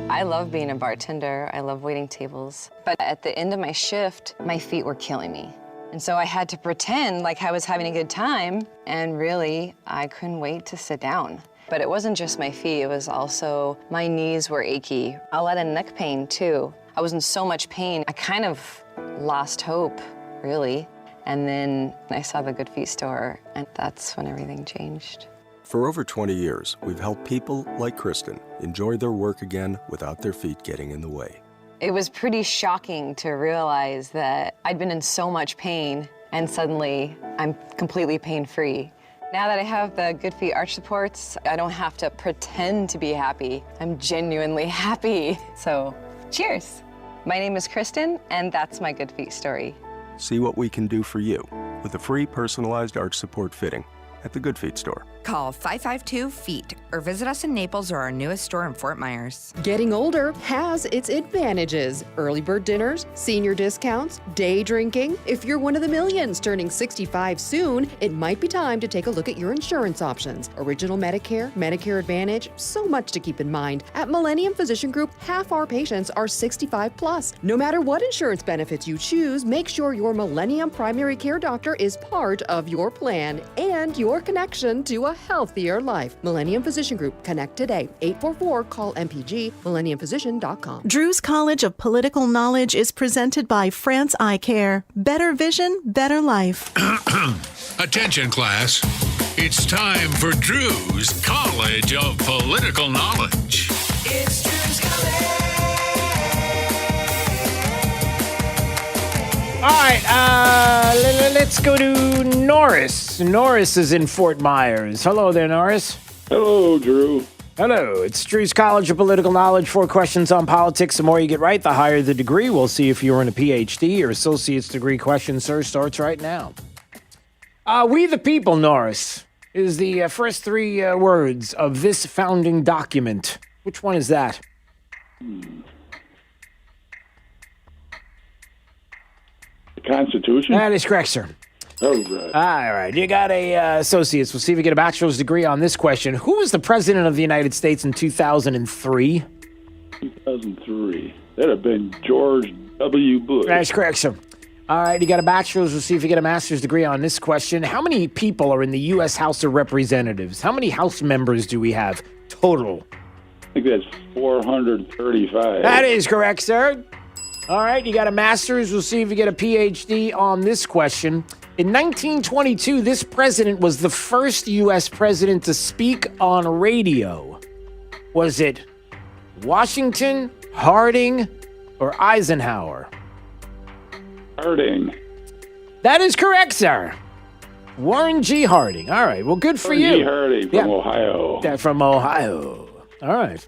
I love being a bartender. I love waiting tables. But at the end of my shift, my feet were killing me. And so I had to pretend like I was having a good time, and really, I couldn't wait to sit down. But it wasn't just my feet, it was also my knees were achy. A lot of neck pain, too. I was in so much pain, I kind of lost hope, really. And then I saw the Good Feet store, and that's when everything changed. For over 20 years, we've helped people like Kristen enjoy their work again without their feet getting in the way. It was pretty shocking to realize that I'd been in so much pain, and suddenly I'm completely pain-free. Now that I have the Good Feet arch supports, I don't have to pretend to be happy. I'm genuinely happy. So, cheers. My name is Kristen, and that's my Good Feet story. See what we can do for you with a free personalized arch support fitting at the Good Feet store. Call 552-FEET or visit us in Naples or our newest store in Fort Myers. Getting older has its advantages. Early bird dinners, senior discounts, day drinking. If you're one of the millions turning 65 soon, it might be time to take a look at your insurance options. Original Medicare, Medicare Advantage, so much to keep in mind. At Millennium Physician Group, half our patients are 65 plus. No matter what insurance benefits you choose, make sure your Millennium primary care doctor is part of your plan and your connection to a healthier life. Millennium Physician Group. Connect today. 844-CALL-MPG, millenniumphysician.com. Drew's College of Political Knowledge is presented by France Eye Care. Better vision, better life. Attention, class. It's time for Drew's College of Political Knowledge. It's Drew's College. All right, let's go to Norris. Norris is in Fort Myers. Hello there, Norris. Hello, Drew. Hello. It's Drew's College of Political Knowledge. 4 questions on politics. The more you get right, the higher the degree. We'll see if you're in a PhD or associate's degree question, sir, starts right now. We the people, Norris, is the first 3 words of this founding document. Which one is that? Constitution? That is correct, sir. Oh, right. All right. You got a associate's. We'll see if you get a bachelor's degree on this question. Who was the president of the United States in 2003? 2003. That'd have been George W. Bush. That's correct, sir. All right. You got a bachelor's. We'll see if you get a master's degree on this question. How many people are in the U.S. House of Representatives? How many House members do we have total? I think that's 435. That is correct, sir. All right, you got a master's. We'll see if you get a PhD on this question. In 1922, this president was the first U.S. president to speak on radio. Was it Washington, Harding, or Eisenhower? Harding. That is correct, sir. Warren G. Harding. All right, well, good for you. Warren G. Harding from Ohio. From Ohio. All right.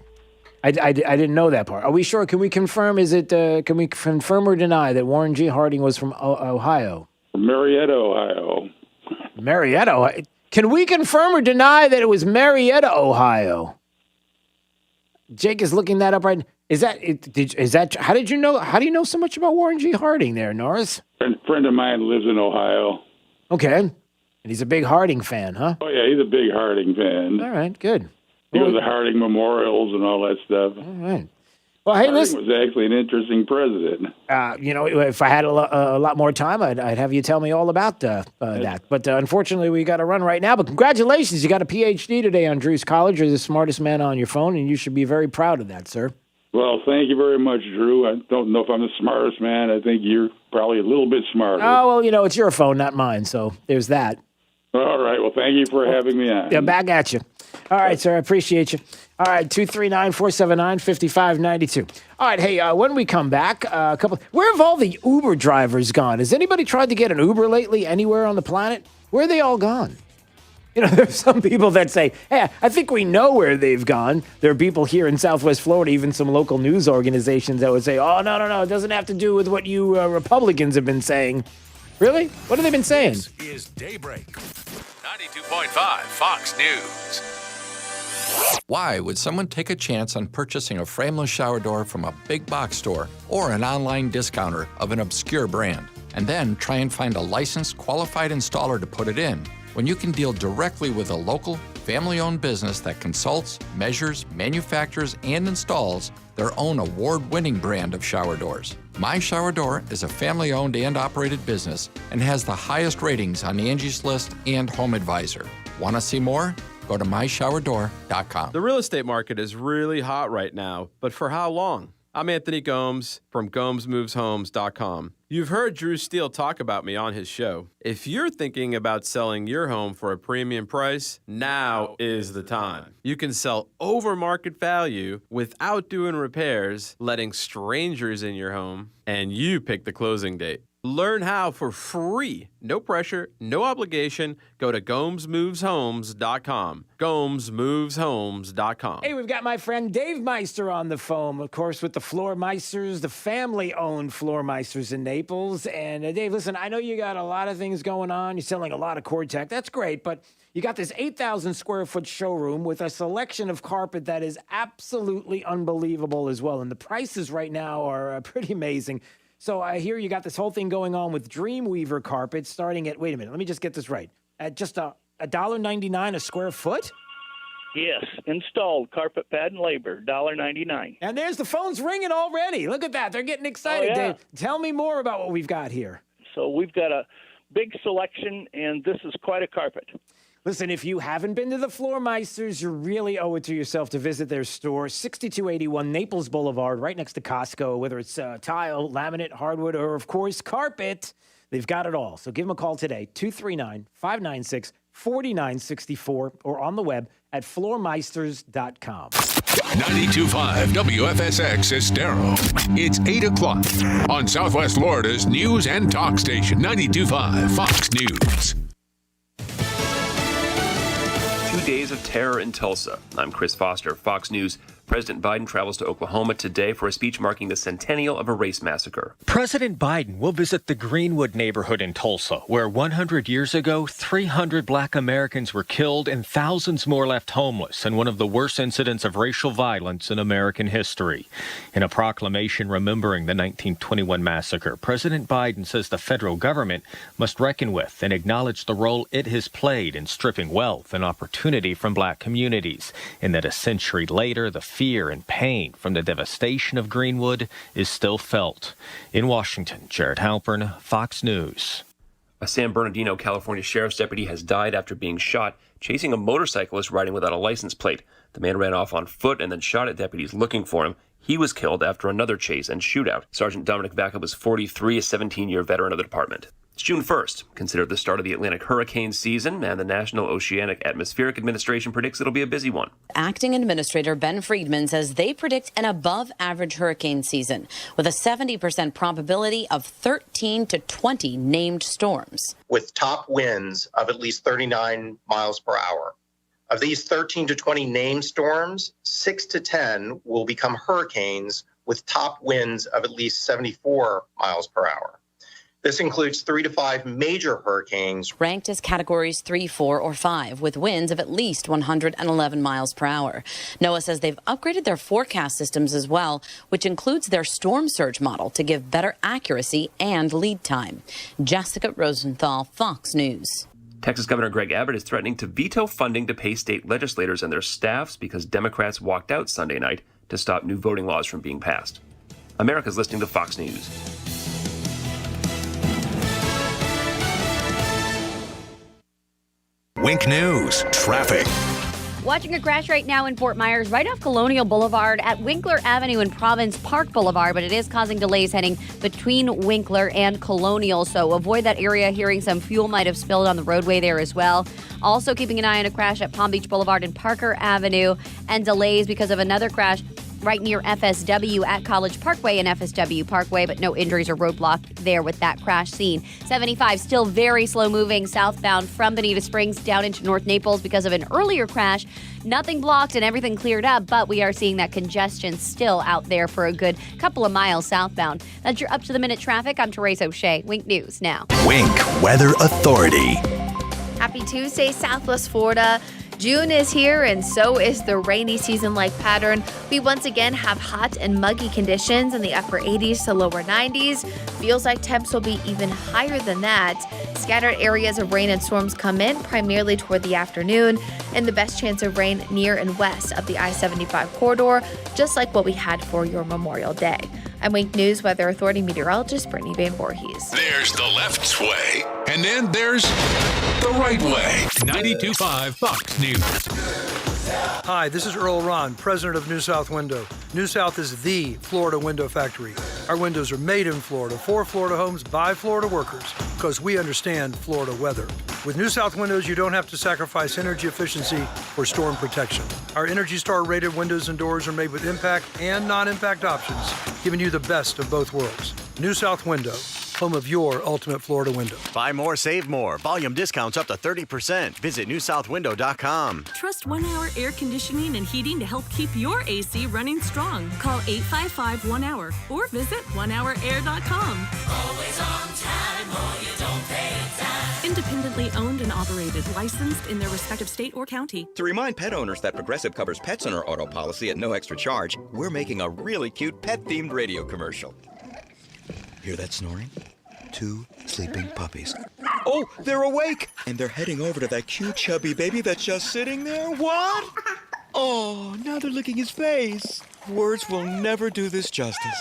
I didn't know that part. Are we sure? Can we confirm? Can we confirm or deny that Warren G. Harding was from Ohio? Marietta, Ohio. Marietta? Can we confirm or deny that it was Marietta, Ohio? Jake is looking that up right now. Is that how did you know? How do you know so much about Warren G. Harding there, Norris? A friend of mine lives in Ohio. Okay. And he's a big Harding fan, huh? Oh, yeah, he's a big Harding fan. All right, good. He was the Harding Memorials and all that stuff. All right. Well, hey, listen. Harding was actually an interesting president. If I had a lot more time, I'd have you tell me all about that. But unfortunately, we got to run right now. But congratulations, you got a PhD today on Drew's College. You're the smartest man on your phone, and you should be very proud of that, sir. Well, thank you very much, Drew. I don't know if I'm the smartest man. I think you're probably a little bit smarter. Oh, well, it's your phone, not mine. So there's that. All right. Well, thank you for having me on. Yeah, back at you. All right, sir. I appreciate you. All right, 239-479-5592. All right, hey, when we come back, where have all the Uber drivers gone? Has anybody tried to get an Uber lately anywhere on the planet? Where are they all gone? You know, there's some people that say, hey, I think we know where they've gone. There are people here in Southwest Florida, even some local news organizations that would say, oh, no, it doesn't have to do with what you Republicans have been saying. Really? What have they been saying? This is Daybreak. 92.5 Fox News. Why would someone take a chance on purchasing a frameless shower door from a big box store or an online discounter of an obscure brand, and then try and find a licensed, qualified installer to put it in, when you can deal directly with a local, family-owned business that consults, measures, manufactures, and installs their own award-winning brand of shower doors? My Shower Door is a family-owned and operated business and has the highest ratings on Angie's List and Home Advisor. Want to see more? Go to myshowerdor.com. The real estate market is really hot right now, but for how long? I'm Anthony Gomes from GomesMovesHomes.com. You've heard Drew Steele talk about me on his show. If you're thinking about selling your home for a premium price, now is the time. You can sell over market value without doing repairs, letting strangers in your home, and you pick the closing date. Learn how for free. No pressure, no obligation. Go to GomesMovesHomes.com. GomesMovesHomes.com. Hey, we've got my friend Dave Meister on the phone, of course, with the Floor Meisters, the family-owned Floor Meisters in Naples. And Dave, listen, I know you got a lot of things going on. You're selling a lot of cord tech. That's great, but you got this 8,000 square foot showroom with a selection of carpet that is absolutely unbelievable as well. And the prices right now are pretty amazing. So I hear you got this whole thing going on with Dreamweaver carpets starting at, wait a minute, let me just get this right, at just $1.99 a square foot? Yes, installed carpet pad and labor, $1.99. And there's the phones ringing already. Look at that. They're getting excited. Oh, yeah. Dave, tell me more about what we've got here. So we've got a big selection, and this is quite a carpet. Listen, if you haven't been to the Floor Meisters, you really owe it to yourself to visit their store, 6281 Naples Boulevard, right next to Costco. Whether it's tile, laminate, hardwood, or, of course, carpet, they've got it all. So give them a call today, 239-596-4964, or on the web at floormeisters.com. 92.5 WFSX Estero. It's 8 o'clock on Southwest Florida's news and talk station, 92.5 Fox News. 2 days of terror in Tulsa. I'm Chris Foster, Fox News. President Biden travels to Oklahoma today for a speech marking the centennial of a race massacre. President Biden will visit the Greenwood neighborhood in Tulsa, where 100 years ago, 300 black Americans were killed and thousands more left homeless in one of the worst incidents of racial violence in American history. In a proclamation remembering the 1921 massacre, President Biden says the federal government must reckon with and acknowledge the role it has played in stripping wealth and opportunity from black communities, and that a century later, the fear and pain from the devastation of Greenwood is still felt. In Washington, Jared Halpern, Fox News. A San Bernardino, California sheriff's deputy has died after being shot chasing a motorcyclist riding without a license plate. The man ran off on foot and then shot at deputies looking for him. He was killed after another chase and shootout. Sergeant Dominic Vaca was 43, a 17-year veteran of the department. It's June 1st, considered the start of the Atlantic hurricane season, and the National Oceanic Atmospheric Administration predicts it'll be a busy one. Acting Administrator Ben Friedman says they predict an above-average hurricane season with a 70% probability of 13 to 20 named storms. With top winds of at least 39 miles per hour. Of these 13 to 20 named storms, 6 to 10 will become hurricanes with top winds of at least 74 miles per hour. This includes 3 to 5 major hurricanes ranked as categories 3, 4, or 5 with winds of at least 111 miles per hour. NOAA says they've upgraded their forecast systems as well, which includes their storm surge model to give better accuracy and lead time. Jessica Rosenthal, Fox News. Texas Governor Greg Abbott is threatening to veto funding to pay state legislators and their staffs because Democrats walked out Sunday night to stop new voting laws from being passed. America's listening to Fox News. Wink News, traffic. Watching a crash right now in Fort Myers, right off Colonial Boulevard at Winkler Avenue and Province Park Boulevard, but it is causing delays heading between Winkler and Colonial, so avoid that area. Hearing some fuel might have spilled on the roadway there as well. Also keeping an eye on a crash at Palm Beach Boulevard and Parker Avenue, and delays because of another crash right near FSW at College Parkway and FSW Parkway, but no injuries or roadblock there with that crash scene. 75 still very slow moving southbound from Bonita Springs down into North Naples because of an earlier crash. Nothing blocked and everything cleared up, but we are seeing that congestion still out there for a good couple of miles southbound. That's your up-to-the-minute traffic. I'm Therese O'Shea. Wink News now. Wink Weather Authority. Happy Tuesday, Southwest Florida. June is here, and so is the rainy season-like pattern. We once again have hot and muggy conditions in the upper 80s to lower 90s. Feels like temps will be even higher than that. Scattered areas of rain and storms come in primarily toward the afternoon, and the best chance of rain near and west of the I-75 corridor, just like what we had for your Memorial Day. I'm Wink News Weather Authority meteorologist Brittany Van Voorhees. There's the left way, and then there's the right way. 92.5 Fox News. Hi, this is Earl Ron, president of New South Window. New South is the Florida window factory. Our windows are made in Florida, for Florida homes, by Florida workers, because we understand Florida weather. With New South Windows, you don't have to sacrifice energy efficiency for storm protection. Our Energy Star rated windows and doors are made with impact and non-impact options, giving you the best of both worlds. New South Window, home of your ultimate Florida window. Buy more, save more. Volume discounts up to 30%. Visit newsouthwindow.com. Trust 1 Hour Air Conditioning and Heating to help keep your AC running strong. Call 855-1-HOUR or visit onehourair.com. Always on time or you don't pay time. Independently owned and operated, licensed in their respective state or county. To remind pet owners that Progressive covers pets in our auto policy at no extra charge, we're making a really cute pet-themed radio commercial. Hear that snoring? 2 sleeping puppies. Oh, they're awake! And they're heading over to that cute chubby baby that's just sitting there. What? Oh, now they're licking his face. Words will never do this justice.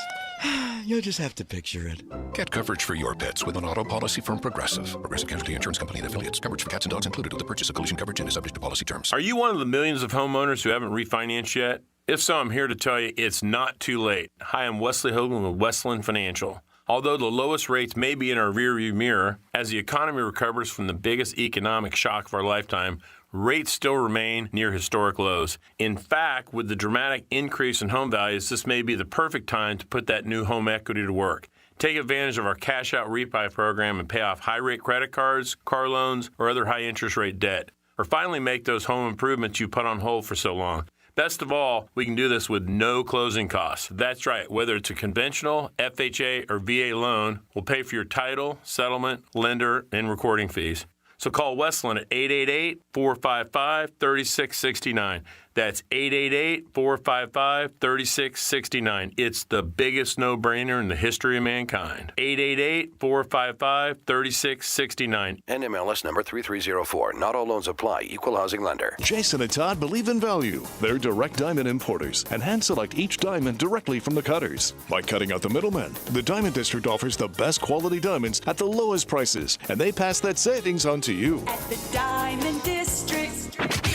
You'll just have to picture it. Get coverage for your pets with an auto policy from Progressive. Progressive Casualty Insurance Company and affiliates. Coverage for cats and dogs included with the purchase of collision coverage and is subject to policy terms. Are you one of the millions of homeowners who haven't refinanced yet? If so, I'm here to tell you it's not too late. Hi, I'm Wesley Hogan with Westland Financial. Although the lowest rates may be in our rearview mirror, as the economy recovers from the biggest economic shock of our lifetime, rates still remain near historic lows. In fact, with the dramatic increase in home values, this may be the perfect time to put that new home equity to work. Take advantage of our cash out refi program and pay off high-rate credit cards, car loans, or other high-interest rate debt. Or finally make those home improvements you put on hold for so long. Best of all, we can do this with no closing costs. That's right, whether it's a conventional, FHA, or VA loan, we'll pay for your title, settlement, lender, and recording fees. So call Westland at 888-455-3669. That's 888-455-3669. It's the biggest no-brainer in the history of mankind. 888-455-3669. NMLS number 3304. Not all loans apply. Equal housing lender. Jason and Todd believe in value. They're direct diamond importers and hand select each diamond directly from the cutters. By cutting out the middlemen, the Diamond District offers the best quality diamonds at the lowest prices, and they pass that savings on to you. At the Diamond District.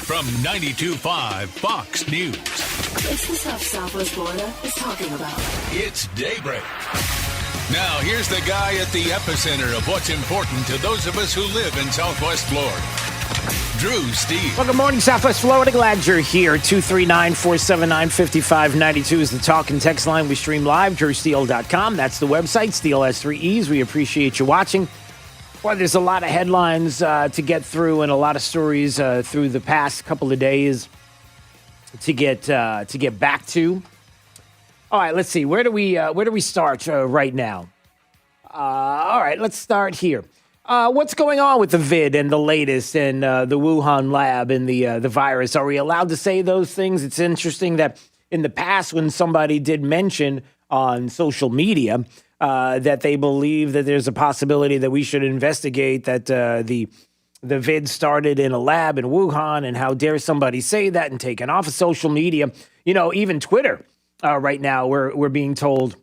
From 92.5 Fox News. It's the stuff Southwest Florida is talking about. It's Daybreak. Now, here's the guy at the epicenter of what's important to those of us who live in Southwest Florida. Drew Steele. Well, good morning, Southwest Florida. Glad you're here. 239-479-5592 is the talk and text line. We stream live, drewsteele.com. That's the website. Steele has 3 E's. We appreciate you watching. Well, there's a lot of headlines to get through and a lot of stories through the past couple of days to get back to. All right, let's see. Where do we start right now? All right, let's start here. What's going on with the vid and the latest and the Wuhan lab and the virus? Are we allowed to say those things? It's interesting that in the past, when somebody did mention on social media that they believe that there's a possibility that we should investigate that the vid started in a lab in Wuhan, and how dare somebody say that and take it off of social media. You know, even Twitter right now, we're being told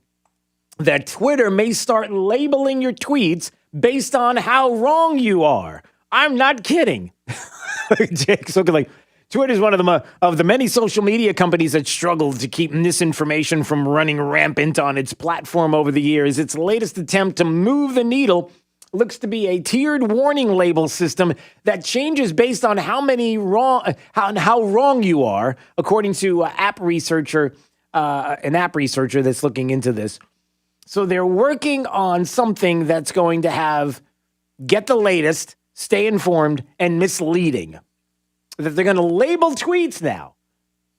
that Twitter may start labeling your tweets based on how wrong you are. I'm not kidding. Jake's looking like, Twitter is one of the many social media companies that struggled to keep misinformation from running rampant on its platform over the years. Its latest attempt to move the needle looks to be a tiered warning label system that changes based on how wrong you are, according to an app researcher that's looking into this. So they're working on something that's going to have get the latest, stay informed, and misleading. That they're going to label tweets now.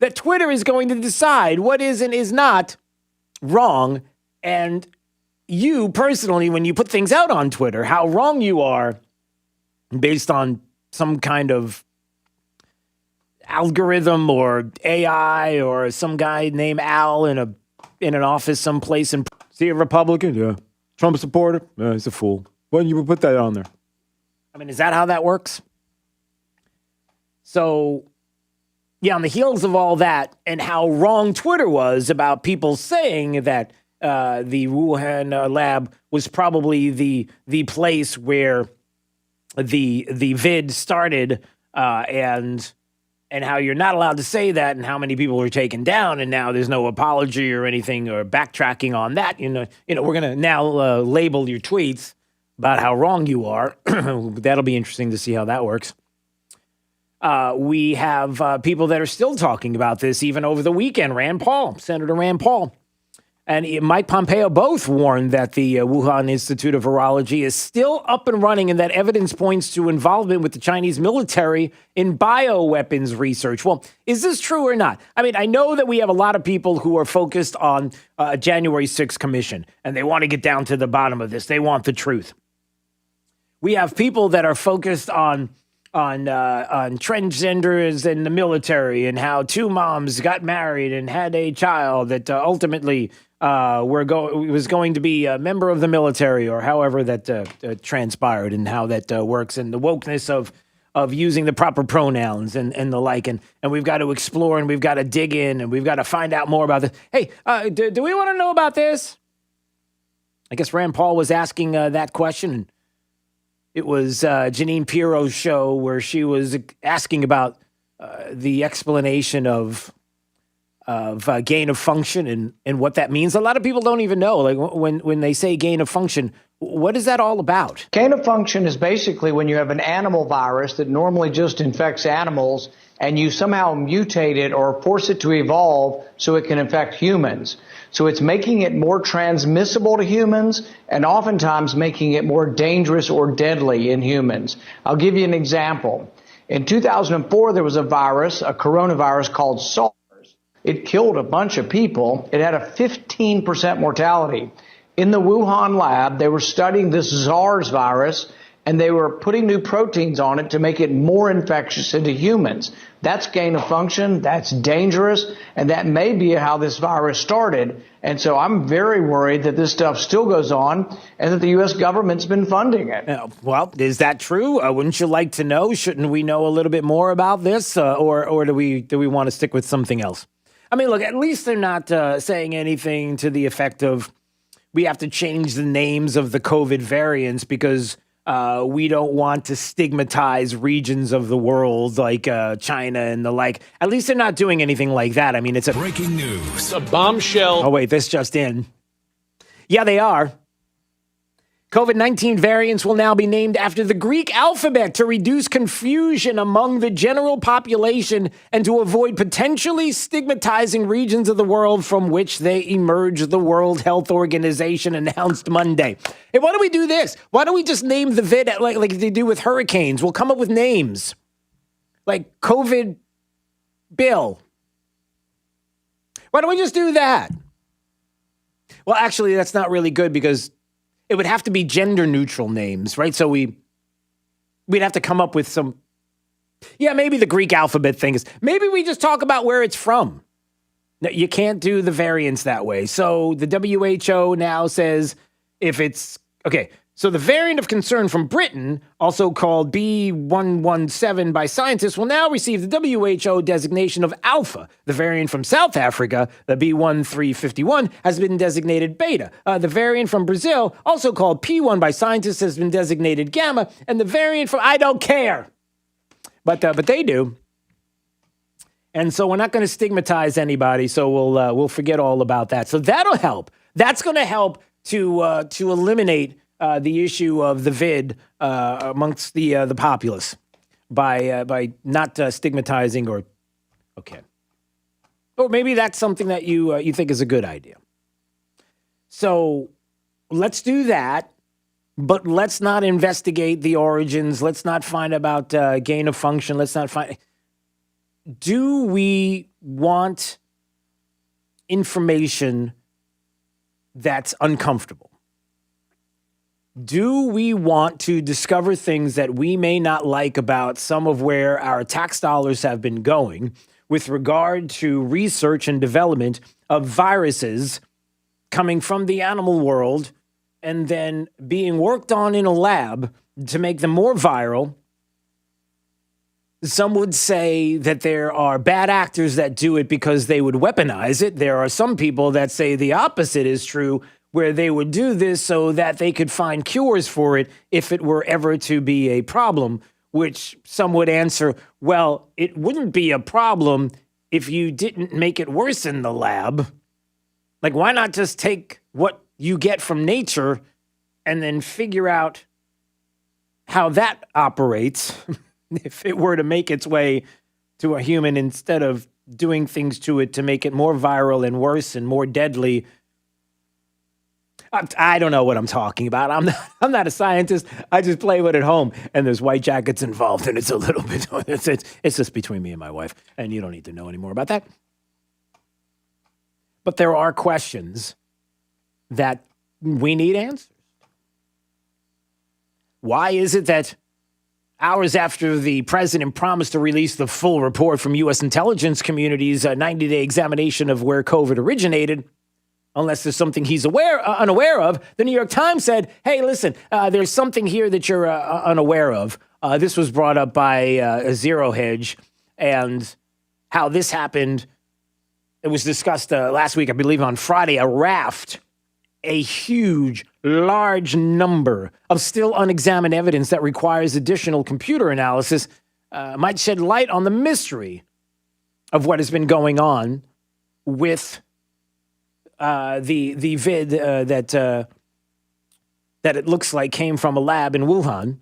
That Twitter is going to decide what is and is not wrong. And you personally, when you put things out on Twitter, how wrong you are based on some kind of algorithm or AI or some guy named Al in an office someplace. And see a Republican? Yeah. Trump supporter? Yeah, he's a fool. Why didn't you put that on there? I mean, is that how that works? So, yeah, on the heels of all that and how wrong Twitter was about people saying that the Wuhan lab was probably the place where the vid started, and how you're not allowed to say that, and how many people were taken down, and now there's no apology or anything or backtracking on that. You know, we're gonna now label your tweets about how wrong you are. That'll be interesting to see how that works. We have people that are still talking about this even over the weekend. Senator Rand Paul, and Mike Pompeo both warned that the Wuhan Institute of Virology is still up and running and that evidence points to involvement with the Chinese military in bioweapons research. Well, is this true or not? I mean, I know that we have a lot of people who are focused on a January 6th commission, and they want to get down to the bottom of this. They want the truth. We have people that are focused on transgenders in the military and how two moms got married and had a child that ultimately was going to be a member of the military, or however that transpired, and how that works, and the wokeness of using the proper pronouns and the like. And we've got to explore, and we've got to dig in, and we've got to find out more about this. Hey, do we want to know about this? I guess Rand Paul was asking that question. It was Jeanine Pirro's show where she was asking about the explanation of gain of function and what that means. A lot of people don't even know. Like when they say gain of function, what is that all about? Gain of function is basically when you have an animal virus that normally just infects animals, and you somehow mutate it or force it to evolve so it can infect humans. So it's making it more transmissible to humans, and oftentimes making it more dangerous or deadly in humans. I'll give you an example. In 2004, there was a coronavirus called SARS. It killed a bunch of people. It had a 15% mortality. In the Wuhan lab, they were studying this SARS virus, and they were putting new proteins on it to make it more infectious into humans. That's gain of function, that's dangerous, and that may be how this virus started. And so I'm very worried that this stuff still goes on and that the U.S. government's been funding it. Well, is that true? Wouldn't you like to know? Shouldn't we know a little bit more about this? Or do we want to stick with something else? I mean, look, at least they're not saying anything to the effect of we have to change the names of the COVID variants because we don't want to stigmatize regions of the world like China and the like. At least they're not doing anything like that. I mean, it's a breaking news. A bombshell. Oh, wait, this just in. Yeah, they are. COVID-19 variants will now be named after the Greek alphabet to reduce confusion among the general population and to avoid potentially stigmatizing regions of the world from which they emerge, the World Health Organization announced Monday. Hey, why don't we do this? Why don't we just name the vid like they do with hurricanes? We'll come up with names. Like COVID Bill. Why don't we just do that? Well, actually, that's not really good because it would have to be gender neutral names, right? So we'd have to come up with some, maybe the Greek alphabet thing is, maybe we just talk about where it's from. No, you can't do the variants that way. So the WHO now says if it's, okay, so the variant of concern from Britain, also called B117 by scientists, will now receive the WHO designation of Alpha. The variant from South Africa, the B1351, has been designated Beta. The variant from Brazil, also called P1 by scientists, has been designated Gamma. And the variant from, I don't care. But they do. And so we're not going to stigmatize anybody, so we'll forget all about that. So that'll help. That's going to help to eliminate the issue of the vid amongst the populace by not stigmatizing or maybe that's something that you think is a good idea. So let's do that, but let's not investigate the origins. Let's not find about gain of function. Let's not find. Do we want information that's uncomfortable? Do we want to discover things that we may not like about some of where our tax dollars have been going with regard to research and development of viruses coming from the animal world and then being worked on in a lab to make them more viral? Some would say that there are bad actors that do it because they would weaponize it. There are some people that say the opposite is true, where they would do this so that they could find cures for it if it were ever to be a problem, which some would answer, well, it wouldn't be a problem if you didn't make it worse in the lab. Like, why not just take what you get from nature and then figure out how that operates if it were to make its way to a human instead of doing things to it to make it more viral and worse and more deadly? I don't know what I'm talking about. I'm not a scientist. I just play with it at home, and there's white jackets involved, and it's a little bit. It's just between me and my wife, and you don't need to know any more about that. But there are questions that we need answers. Why is it that hours after the president promised to release the full report from U.S. intelligence community's 90-day examination of where COVID originated, unless there's something he's unaware of, the New York Times said, hey, listen, there's something here that you're unaware of. This was brought up by Zero Hedge, and how this happened. It was discussed last week, I believe on Friday, a Raft, a huge, large number of still unexamined evidence that requires additional computer analysis might shed light on the mystery of what has been going on with the vid that it looks like came from a lab in Wuhan.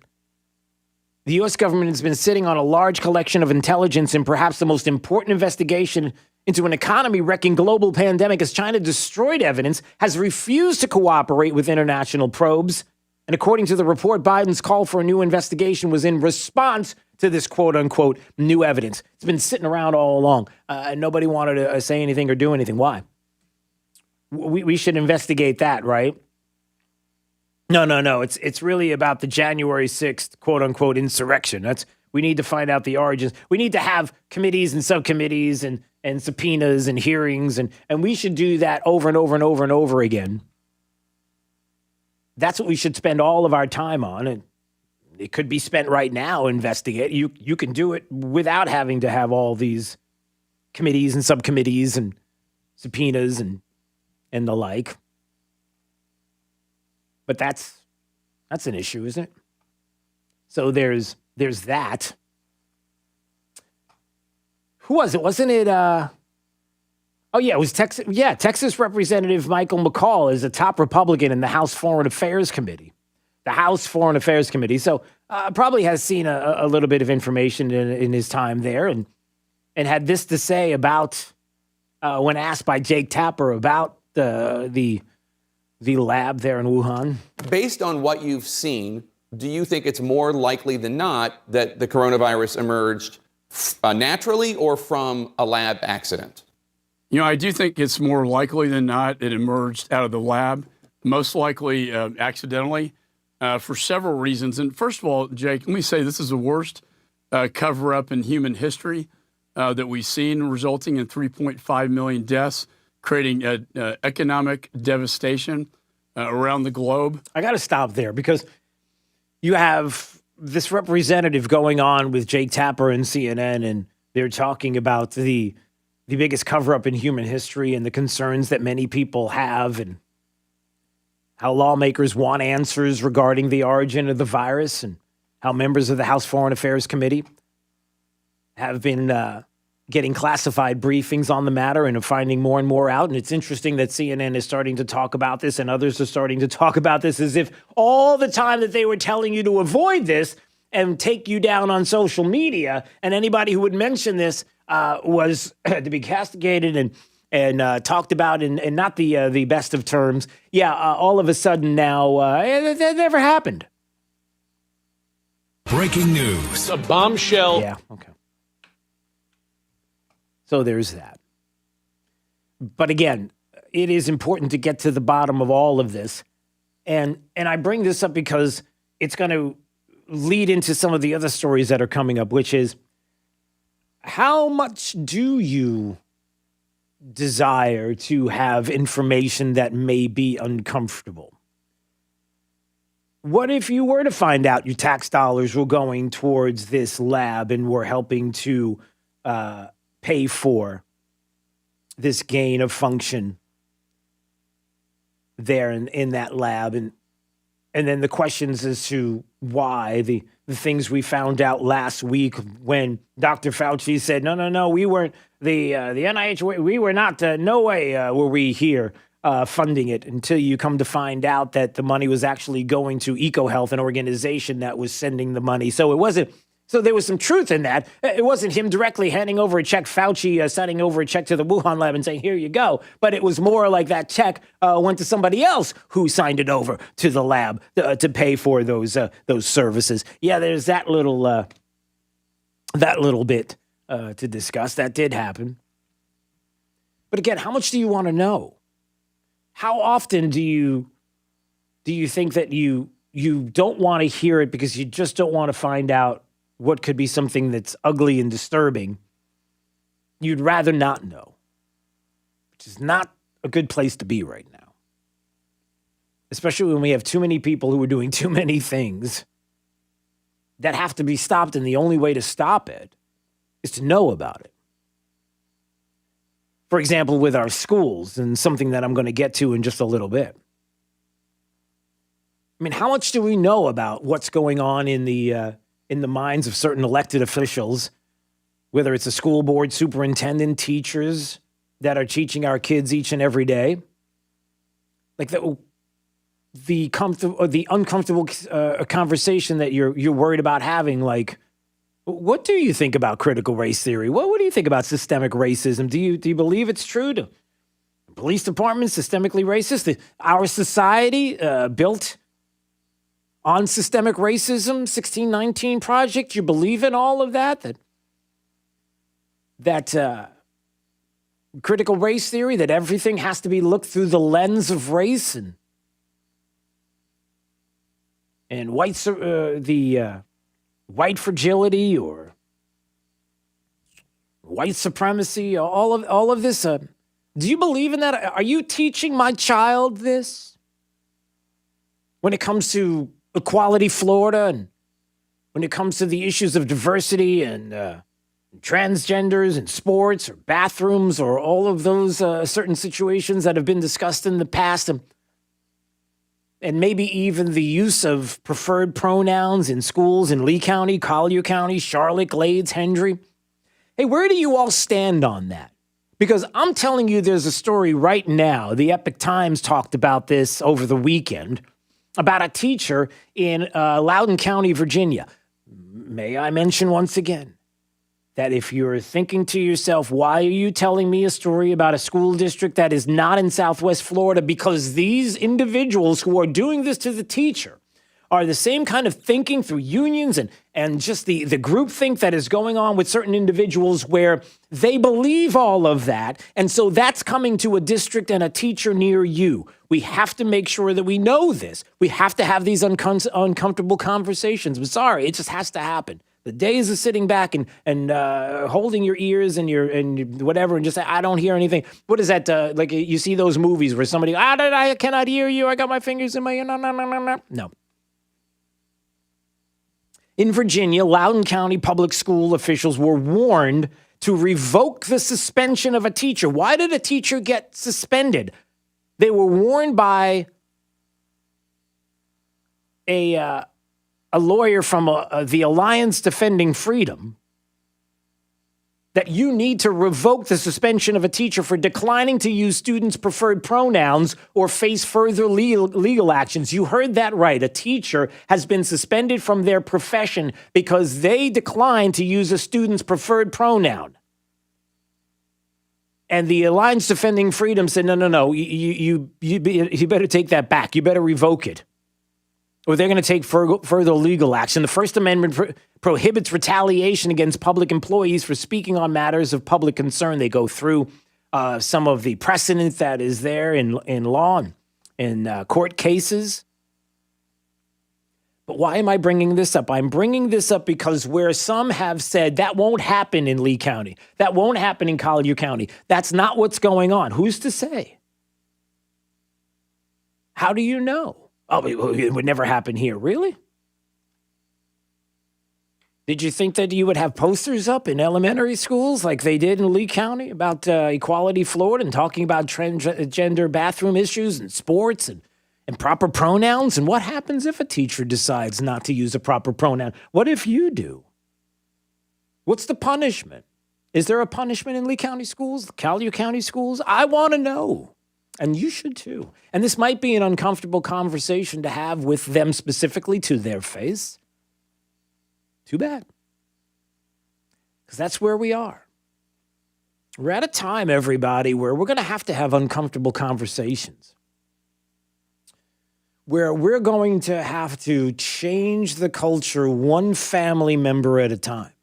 The U.S. government has been sitting on a large collection of intelligence in perhaps the most important investigation into an economy-wrecking global pandemic as China destroyed evidence, has refused to cooperate with international probes. And according to the report, Biden's call for a new investigation was in response to this quote-unquote new evidence. It's been sitting around all along, and nobody wanted to say anything or do anything. Why? We should investigate that, right? No. It's really about the January 6th, quote-unquote, insurrection. We need to find out the origins. We need to have committees and subcommittees and subpoenas and hearings, and we should do that over and over and over and over again. That's what we should spend all of our time on, and it could be spent right now investigate. You can do it without having to have all these committees and subcommittees and subpoenas and the like. But that's an issue, isn't it? So there's that. Who was it? Wasn't it? It was Texas. Yeah, Texas Representative Michael McCall is a top Republican in the House Foreign Affairs Committee. The House Foreign Affairs Committee. So probably has seen a little bit of information in his time there, and had this to say about when asked by Jake Tapper about the lab there in Wuhan. Based on what you've seen, do you think it's more likely than not that the coronavirus emerged naturally or from a lab accident? I do think it's more likely than not it emerged out of the lab, most likely accidentally, for several reasons. And first of all, Jake, let me say this is the worst cover-up in human history that we've seen, resulting in 3.5 million deaths, creating economic devastation around the globe. I got to stop there because you have this representative going on with Jake Tapper and CNN, and they're talking about the biggest cover-up in human history and the concerns that many people have and how lawmakers want answers regarding the origin of the virus and how members of the House Foreign Affairs Committee have been getting classified briefings on the matter and finding more and more out. And it's interesting that CNN is starting to talk about this and others are starting to talk about this as if all the time that they were telling you to avoid this and take you down on social media, and anybody who would mention this was to be castigated and talked about in not the best of terms. Yeah, all of a sudden now, that never happened. Breaking news. A bombshell. Yeah, okay. So there's that. But again, it is important to get to the bottom of all of this. And I bring this up because it's going to lead into some of the other stories that are coming up, which is, how much do you desire to have information that may be uncomfortable? What if you were to find out your tax dollars were going towards this lab and were helping to pay for this gain of function there in that lab? And then the questions as to why the things we found out last week when Dr. Fauci said, no, we weren't, the NIH, we were not, no way were we here funding it, until you come to find out that the money was actually going to EcoHealth, an organization that was sending the money. So it wasn't, so there was some truth in that. It wasn't him directly handing over a check, Fauci sending over a check to the Wuhan lab and saying, here you go. But it was more like that check went to somebody else who signed it over to the lab to pay for those services. Yeah, there's that little bit to discuss. That did happen. But again, how much do you want to know? How often do you think that you don't want to hear it because you just don't want to find out what could be something that's ugly and disturbing? You'd rather not know, which is not a good place to be right now. Especially when we have too many people who are doing too many things that have to be stopped, and the only way to stop it is to know about it. For example, with our schools, and something that I'm going to get to in just a little bit. I mean, how much do we know about what's going on in the minds of certain elected officials, whether it's a school board superintendent, teachers that are teaching our kids each and every day? Like the uncomfortable conversation that you're worried about having, like, what do you think about critical race theory? What do you think about systemic racism? Do you believe it's true? The police department systemically racist? Our society built on systemic racism, 1619 Project? You believe in all of that? That critical race theory, that everything has to be looked through the lens of race and white fragility or white supremacy, all of this. Do you believe in that? Are you teaching my child this? When it comes to Equality Florida, and when it comes to the issues of diversity and transgenders and sports or bathrooms or all of those certain situations that have been discussed in the past, and maybe even the use of preferred pronouns in schools in Lee County, Collier County, Charlotte, Glades, Hendry. Hey, where do you all stand on that? Because I'm telling you, there's a story right now. The Epic Times talked about this over the weekend, about a teacher in Loudoun County, Virginia. May I mention once again that if you're thinking to yourself, why are you telling me a story about a school district that is not in Southwest Florida? Because these individuals who are doing this to the teacher are the same kind of thinking through unions and just the groupthink that is going on with certain individuals where they believe all of that. And so that's coming to a district and a teacher near you. We have to make sure that we know this. We have to have these uncomfortable conversations. I'm sorry, it just has to happen. The days of sitting back and holding your ears and whatever and just say, I don't hear anything. What is that? Like you see those movies where somebody, I cannot hear you. I got my fingers in my ear. No. In Virginia, Loudoun County public school officials were warned to revoke the suspension of a teacher. Why did a teacher get suspended? They were warned by a lawyer from the Alliance Defending Freedom that you need to revoke the suspension of a teacher for declining to use students' preferred pronouns or face further legal actions. You heard that right. A teacher has been suspended from their profession because they declined to use a student's preferred pronoun. And the Alliance Defending Freedom said, no, you better take that back. You better revoke it. Or they're going to take further legal action. The First Amendment prohibits retaliation against public employees for speaking on matters of public concern. They go through some of the precedent that is there in law and in court cases. But why am I bringing this up? I'm bringing this up because where some have said that won't happen in Lee County, that won't happen in Collier County, that's not what's going on. Who's to say? How do you know? Oh, it would never happen here. Really? Did you think that you would have posters up in elementary schools like they did in Lee County about Equality Florida and talking about transgender bathroom issues and sports and proper pronouns? And what happens if a teacher decides not to use a proper pronoun? What if you do? What's the punishment? Is there a punishment in Lee County schools, Collier County schools? I want to know. And you should too. And this might be an uncomfortable conversation to have with them specifically to their face. Too bad. Because that's where we are. We're at a time, everybody, where we're going to have uncomfortable conversations. Where we're going to have to change the culture one family member at a time.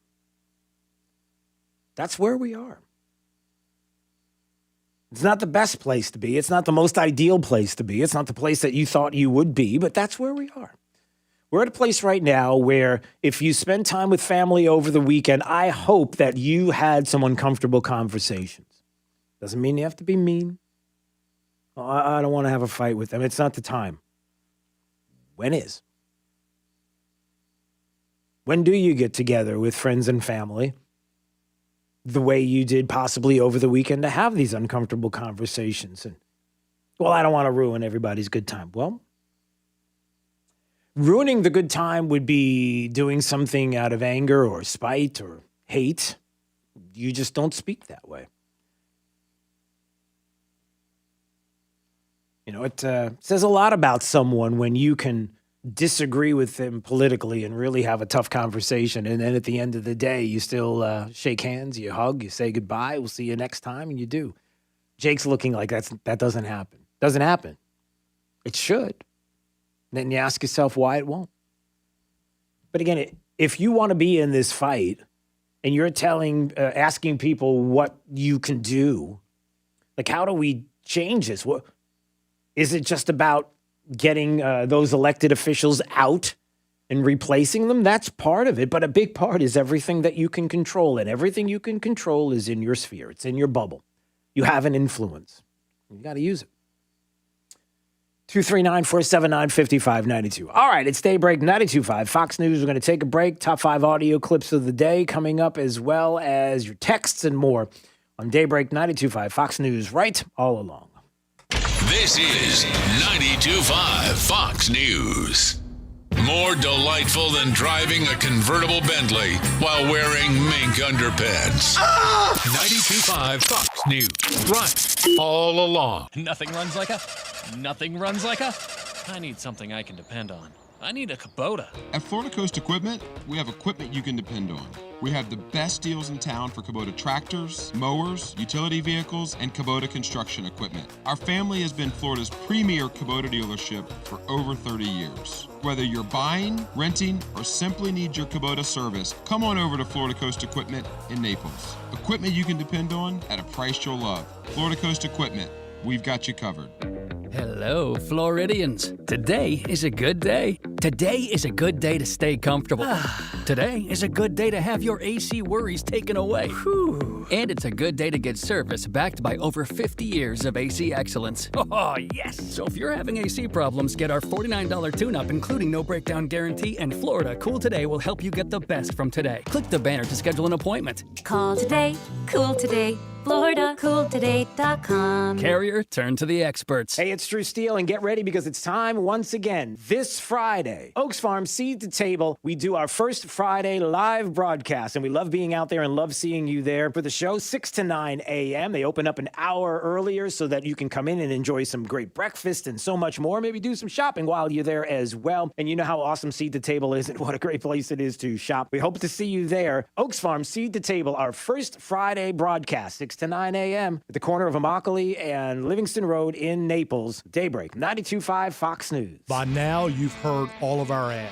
That's where we are. It's not the best place to be. It's not the most ideal place to be. It's not the place that you thought you would be, but that's where we are. We're at a place right now where if you spend time with family over the weekend, I hope that you had some uncomfortable conversations. Doesn't mean you have to be mean. I don't want to have a fight with them. It's not the time. When is? When do you get together with friends and family the way you did possibly over the weekend to have these uncomfortable conversations? And, well, I don't want to ruin everybody's good time. Well, ruining the good time would be doing something out of anger or spite or hate. You just don't speak that way. You know, it says a lot about someone when you can disagree with them politically and really have a tough conversation. And then at the end of the day, you still shake hands, you hug, you say goodbye. We'll see you next time. And you do. Jake's looking like that doesn't happen. Doesn't happen. It should. Then you ask yourself why it won't. But again, if you want to be in this fight and you're asking people what you can do, like how do we change this? What, is it just about getting those elected officials out and replacing them? That's part of it. But a big part is everything that you can control. And everything you can control is in your sphere. It's in your bubble. You have an influence. You got to use it. 239-479-5592. All right, it's Daybreak 92.5. Fox News, we're going to take a break. Top 5 audio clips of the day coming up, as well as your texts and more on Daybreak 92.5. Fox News, right all along. This is 92.5 Fox News. More delightful than driving a convertible Bentley while wearing mink underpants. 92.5 Fox News. Right all along. Nothing runs like a... I need something I can depend on. I need a Kubota. At Florida Coast Equipment, we have equipment you can depend on. We have the best deals in town for Kubota tractors, mowers, utility vehicles, and Kubota construction equipment. Our family has been Florida's premier Kubota dealership for over 30 years. Whether you're buying, renting, or simply need your Kubota service, come on over to Florida Coast Equipment in Naples. Equipment you can depend on at a price you'll love. Florida Coast Equipment, we've got you covered. Hello, Floridians. Today is a good day. Today is a good day to stay comfortable. Today is a good day to have your AC worries taken away. Whew. And it's a good day to get service backed by over 50 years of AC excellence. Oh, yes! So if you're having AC problems, get our $49 tune-up, including no breakdown guarantee, and Florida Cool Today will help you get the best from today. Click the banner to schedule an appointment. Call today, cool today. FloridaCoolToDate.com. Carrier, turn to the experts. Hey, it's Drew Steele, and get ready because it's time once again. This Friday, Oaks Farm Seed to Table. We do our first Friday live broadcast, and we love being out there and love seeing you there for the show, 6 to 9 a.m. They open up an hour earlier so that you can come in and enjoy some great breakfast and so much more. Maybe do some shopping while you're there as well. And you know how awesome Seed to Table is and what a great place it is to shop. We hope to see you there. Oaks Farm Seed to Table, our first Friday broadcast, 6 to 9 a.m. at the corner of Immokalee and Livingston Road in Naples. Daybreak, 92.5 Fox News. By now, you've heard all of our ads.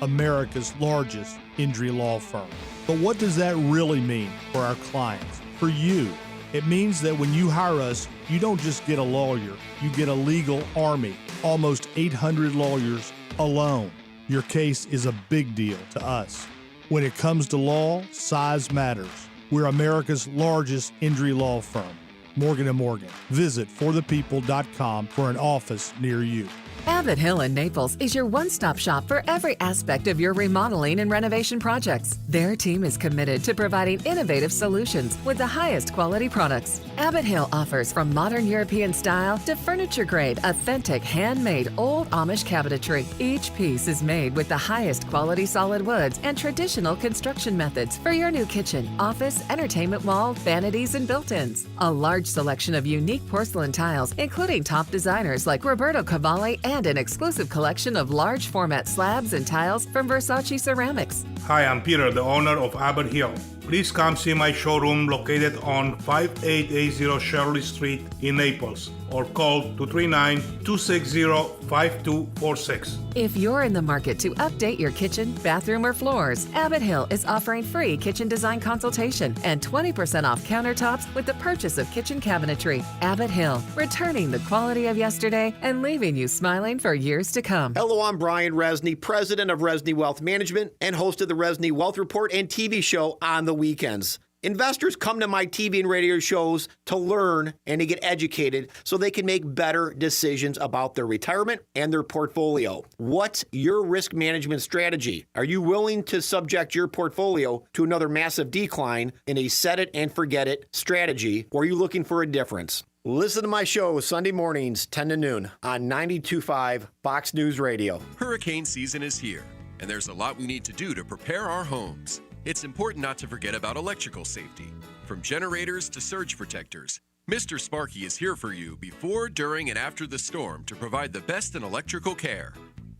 America's largest injury law firm. But what does that really mean for our clients? For you, it means that when you hire us, you don't just get a lawyer, you get a legal army, almost 800 lawyers alone. Your case is a big deal to us. When it comes to law, size matters. We're America's largest injury law firm, Morgan & Morgan. Visit forthepeople.com for an office near you. Abbott Hill in Naples is your one-stop shop for every aspect of your remodeling and renovation projects. Their team is committed to providing innovative solutions with the highest quality products. Abbott Hill offers from modern European style to furniture-grade, authentic, handmade old Amish cabinetry. Each piece is made with the highest quality solid woods and traditional construction methods for your new kitchen, office, entertainment wall, vanities, and built-ins. A large selection of unique porcelain tiles, including top designers like Roberto Cavalli and an exclusive collection of large format slabs and tiles from Versace Ceramics. Hi, I'm Peter, the owner of Abbott Hill. Please come see my showroom located on 5880 Shirley Street in Naples or call 239-260-5246. If you're in the market to update your kitchen, bathroom, or floors, Abbott Hill is offering free kitchen design consultation and 20% off countertops with the purchase of kitchen cabinetry. Abbott Hill, returning the quality of yesterday and leaving you smiling for years to come. Hello, I'm Brian Resney, president of Resney Wealth Management and host of the Resney Wealth Report and TV show on the weekends. Investors come to my TV and radio shows to learn and to get educated so they can make better decisions about their retirement and their portfolio. What's your risk management strategy? Are you willing to subject your portfolio to another massive decline in a set it and forget it strategy, or are you looking for a difference? Listen to my show Sunday mornings, 10 to noon on 92.5 Fox News Radio. Hurricane season is here, and there's a lot we need to do to prepare our homes. It's important not to forget about electrical safety. From generators to surge protectors, Mr. Sparky is here for you before, during, and after the storm to provide the best in electrical care.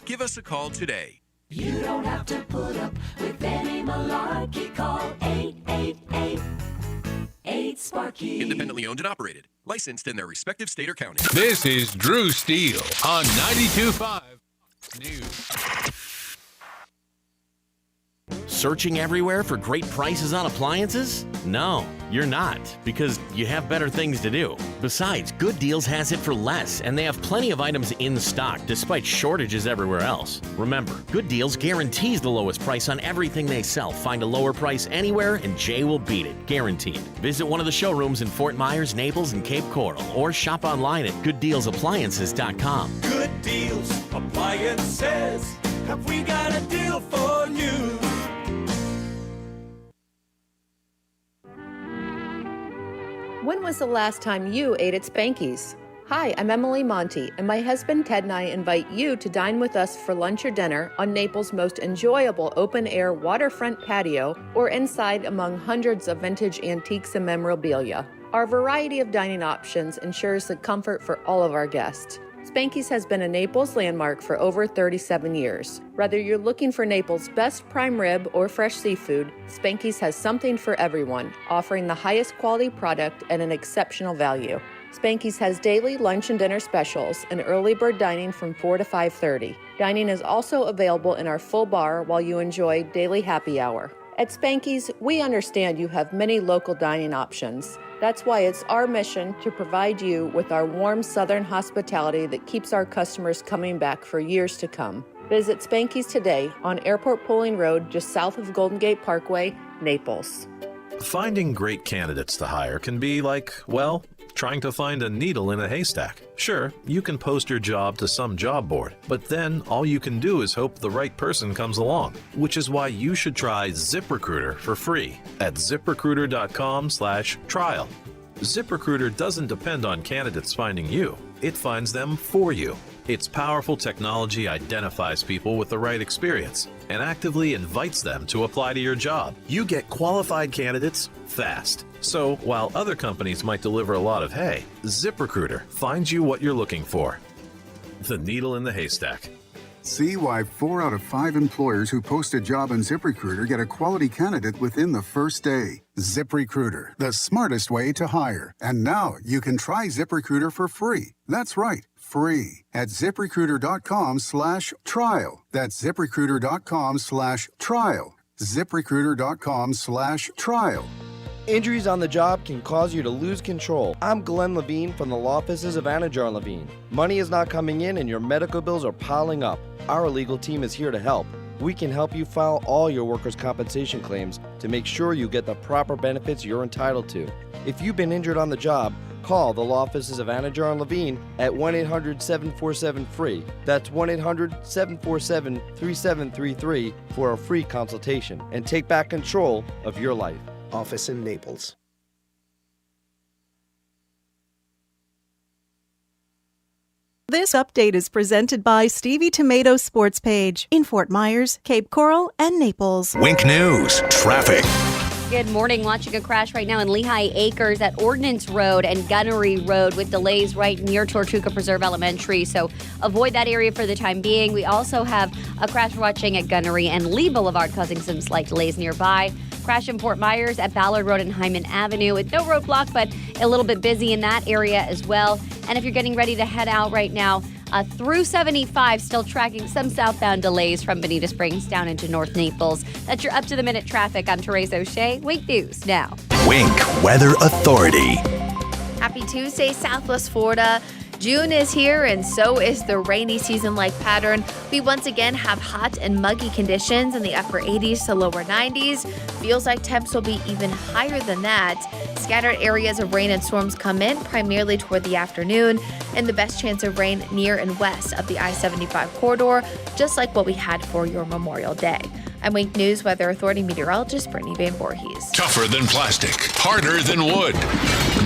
Give us a call today. You don't have to put up with any malarkey. Call 888-8-SPARKY. Independently owned and operated. Licensed in their respective state or county. This is Drew Steele on 92.5 News. Searching everywhere for great prices on appliances? No, you're not, because you have better things to do. Besides, Good Deals has it for less, and they have plenty of items in stock despite shortages everywhere else. Remember, Good Deals guarantees the lowest price on everything they sell. Find a lower price anywhere, and Jay will beat it, guaranteed. Visit one of the showrooms in Fort Myers, Naples, and Cape Coral, or shop online at GoodDealsAppliances.com. Good Deals Appliances. Have we got a deal for you? When was the last time you ate at Spanky's? Hi, I'm Emily Monty, and my husband Ted and I invite you to dine with us for lunch or dinner on Naples' most enjoyable open-air waterfront patio or inside among hundreds of vintage antiques and memorabilia. Our variety of dining options ensures the comfort for all of our guests. Spanky's has been a Naples landmark for over 37 years. Whether you're looking for Naples' best prime rib or fresh seafood, Spanky's has something for everyone, offering the highest quality product at an exceptional value. Spanky's has daily lunch and dinner specials and early bird dining from 4 to 5:30. Dining is also available in our full bar while you enjoy daily happy hour. At Spanky's, we understand you have many local dining options. That's why it's our mission to provide you with our warm southern hospitality that keeps our customers coming back for years to come. Visit Spanky's today on Airport Pulling Road, just south of Golden Gate Parkway, Naples. Finding great candidates to hire can be like, well, trying to find a needle in a haystack. Sure, you can post your job to some job board, but then all you can do is hope the right person comes along, which is why you should try ZipRecruiter for free at ziprecruiter.com/trial. ZipRecruiter doesn't depend on candidates finding you. It finds them for you. Its powerful technology identifies people with the right experience and actively invites them to apply to your job. You get qualified candidates fast. So while other companies might deliver a lot of hay, ZipRecruiter finds you what you're looking for. The needle in the haystack. See why 4 out of 5 employers who post a job on ZipRecruiter get a quality candidate within the first day. ZipRecruiter, the smartest way to hire. And now you can try ZipRecruiter for free. That's right, free at ZipRecruiter.com/trial. That's ZipRecruiter.com/trial. ZipRecruiter.com/trial. Injuries on the job can cause you to lose control. I'm Glenn Levine from the law offices of Anajar Levine. Money is not coming in and your medical bills are piling up. Our legal team is here to help. We can help you file all your workers' compensation claims to make sure you get the proper benefits you're entitled to. If you've been injured on the job, call the law offices of Anajar Levine at 1-800-747-FREE. That's 1-800-747-3733 for a free consultation and take back control of your life. Office in Naples. This update is presented by Stevie Tomato Sports Page in Fort Myers, Cape Coral, and Naples. Wink News, traffic. Good morning. Launching a crash right now in Lehigh Acres at Ordnance Road and Gunnery Road with delays right near Tortuga Preserve Elementary. So avoid that area for the time being. We also have a crash watching at Gunnery and Lee Boulevard causing some slight delays nearby. Crash in Fort Myers at Ballard Road and Hyman Avenue with no roadblock, but a little bit busy in that area as well. And if you're getting ready to head out right now, through 75, still tracking some southbound delays from Bonita Springs down into North Naples. That's your up-to-the-minute traffic. I'm Therese O'Shea. Wink News now. Wink Weather Authority. Happy Tuesday, Southwest Florida. June is here, and so is the rainy season-like pattern. We once again have hot and muggy conditions in the upper 80s to lower 90s. Feels like temps will be even higher than that. Scattered areas of rain and storms come in primarily toward the afternoon, and the best chance of rain near and west of the I-75 corridor, just like what we had for your Memorial Day. I'm Wink News Weather Authority meteorologist Brittany Van Voorhees. Tougher than plastic, harder than wood.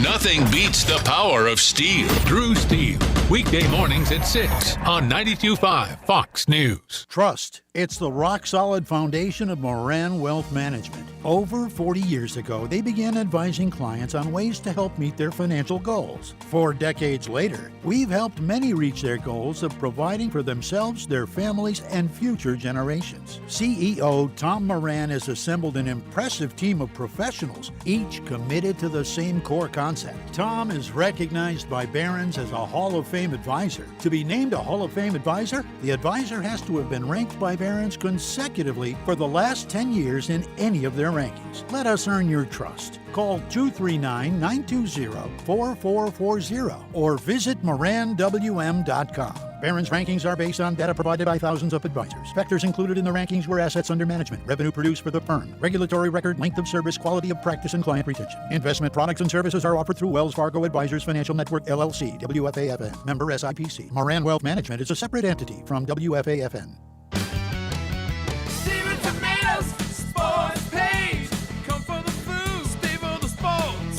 Nothing beats the power of steel. Drew Steel, weekday mornings at 6 on 92.5 Fox News. Trust. It's the rock-solid foundation of Moran Wealth Management. Over 40 years ago, they began advising clients on ways to help meet their financial goals. 4 decades later, we've helped many reach their goals of providing for themselves, their families, and future generations. CEO Tom Moran has assembled an impressive team of professionals, each committed to the same core concept. Tom is recognized by Barron's as a Hall of Fame advisor. To be named a Hall of Fame advisor, the advisor has to have been ranked by Barron's consecutively for the last 10 years in any of their rankings. Let us earn your trust. Call 239-920-4440 or visit moranwm.com. Barron's rankings are based on data provided by thousands of advisors. Factors included in the rankings were assets under management, revenue produced for the firm, regulatory record, length of service, quality of practice, and client retention. Investment products and services are offered through Wells Fargo Advisors Financial Network, LLC, WFAFN, member SIPC. Moran Wealth Management is a separate entity from WFAFN.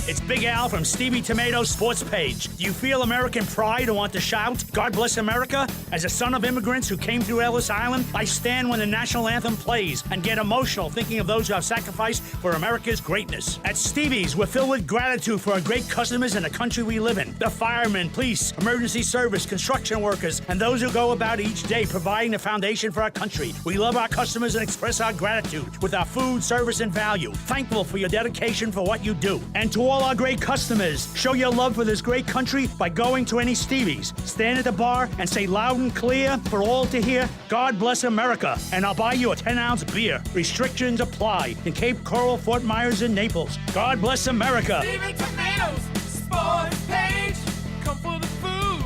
It's Big Al from Stevie Tomato's Sports Page. Do you feel American pride and want to shout, God bless America? As a son of immigrants who came through Ellis Island, I stand when the national anthem plays and get emotional thinking of those who have sacrificed for America's greatness. At Stevie's, we're filled with gratitude for our great customers and the country we live in. The firemen, police, emergency service, construction workers, and those who go about each day providing the foundation for our country. We love our customers and express our gratitude with our food, service, and value. Thankful for your dedication for what you do. And to all our great customers, show your love for this great country by going to any Stevie's. Stand at the bar and say loud and clear for all to hear, God bless America, and I'll buy you a 10-ounce beer. Restrictions apply in Cape Coral, Fort Myers, and Naples. God bless America. Stevie Tomatoes, Sports Page. Come for the food.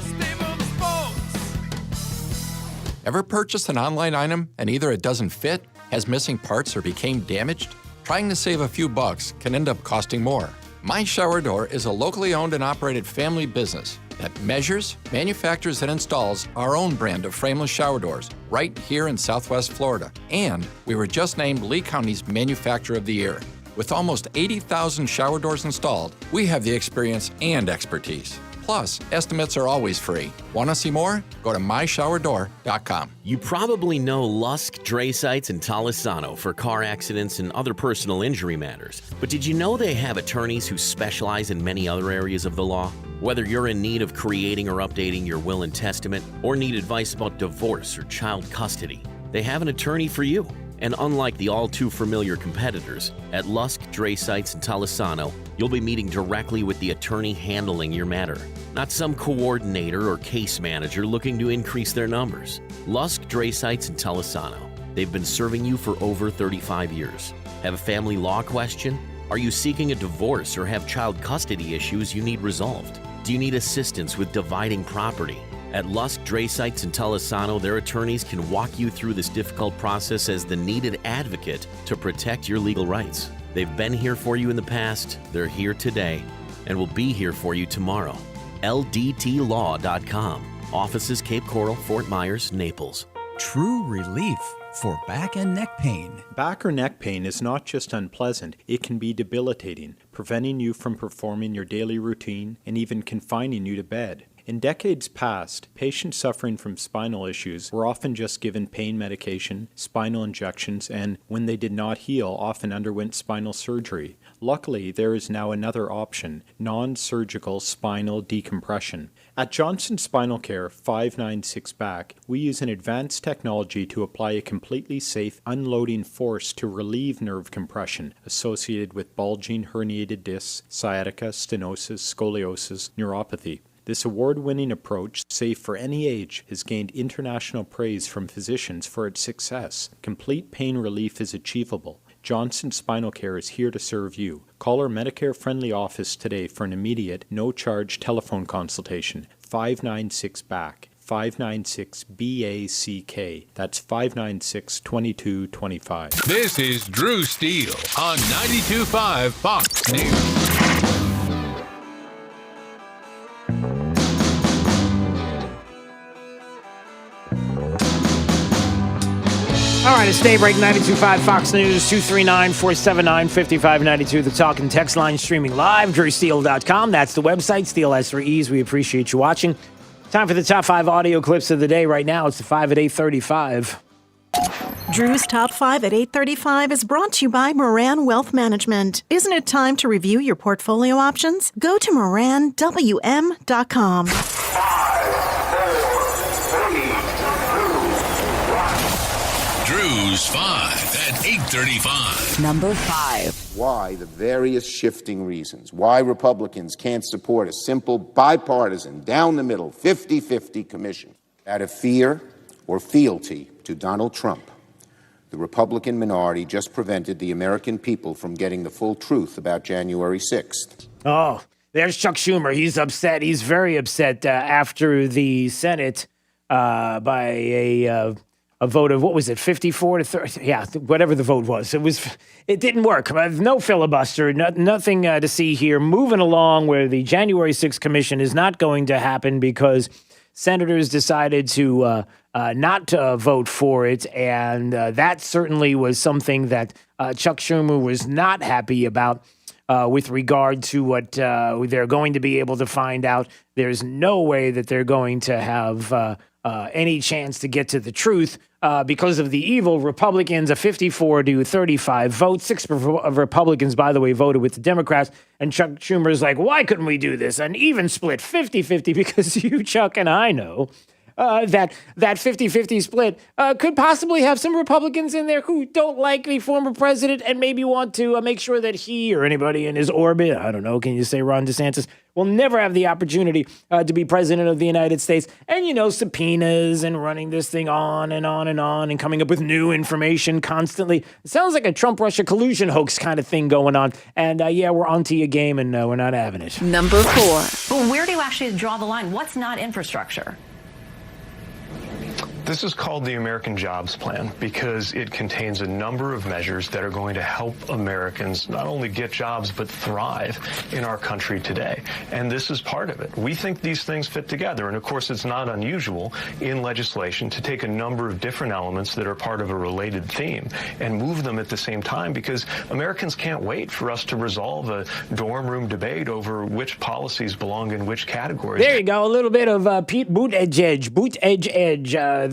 Stay for the sports. Ever purchased an online item and either it doesn't fit, has missing parts, or became damaged? Trying to save a few bucks can end up costing more. My Shower Door is a locally owned and operated family business that measures, manufactures, and installs our own brand of frameless shower doors right here in Southwest Florida. And we were just named Lee County's Manufacturer of the Year. With almost 80,000 shower doors installed, we have the experience and expertise. Plus, estimates are always free. Want to see more? Go to myshowerdoor.com. You probably know Lusk, Dray Sites, and Talisano for car accidents and other personal injury matters. But did you know they have attorneys who specialize in many other areas of the law? Whether you're in need of creating or updating your will and testament, or need advice about divorce or child custody, they have an attorney for you. And unlike the all-too-familiar competitors, at Lusk, Dray Sites, and Talisano, you'll be meeting directly with the attorney handling your matter, not some coordinator or case manager looking to increase their numbers. Lusk, Dray Sites, and Talisano. They've been serving you for over 35 years. Have a family law question? Are you seeking a divorce or have child custody issues you need resolved? Do you need assistance with dividing property? At Lusk, Dray Sites, and Talisano, their attorneys can walk you through this difficult process as the needed advocate to protect your legal rights. They've been here for you in the past, they're here today, and will be here for you tomorrow. LDTlaw.com. Offices Cape Coral, Fort Myers, Naples. True relief for back and neck pain. Back or neck pain is not just unpleasant, it can be debilitating, preventing you from performing your daily routine and even confining you to bed. In decades past, patients suffering from spinal issues were often just given pain medication, spinal injections, and when they did not heal, often underwent spinal surgery. Luckily, there is now another option, non-surgical spinal decompression. At Johnson Spinal Care 596 Back, we use an advanced technology to apply a completely safe unloading force to relieve nerve compression associated with bulging herniated discs, sciatica, stenosis, scoliosis, neuropathy. This award-winning approach, safe for any age, has gained international praise from physicians for its success. Complete pain relief is achievable. Johnson Spinal Care is here to serve you. Call our Medicare-friendly office today for an immediate, no-charge telephone consultation. 596-BACK. 596-BACK. That's 596-2225. This is Drew Steele on 92.5 Fox News. All right, it's Daybreak 92.5 Fox News, 239-479-5592. The talk and text line streaming live, drewsteele.com. That's the website, Steele has 3 E's. We appreciate you watching. Time for the top 5 audio clips of the day. Right now, it's the 5 at 8:35. Drew's Top 5 at 8:35 is brought to you by Moran Wealth Management. Isn't it time to review your portfolio options? Go to moranwm.com. Drew's 5 at 8:35. Number 5. Why the various shifting reasons why Republicans can't support a simple, bipartisan, down-the-middle, 50-50 commission. Out of fear or fealty to Donald Trump, the Republican minority just prevented the American people from getting the full truth about January 6th. Oh, there's Chuck Schumer. He's upset. He's very upset after the Senate by a vote of, what was it, 54 to 30? Yeah, whatever the vote was. It didn't work. No filibuster, nothing to see here. Moving along where the January 6th commission is not going to happen because senators decided to not vote for it, and that certainly was something that Chuck Schumer was not happy about with regard to what they're going to be able to find out. There's no way that they're going to have any chance to get to the truth because of the evil Republicans, a 54 to 35 vote. 6 Republicans, by the way, voted with the Democrats. And Chuck Schumer's like, why couldn't we do this? An even split, 50-50, because you, Chuck, and I know that 50-50 split could possibly have some Republicans in there who don't like the former president and maybe want to make sure that he or anybody in his orbit, I don't know, can you say Ron DeSantis, will never have the opportunity to be president of the United States. And, subpoenas and running this thing on and on and on and coming up with new information constantly. It sounds like a Trump-Russia collusion hoax kind of thing going on. And, we're onto your game and we're not having it. Number 4. But where do you actually draw the line? What's not infrastructure? This is called the American Jobs Plan because it contains a number of measures that are going to help Americans not only get jobs but thrive in our country today. And this is part of it. We think these things fit together. And of course, it's not unusual in legislation to take a number of different elements that are part of a related theme and move them at the same time, because Americans can't wait for us to resolve a dorm room debate over which policies belong in which categories. There you go. A little bit of Pete Buttigieg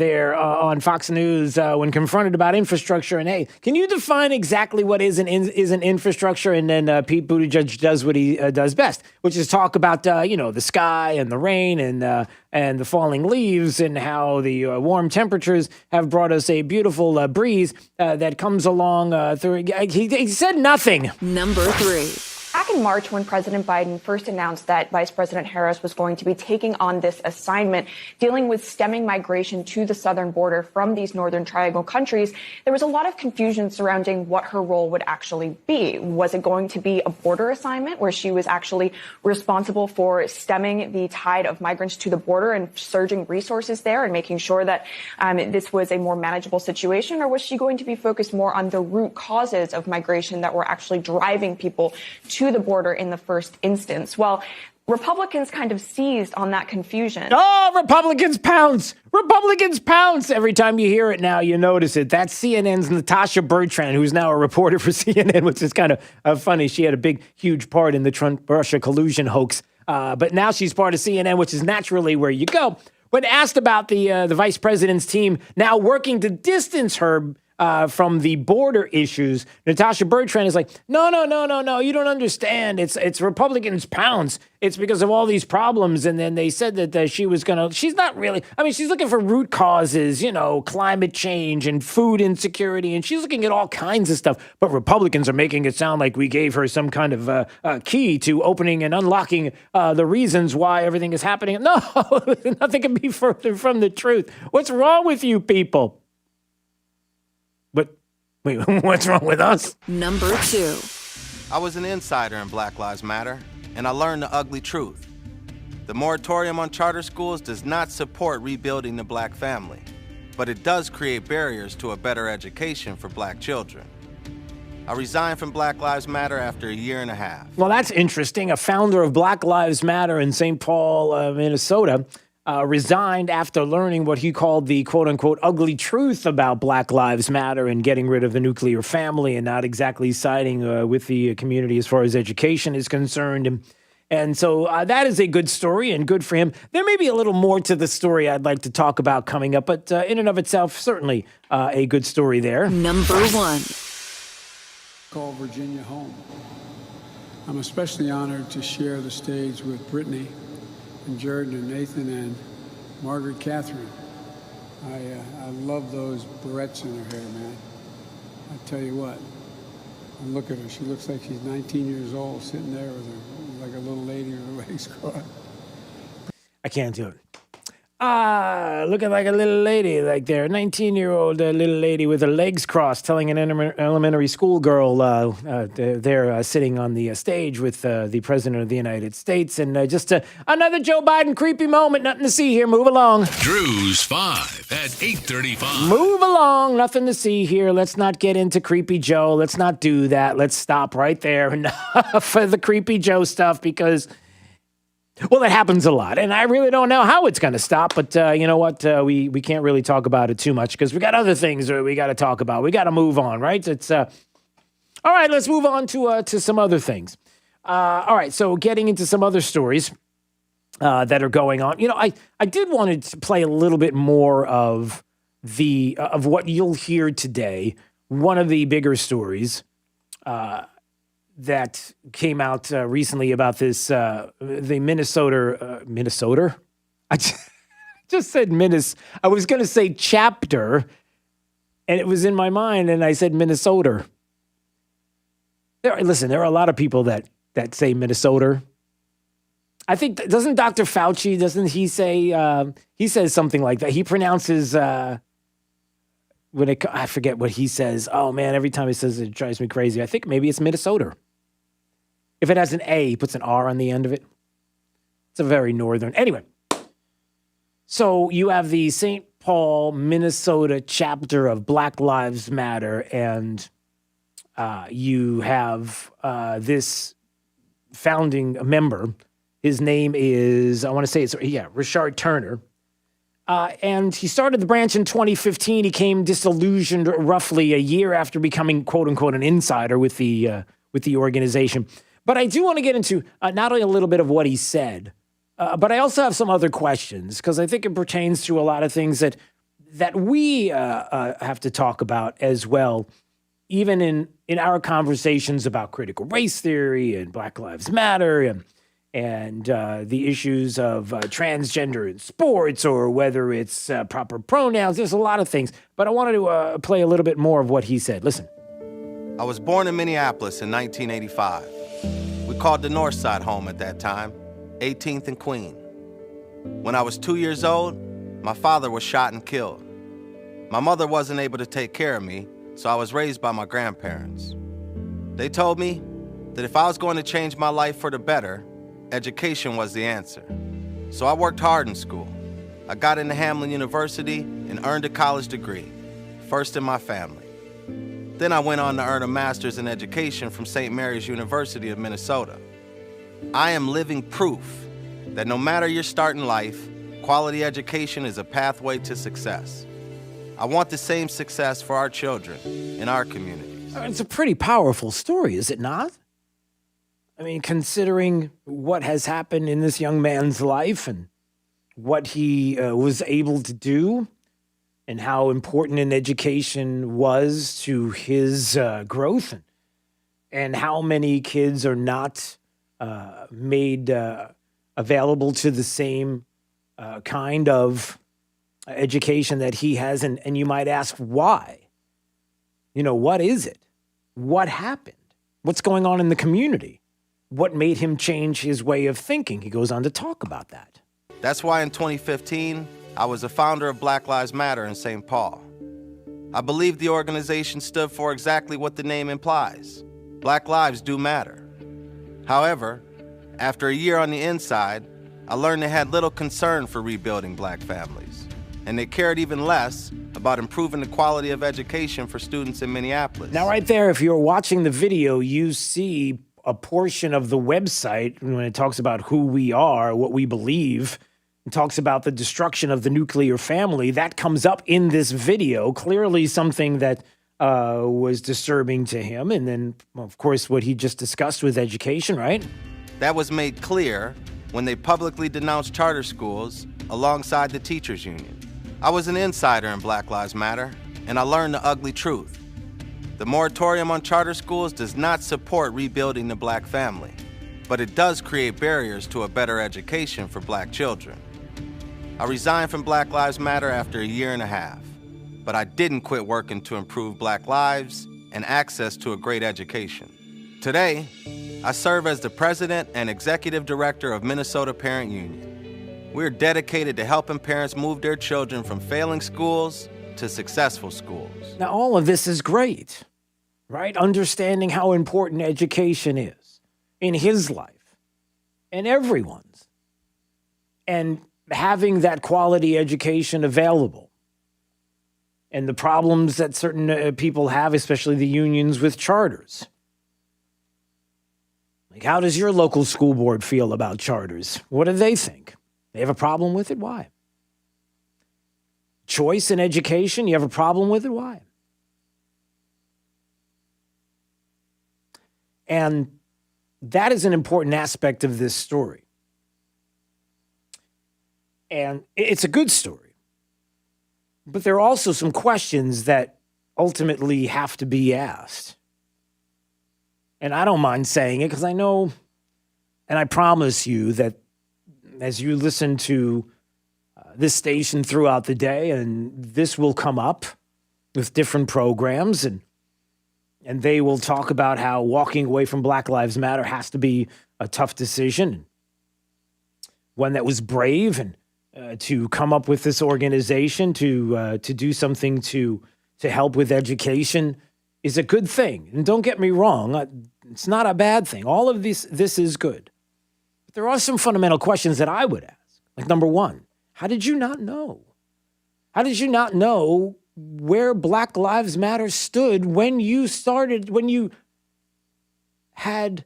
there on Fox News when confronted about infrastructure. And hey, can you define exactly what is an infrastructure? And then Pete Buttigieg does what he does best, which is talk about the sky and the rain and the falling leaves and how the warm temperatures have brought us a beautiful breeze that comes along through. He said nothing. Number 3. Back in March, when President Biden first announced that Vice President Harris was going to be taking on this assignment, dealing with stemming migration to the southern border from these Northern Triangle countries, there was a lot of confusion surrounding what her role would actually be. Was it going to be a border assignment where she was actually responsible for stemming the tide of migrants to the border and surging resources there and making sure that this was a more manageable situation? Or was she going to be focused more on the root causes of migration that were actually driving people to the border in the first instance? Well, Republicans kind of seized on that confusion. Oh, Republicans pounce! Republicans pounce! Every time you hear it now, you notice it. That's CNN's Natasha Bertrand, who's now a reporter for CNN, which is kind of funny. She had a big, huge part in the Trump-Russia collusion hoax. But now she's part of CNN, which is naturally where you go. When asked about the vice president's team now working to distance her from the border issues, Natasha Bertrand is like, no, you don't understand. It's Republicans pounce. It's because of all these problems. And then they said that she's not really, she's looking for root causes, climate change and food insecurity. And she's looking at all kinds of stuff. But Republicans are making it sound like we gave her some kind of key to opening and unlocking the reasons why everything is happening. No, nothing can be further from the truth. What's wrong with you people? Wait, what's wrong with us? Number 2. I was an insider in Black Lives Matter, and I learned the ugly truth. The moratorium on charter schools does not support rebuilding the black family, but it does create barriers to a better education for black children. I resigned from Black Lives Matter after a year and a half. Well, that's interesting. A founder of Black Lives Matter in St. Paul, Minnesota, resigned after learning what he called the quote-unquote ugly truth about Black Lives Matter and getting rid of the nuclear family and not exactly siding with the community as far as education is concerned. And so that is a good story and good for him. There may be a little more to the story I'd like to talk about coming up, but in and of itself, certainly a good story there. Number 1. Call Virginia home. I'm especially honored to share the stage with Brittany and Jordan and Nathan and Margaret Catherine. I love those barrettes in her hair, man. I tell you what, and look at her. She looks like she's 19 years old, sitting there with her, like a little lady with her legs crossed. I can't do it. Looking like a little lady, like there, a 19-year-old little lady with her legs crossed, telling an elementary school girl they're sitting on the stage with the President of the United States. And just another Joe Biden creepy moment. Nothing to see here. Move along. Drew's 5 at 8:35. Move along. Nothing to see here. Let's not get into creepy Joe. Let's not do that. Let's stop right there. Enough for the creepy Joe stuff because... well, it happens a lot, and I really don't know how it's going to stop, but you know what? We can't really talk about it too much because we got other things we got to talk about. We got to move on, right? It's all right, let's move on to some other things. All right, so getting into some other stories that are going on. I did want to play a little bit more of what you'll hear today. One of the bigger stories that came out recently about this, the Minnesota? I just said I was going to say chapter, and it was in my mind, and I said Minnesota. There are a lot of people that say Minnesota. I think, doesn't Dr. Fauci, doesn't he say, he says something like that. He pronounces... I forget what he says. Oh, man, every time he says it drives me crazy. I think maybe it's Minnesota. If it has an A, he puts an R on the end of it. It's a very northern. Anyway, so you have the St. Paul, Minnesota chapter of Black Lives Matter, and you have this founding member. His name is, Richard Turner. And he started the branch in 2015. He came disillusioned roughly a year after becoming, quote unquote, an insider with the organization. But I do want to get into not only a little bit of what he said, but I also have some other questions, because I think it pertains to a lot of things that we have to talk about as well, even in our conversations about critical race theory and Black Lives Matter and the issues of transgender in sports, or whether it's proper pronouns. There's a lot of things. But I wanted to play a little bit more of what he said. Listen. I was born in Minneapolis in 1985. We called the North Side home at that time, 18th and Queen. When I was 2 years old, my father was shot and killed. My mother wasn't able to take care of me, so I was raised by my grandparents. They told me that if I was going to change my life for the better, education was the answer. So I worked hard in school. I got into Hamline University and earned a college degree, first in my family. Then I went on to earn a master's in education from St. Mary's University of Minnesota. I am living proof that no matter your start in life, quality education is a pathway to success. I want the same success for our children in our communities. It's a pretty powerful story, is it not? I mean, considering what has happened in this young man's life and what he was able to do and how important an education was to his growth, and how many kids are not made available to the same kind of education that he has. And you might ask, why? You know, what is it? What happened? What's going on in the community? What made him change his way of thinking? He goes on to talk about that. That's why in 2015, I was a founder of Black Lives Matter in St. Paul. I believed the organization stood for exactly what the name implies. Black lives do matter. However, after a year on the inside, I learned they had little concern for rebuilding black families, and they cared even less about improving the quality of education for students in Minneapolis. Now, right there, if you're watching the video, you see a portion of the website when it talks about who we are, what we believe. It talks about the destruction of the nuclear family. That comes up in this video, clearly something that was disturbing to him. And then, of course, what he just discussed with education, right? That was made clear when they publicly denounced charter schools alongside the teachers union. I was an insider in Black Lives Matter, and I learned the ugly truth. The moratorium on charter schools does not support rebuilding the black family, but it does create barriers to a better education for black children. I resigned from Black Lives Matter after a year and a half, but I didn't quit working to improve black lives and access to a great education. Today, I serve as the president and executive director of Minnesota Parent Union. We're dedicated to helping parents move their children from failing schools to successful schools. Now, all of this is great, right? Understanding how important education is in his life and everyone's, and having that quality education available, and the problems that certain people have, especially the unions with charters. Like, how does your local school board feel about charters? What do they think? They have a problem with it? Why? Choice in education, you have a problem with it? Why? And that is an important aspect of this story. And it's a good story. But there are also some questions that ultimately have to be asked. And I don't mind saying it because I know, and I promise you that as you listen to this station throughout the day, and this will come up with different programs, and they will talk about how walking away from Black Lives Matter has to be a tough decision, one that was brave, and to come up with this organization to do something to help with education is a good thing. And don't get me wrong, it's not a bad thing. All of this is good. But there are some fundamental questions that I would ask. Like, number one, how did you not know? How did you not know where Black Lives Matter stood when you had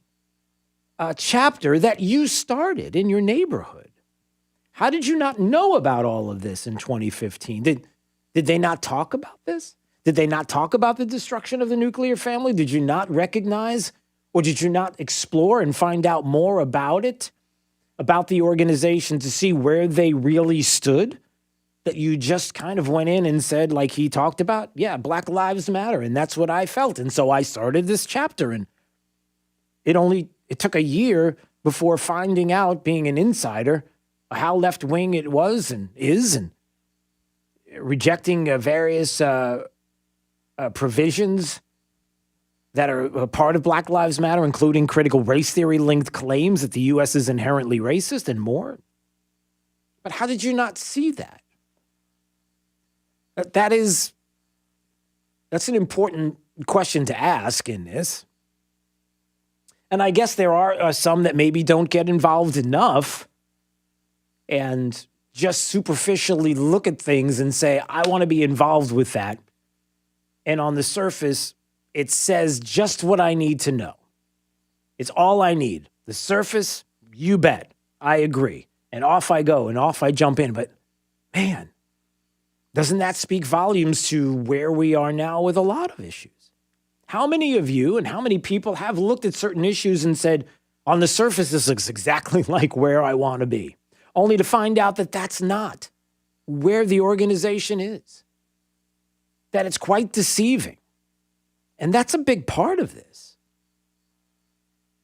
a chapter that you started in your neighborhood? How did you not know about all of this in 2015? Did they not talk about this? Did they not talk about the destruction of the nuclear family? Did you not recognize, or did you not explore and find out more about it, about the organization, to see where they really stood? That you just kind of went in and said, like he talked about, yeah, Black Lives Matter. And that's what I felt. And so I started this chapter. And it took a year before finding out, being an insider, how left-wing it was and is, and rejecting various provisions that are a part of Black Lives Matter, including critical race theory-linked claims that the U.S. is inherently racist and more. But how did you not see that? That's an important question to ask in this. And I guess there are some that maybe don't get involved enough and just superficially look at things and say, I want to be involved with that. And on the surface, it says just what I need to know. It's all I need. The surface, you bet. I agree. And off I go and off I jump in. But man, doesn't that speak volumes to where we are now with a lot of issues? How many of you and how many people have looked at certain issues and said, on the surface, this looks exactly like where I want to be, only to find out that that's not where the organization is, that it's quite deceiving. And that's a big part of this.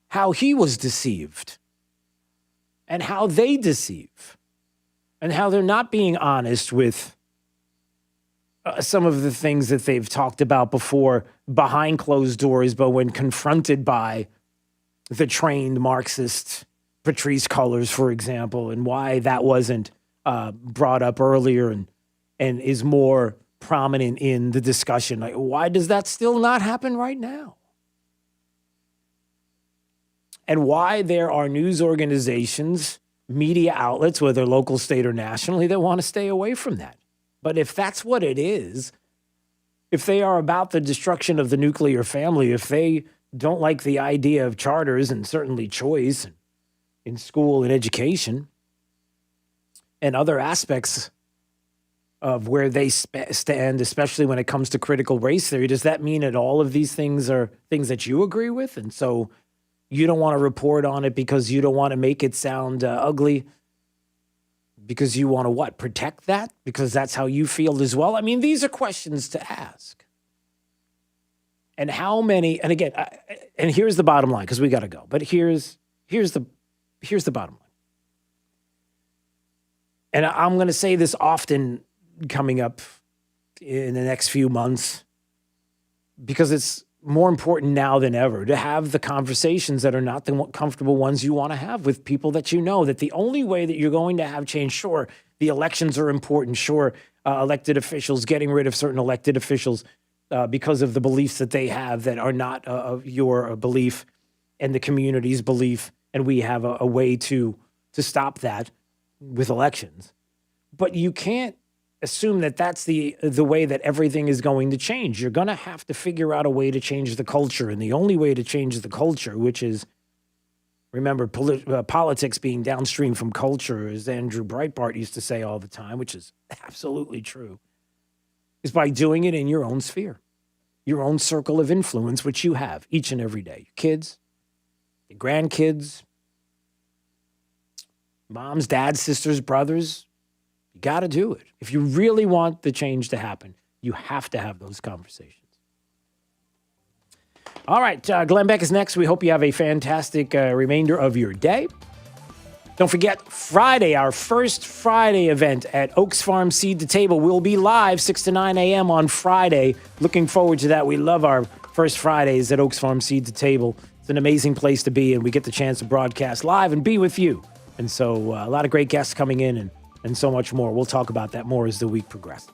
How he was deceived and how they deceive and how they're not being honest with some of the things that they've talked about before behind closed doors, but when confronted by the trained Marxist Patrisse Cullors, for example, and why that wasn't brought up earlier and is more prominent in the discussion. Like, why does that still not happen right now? And why there are news organizations, media outlets, whether local, state, or nationally, that want to stay away from that. But if that's what it is, if they are about the destruction of the nuclear family, if they don't like the idea of charters and certainly choice in school and education and other aspects of where they stand, especially when it comes to critical race theory, does that mean that all of these things are things that you agree with? And so you don't want to report on it because you don't want to make it sound ugly? Because you want to what? Protect that? Because that's how you feel as well? I mean, these are questions to ask. And how many, and again, and here's the bottom line, because we got to go. But here's the bottom line. And I'm going to say this often coming up in the next few months, because it's more important now than ever to have the conversations that are not the comfortable ones you want to have with people that you know, that the only way that you're going to have change, sure, the elections are important, sure, elected officials, getting rid of certain elected officials because of the beliefs that they have that are not of your belief and the community's belief, and we have a way to stop that with elections. But you can't assume that that's the way that everything is going to change. You're going to have to figure out a way to change the culture. And the only way to change the culture, which is, remember, politics being downstream from culture, as Andrew Breitbart used to say all the time, which is absolutely true, is by doing it in your own sphere, your own circle of influence, which you have each and every day. Your kids, your grandkids, moms, dads, sisters, brothers. You got to do it. If you really want the change to happen, you have to have those conversations. All right, Glenn Beck is next. We hope you have a fantastic remainder of your day. Don't forget, Friday, our first Friday event at Oaks Farm Seed to Table will be live 6 to 9 a.m. on Friday. Looking forward to that. We love our first Fridays at Oaks Farm Seed to Table. It's an amazing place to be, and we get the chance to broadcast live and be with you. And so a lot of great guests coming in and so much more. We'll talk about that more as the week progresses.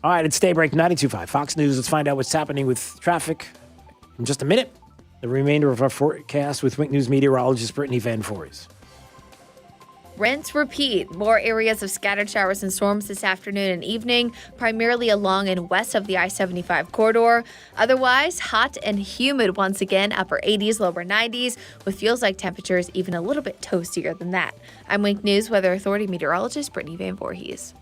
All right, it's Daybreak 92.5 Fox News. Let's find out what's happening with traffic in just a minute. The remainder of our forecast with Wink News meteorologist Brittany Van Voorhees. Rinse, repeat. More areas of scattered showers and storms this afternoon and evening, primarily along and west of the I-75 corridor. Otherwise, hot and humid once again, upper 80s, lower 90s, with feels like temperatures even a little bit toastier than that. I'm Wink News Weather Authority meteorologist Brittany Van Voorhees.